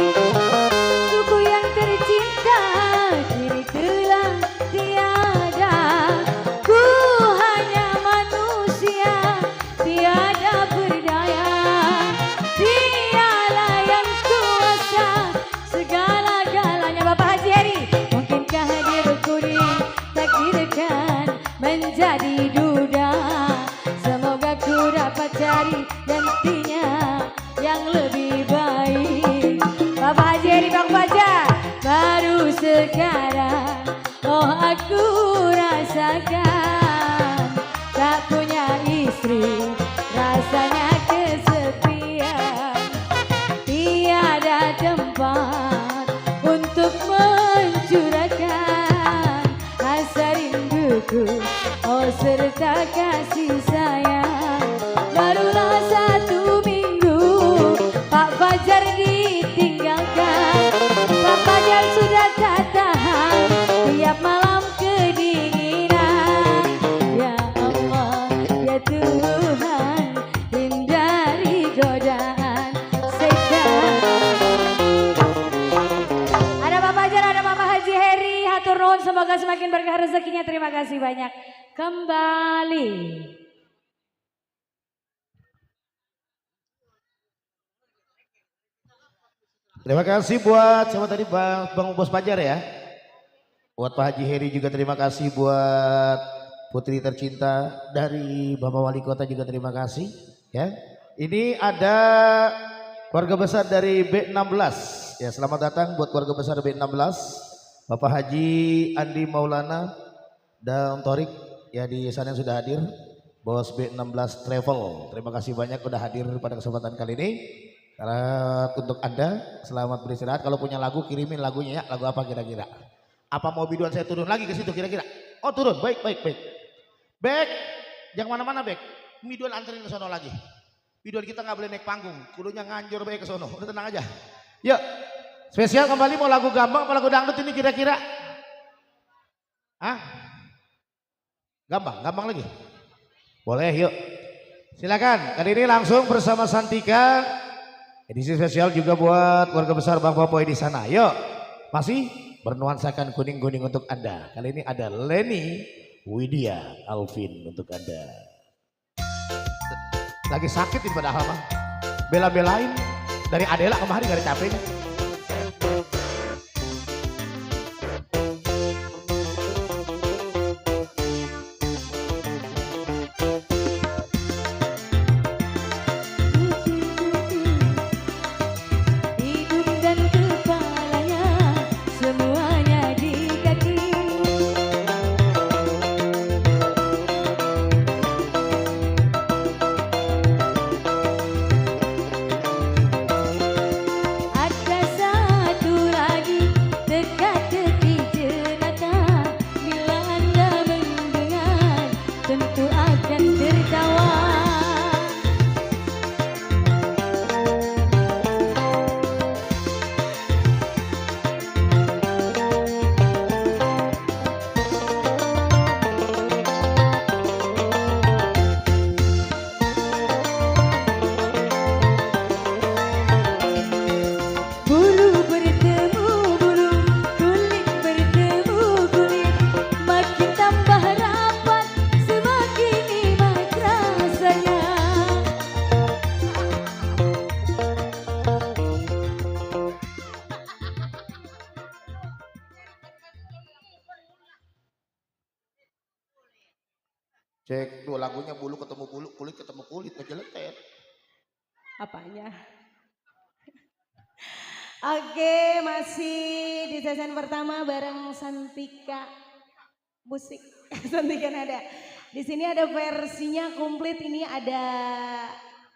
suku yang tercinta kini telah tiada. Ku hanya manusia, tiada berdaya. Dialah yang kuasa segala-galanya. Bapak Haji Heri, mungkinkah diriku ditakdirkan menjadi duda. Semoga ku dapat cari gantinya yang lebih baik. Bapak Haji Heri, Bang Fajar, baru sekarang, oh aku rasakan tak punya istri, rasanya kesepian. Tiada tempat untuk mencurahkan rasa rinduku, oh serta kasih sayang. Barulah 1 minggu Pak Fajar ditinggalkan, Pak Fajar sudah tak tahan tiap malam kedinginan. Ya Allah, ya Tuhan, hindari godaan setan. Ada Pak Fajar, ada Bapak Haji Heri, hatur nuhun, semoga semakin berkah rezekinya. Terima kasih banyak. Kembali. Terima kasih buat siapa tadi Bang Bos Fajar ya. Buat Pak Haji Heri juga terima kasih, buat putri tercinta dari Bapak Wali Kota juga terima kasih ya. Ini ada keluarga besar dari B16 ya, selamat datang buat keluarga besar B16, Bapak Haji Andi Maulana dan Torik ya, di sana yang sudah hadir. Bos B16 Travel, terima kasih banyak sudah hadir pada kesempatan kali ini. Karena untuk Anda selamat beristirahat. Kalau punya lagu kirimin lagunya ya. Lagu apa kira-kira? Apa mau biduan saya turun lagi ke situ kira-kira? Oh turun, baik. Bek, jangan mana-mana Bek. Biduan anterin ke sono lagi. Biduan kita nggak boleh naik panggung. Kudunya nganjur baik ke sono. Udah tenang aja. Yuk, spesial kembali mau lagu gambang apa lagu dangdut ini kira-kira? Ah, gampang lagi. Boleh, yuk. Silakan. Kali ini langsung bersama Santika. Edisi spesial juga buat keluarga besar Bang Popoy di sana. Yuk. Masih bernuansakan kuning-kuning untuk Anda. Kali ini ada Leni Widya Alvin untuk Anda. Lagi sakit ini padahal mah. Bela-belain dari Adela kemarin gak ada capeknya. Hidung dan kepalanya semuanya di kaki. Ada satu lagi teka-teki jenaka. Bila Anda mendengar tentu akan tertawa. Bulu bertemu bulu, kulit bertemu kulit, makin tambah rapat, semakin nikmat rasanya. Cek tuh lagunya bulu ketemu bulu, kulit ketemu kulit, ngejeletet. Apanya? Oke, masih di season pertama bareng Santika Musik. Santika Nada. Di sini ada versinya komplit. Ini ada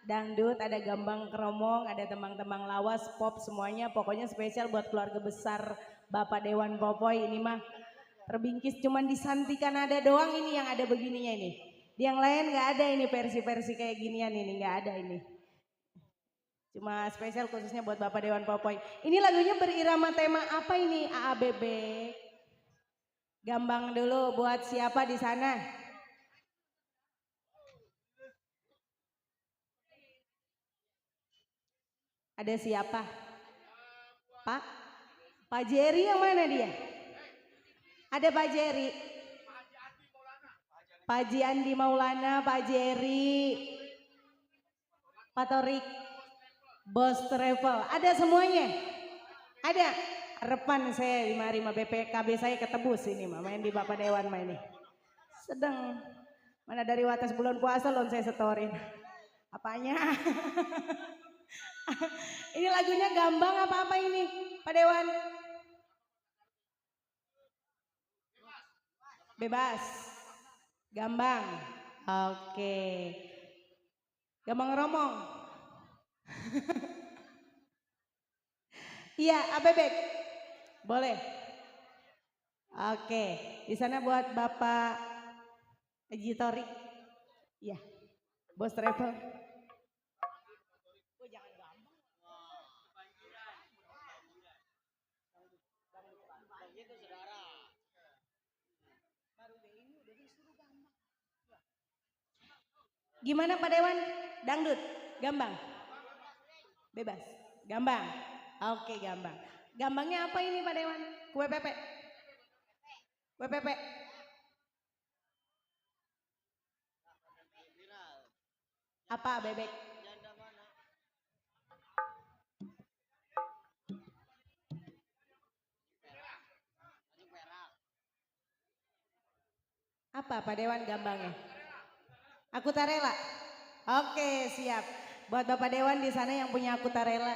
dangdut, ada gambang keromong, ada temang-temang lawas, pop semuanya. Pokoknya spesial buat keluarga besar Bapak Dewan Popoy. Ini mah terbingkis cuman di Santika Nada doang ini yang ada begininya ini. Di yang lain nggak ada ini versi-versi kayak ginian ini, nggak ada ini. Cuma spesial khususnya buat Bapak Dewan Popoy. Ini lagunya berirama tema apa ini? AABB. Gambang dulu buat siapa di sana? Ada siapa? Pak? Pak Jerry yang mana dia? Ada Pak Jerry. Pak Haji Andi Maulana, Pak Jerry, Pak Torik, Bos Travel, ada semuanya? Ada? Harapan saya 55 BPKB saya ketebus ini mah, main di Bapak Dewan mah ini. Sedang, mana dari watas bulan puasa loh saya setorin. Apanya? Ini lagunya gambang apa-apa ini Pak Dewan? Bebas. Gambang. Oke. Gambang romong. Iya, Bebek. Boleh. Oke. Di sana buat Bapak Haji Torik. Iya. Bos Travel. Gimana Pak Dewan? Dangdut? Gambang? Bebas? Gambang? Oke gambang. Gambangnya apa ini Pak Dewan? Kue pepe? Kue pepe? Apa Bebek? Apa Pak Dewan gambangnya? Aku Tarela. Oke, siap. Buat Bapak Dewan di sana yang punya Aku Tarela.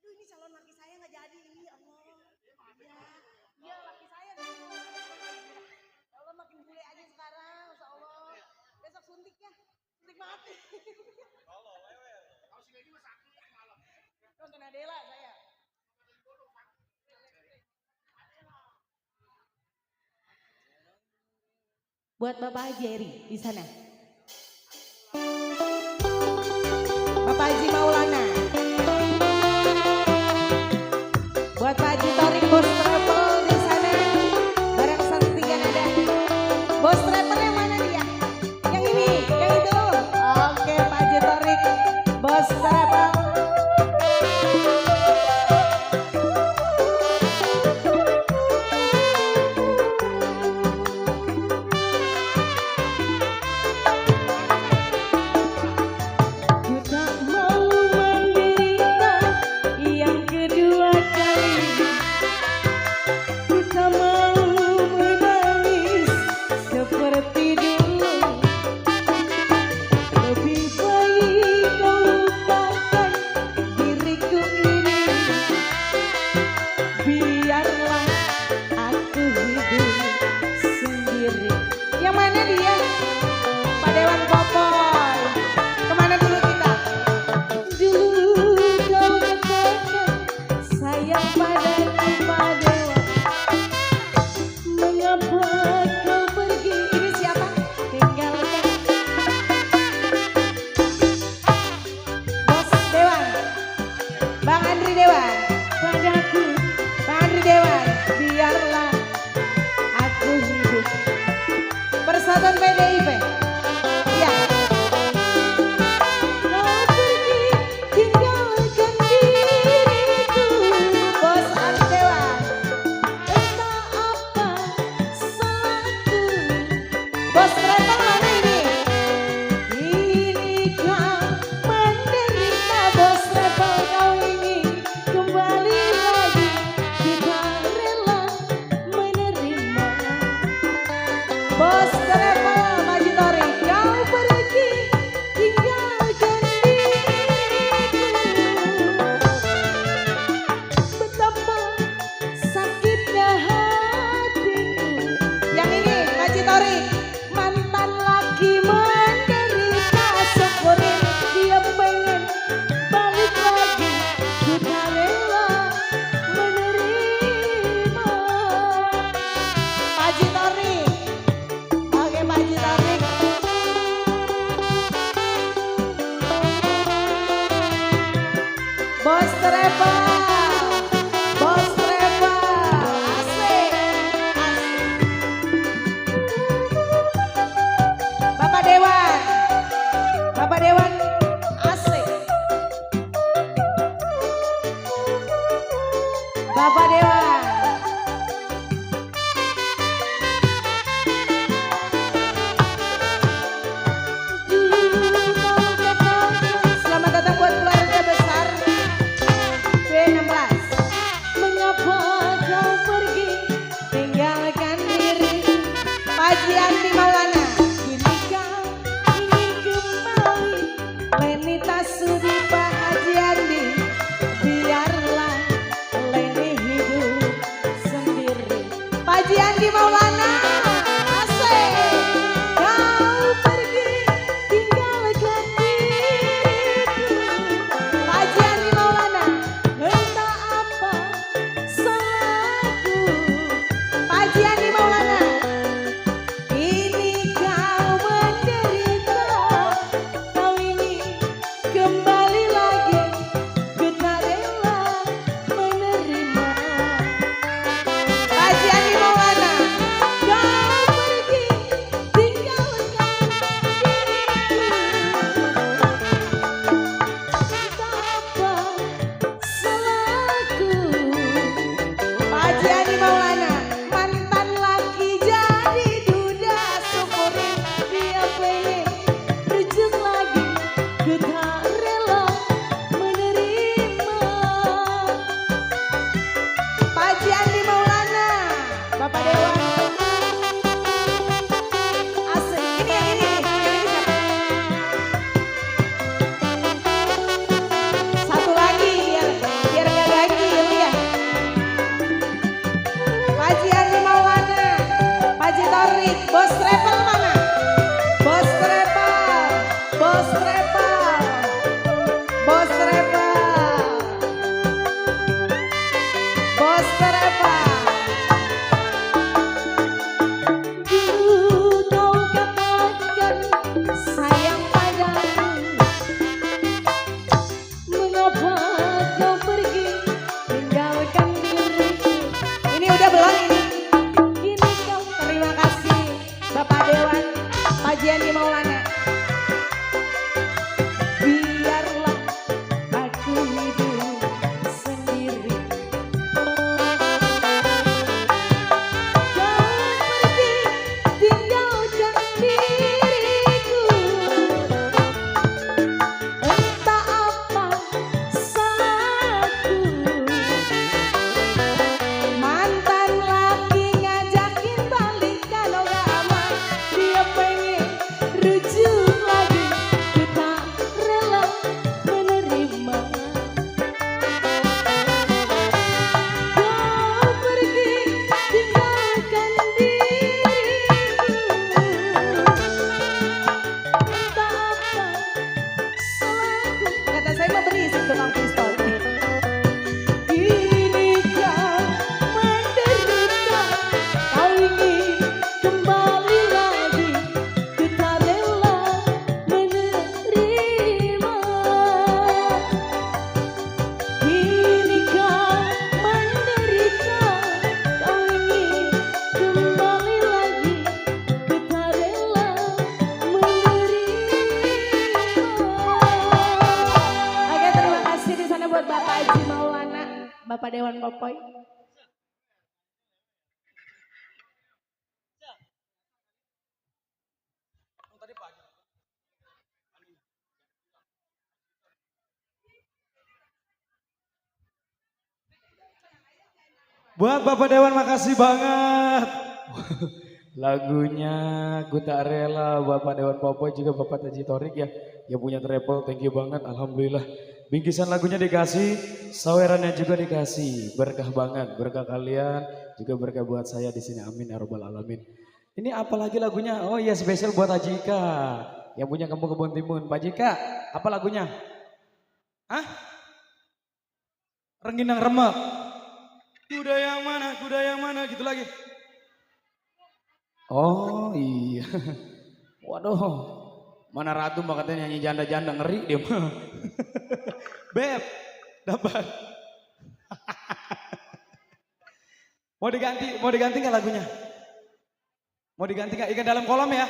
Ini calon laki saya nggak jadi ini, Allah. Iya, laki saya. Ya Allah makin bule aja sekarang, Insya Allah. Besok suntik ya, suntik mati. Kalau lewel, kalau sini lagi masa sakit malam. Nonton Adela saya. Buat Bapak Jerry di sana. Bapak Bang Andri Dewan, padaku, Bang Andri Dewan, biarlah aku hidup. Persatuan PDIP, ya. Kau pergi tinggalkan diriku, Bos Andri Dewan. Entah apa salahku, Bos Travel mana ini? Ini kau menderita, Bos Travel, kau ingin kembali lagi, kita rela menerima. Bos Travel Maji Tori, kau pergi tinggalkan diriku. Betapa sakitnya hatiku. Yang ini Maji Tori, mantan laki menderita, syukurin dia pengen balik lagi, kita rela menerima. Maji Tori, oke Maji Tori. Bos Travel, Bos Travel, asik, asik. Bapak Dewan, Bapak Dewan, asik. Bapak Dewan. Selamat datang buat keluarga besar BNI buat Bapak Haji Maulana, Bapak Dewan Popoy. Buat Bapak Dewan makasih banget. Lagunya Ku Tak Rela, Bapak Dewan Popoy juga Bapak Taji Torik ya. Yang punya travel, thank you banget, alhamdulillah. Bingkisan lagunya dikasih, sawerannya juga dikasih. Berkah banget, berkah kalian, juga berkah buat saya di sini. Amin ya robbal alamin. Ini apa lagi lagunya? Oh iya, spesial buat Haji Ika. Yang punya Kampung Kebon Timun. Pak Jika, apa lagunya? Hah? Rengginang Remek. Kuda yang mana, gitu lagi. Oh iya. Waduh. Mana Ratu mbak katanya nyanyi janda-janda, ngeri dia mah. Beb, dapat. Mau diganti nggak lagunya? Mau diganti nggak? Ikan dalam kolam ya?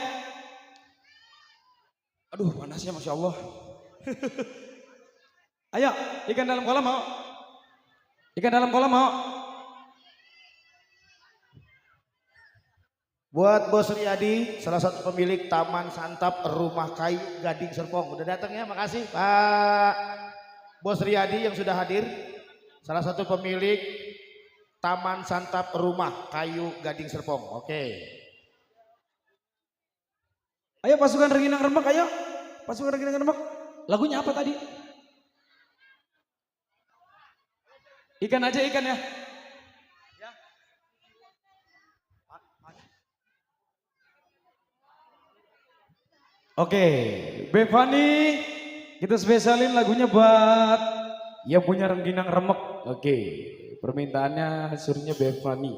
Aduh panasnya Masya Allah. Ayo, ikan dalam kolam mau? Ikan dalam kolam mau? Buat Bos Riyadi, salah satu pemilik Taman Santap Rumah Kayu Gading Serpong. Udah datang ya, makasih Pak Bos Riyadi yang sudah hadir. Salah satu pemilik Taman Santap Rumah Kayu Gading Serpong. Oke. Ayo pasukan Rengginang Remek, ayo. Pasukan Rengginang Remek. Lagunya apa tadi? Ikan aja ikan ya. Oke, Bevani, kita spesialin lagunya buat yang punya Rengginang Remek. Oke, permintaannya suruhnya Bevani.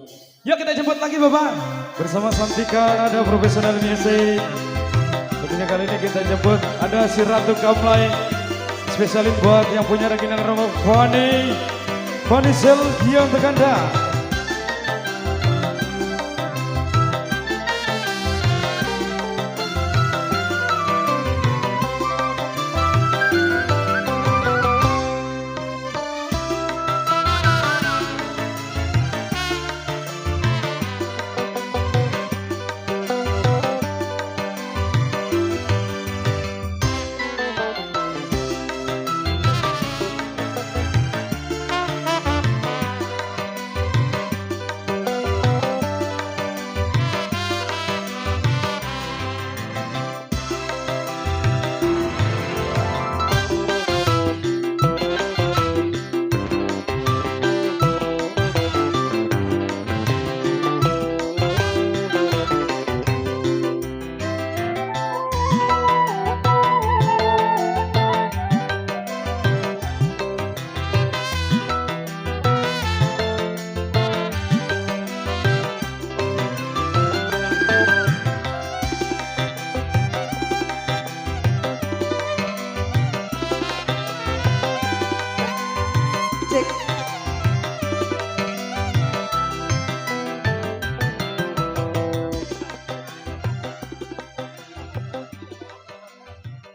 Yuk kita jemput lagi Bapak. Bersama Santika ada Profesional Music. Tentunya kali ini kita jemput ada si Ratu Kamlai. Spesialin buat yang punya Rengginang Remek, Fani Selgian Teganda.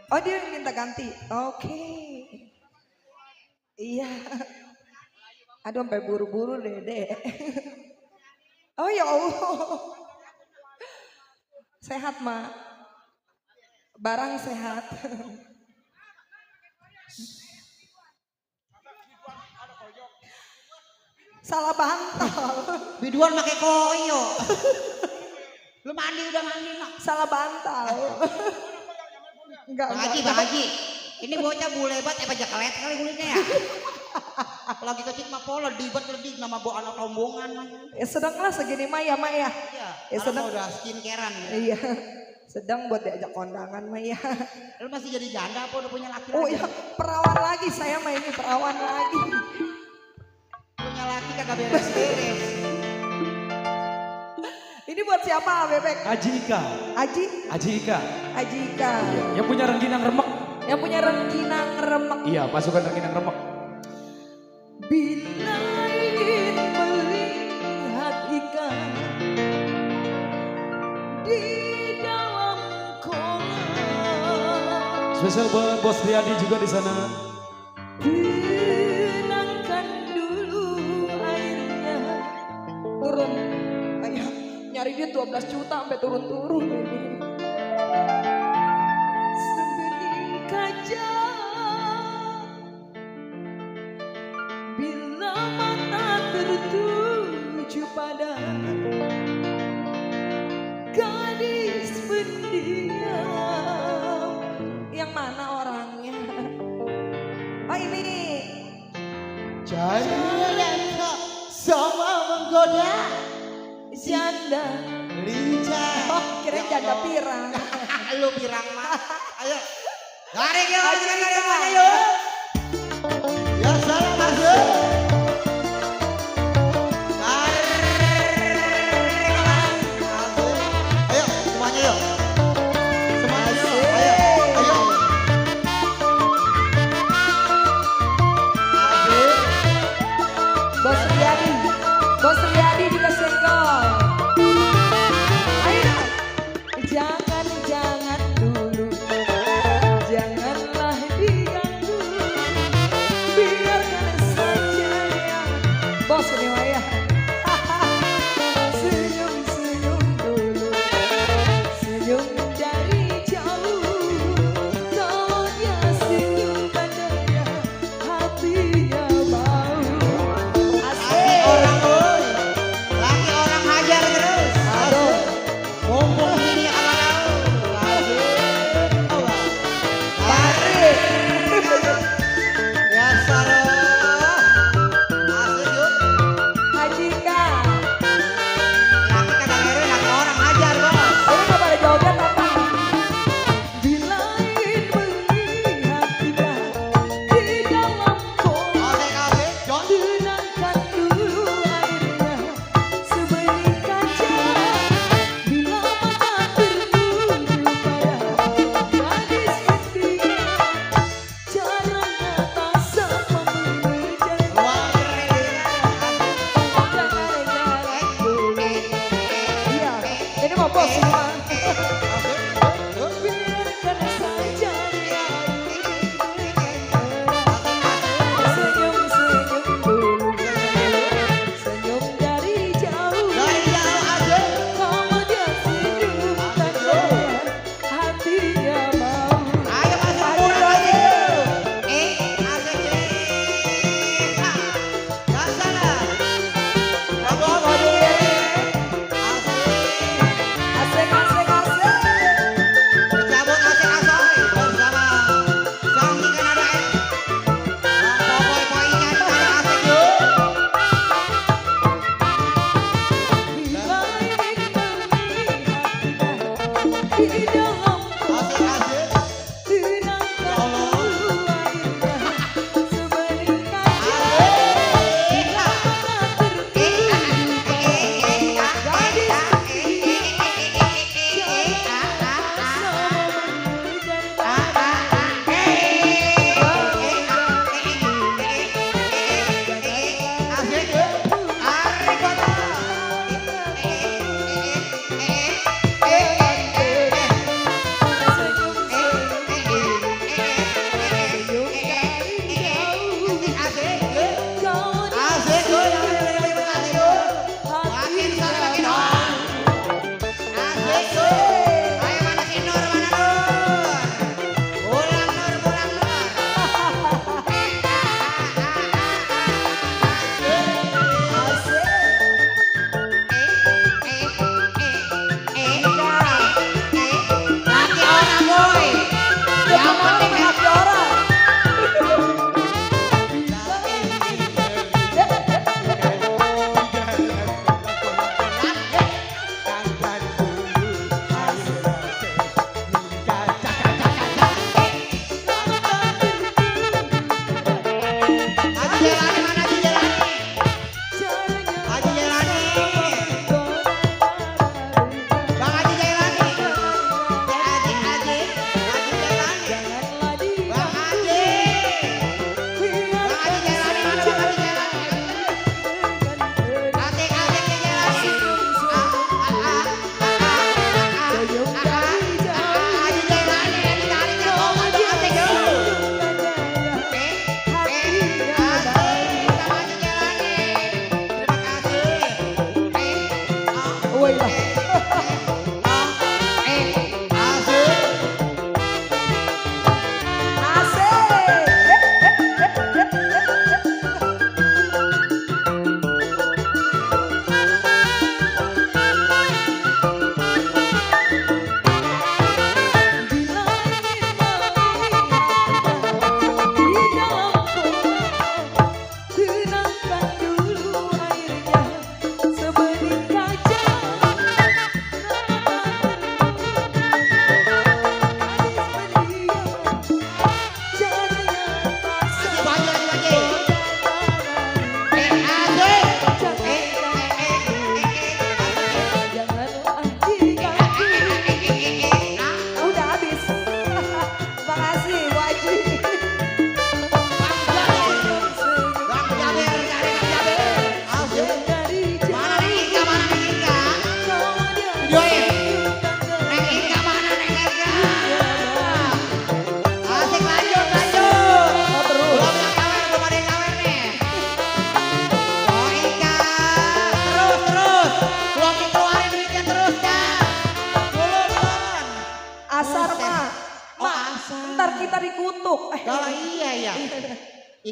Oh dia minta ganti. Oke. Iya. Aduh sampai buru-buru deh. Oh ya Allah. Sehat mak. Barang sehat. Salah bantal. Biduan pakai koyo. Lu udah mandi nak. Salah bantal. Enggak. Bang Haji. Ini bocah bule banget, pajak kelet kali kulitnya ya. Lagi kecil mah pola dibet nama bawa anak rombongan. Sedanglah segini mah ya mak ya. Iya. Sedang Udah skincarean. Iya. Sedang buat diajak kondangan mah ya. Lu masih jadi janda apa udah punya laki? Oh iya, perawan lagi saya mah ini perawan lagi. Punya laki kagak beres-beres. Ini buat siapa Bebek? Haji Ika. Haji Ika. Iya, yang punya Rengginang Remek. Yang punya Rengginang Remek. Iya, pasukan Rengginang Remek. Bila ingin melihat ikan di dalam kolam. Spesial buat Bos Riyadi juga di sana. Bila 12 juta sampai turun-turun ini. Sebening kaca bila mata tertuju pada gadis pendiam. Yang mana orangnya? Oh ini. Janda semua menggoda Janda. lincah. Oh, kira janda pirang. Lu pirang mah. Ayo. Garing yuk, Ayo, garing ayo. semuanya yuk. Ya salam masuk. Ayo semuanya yuk. Semuanya yuk. Ayo. Ayo. Asik. Bos Riyadi. Bos Riyadi juga senggol. Ayo dong. Jangan dulu. Janganlah diganggu.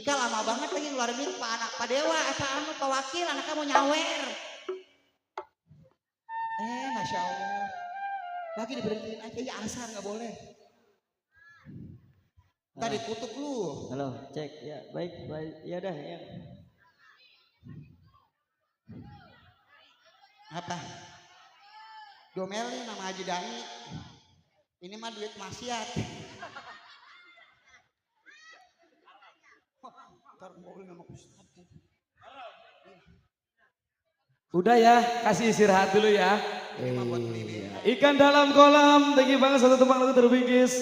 Ika lama banget lagi ngeluarin duit Pak anak Pak Dewa, apa anu Pak Wakil anaknya mau nyawer. Masya Allah. Lagi diberhentiin aja ya asar nggak boleh. Ntar dikutuk lu. Halo, cek ya, baik, baik, ya dah ya. Apa? Domelin nama Haji Dani. Ini mah duit maksiat. Ntar mau nama Ustaz. Udah ya, kasih istirahat dulu ya. Ikan dalam kolam, tinggi banget satu tembang lagu terbingkis.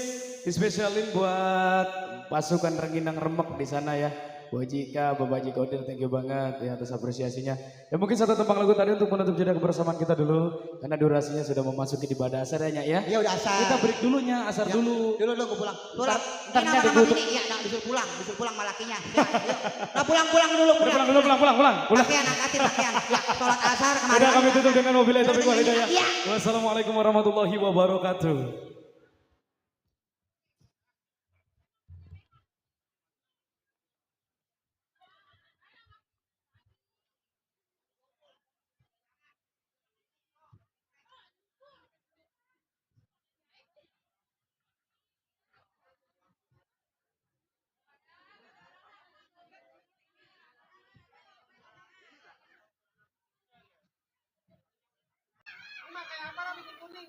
Dispesialin buat pasukan Rengginang Remek di sana ya. Bu Jika, Bapak Haji Kodir, thank you banget ya atas apresiasinya. Ya mungkin satu tembang lagu tadi untuk menutup jeda kebersamaan kita dulu. Karena durasinya sudah memasuki di pada asar ya. Iya udah asar. Kita break dulunya, asar Ya, dulu. Dulu gue pulang. Pulang. Ntar Ini ada nama gua- ini ya, disuruh pulang malakinya. Ya, yuk. Nah pulang dulu Pulang dulu, pulang. Pakaian angkatin pakaian. Ya, sholat asar kemarin. Udah kami tutup dengan mobil itu ya. Iya. Wassalamualaikum warahmatullahi wabarakatuh. Kayak apa bikin kuning?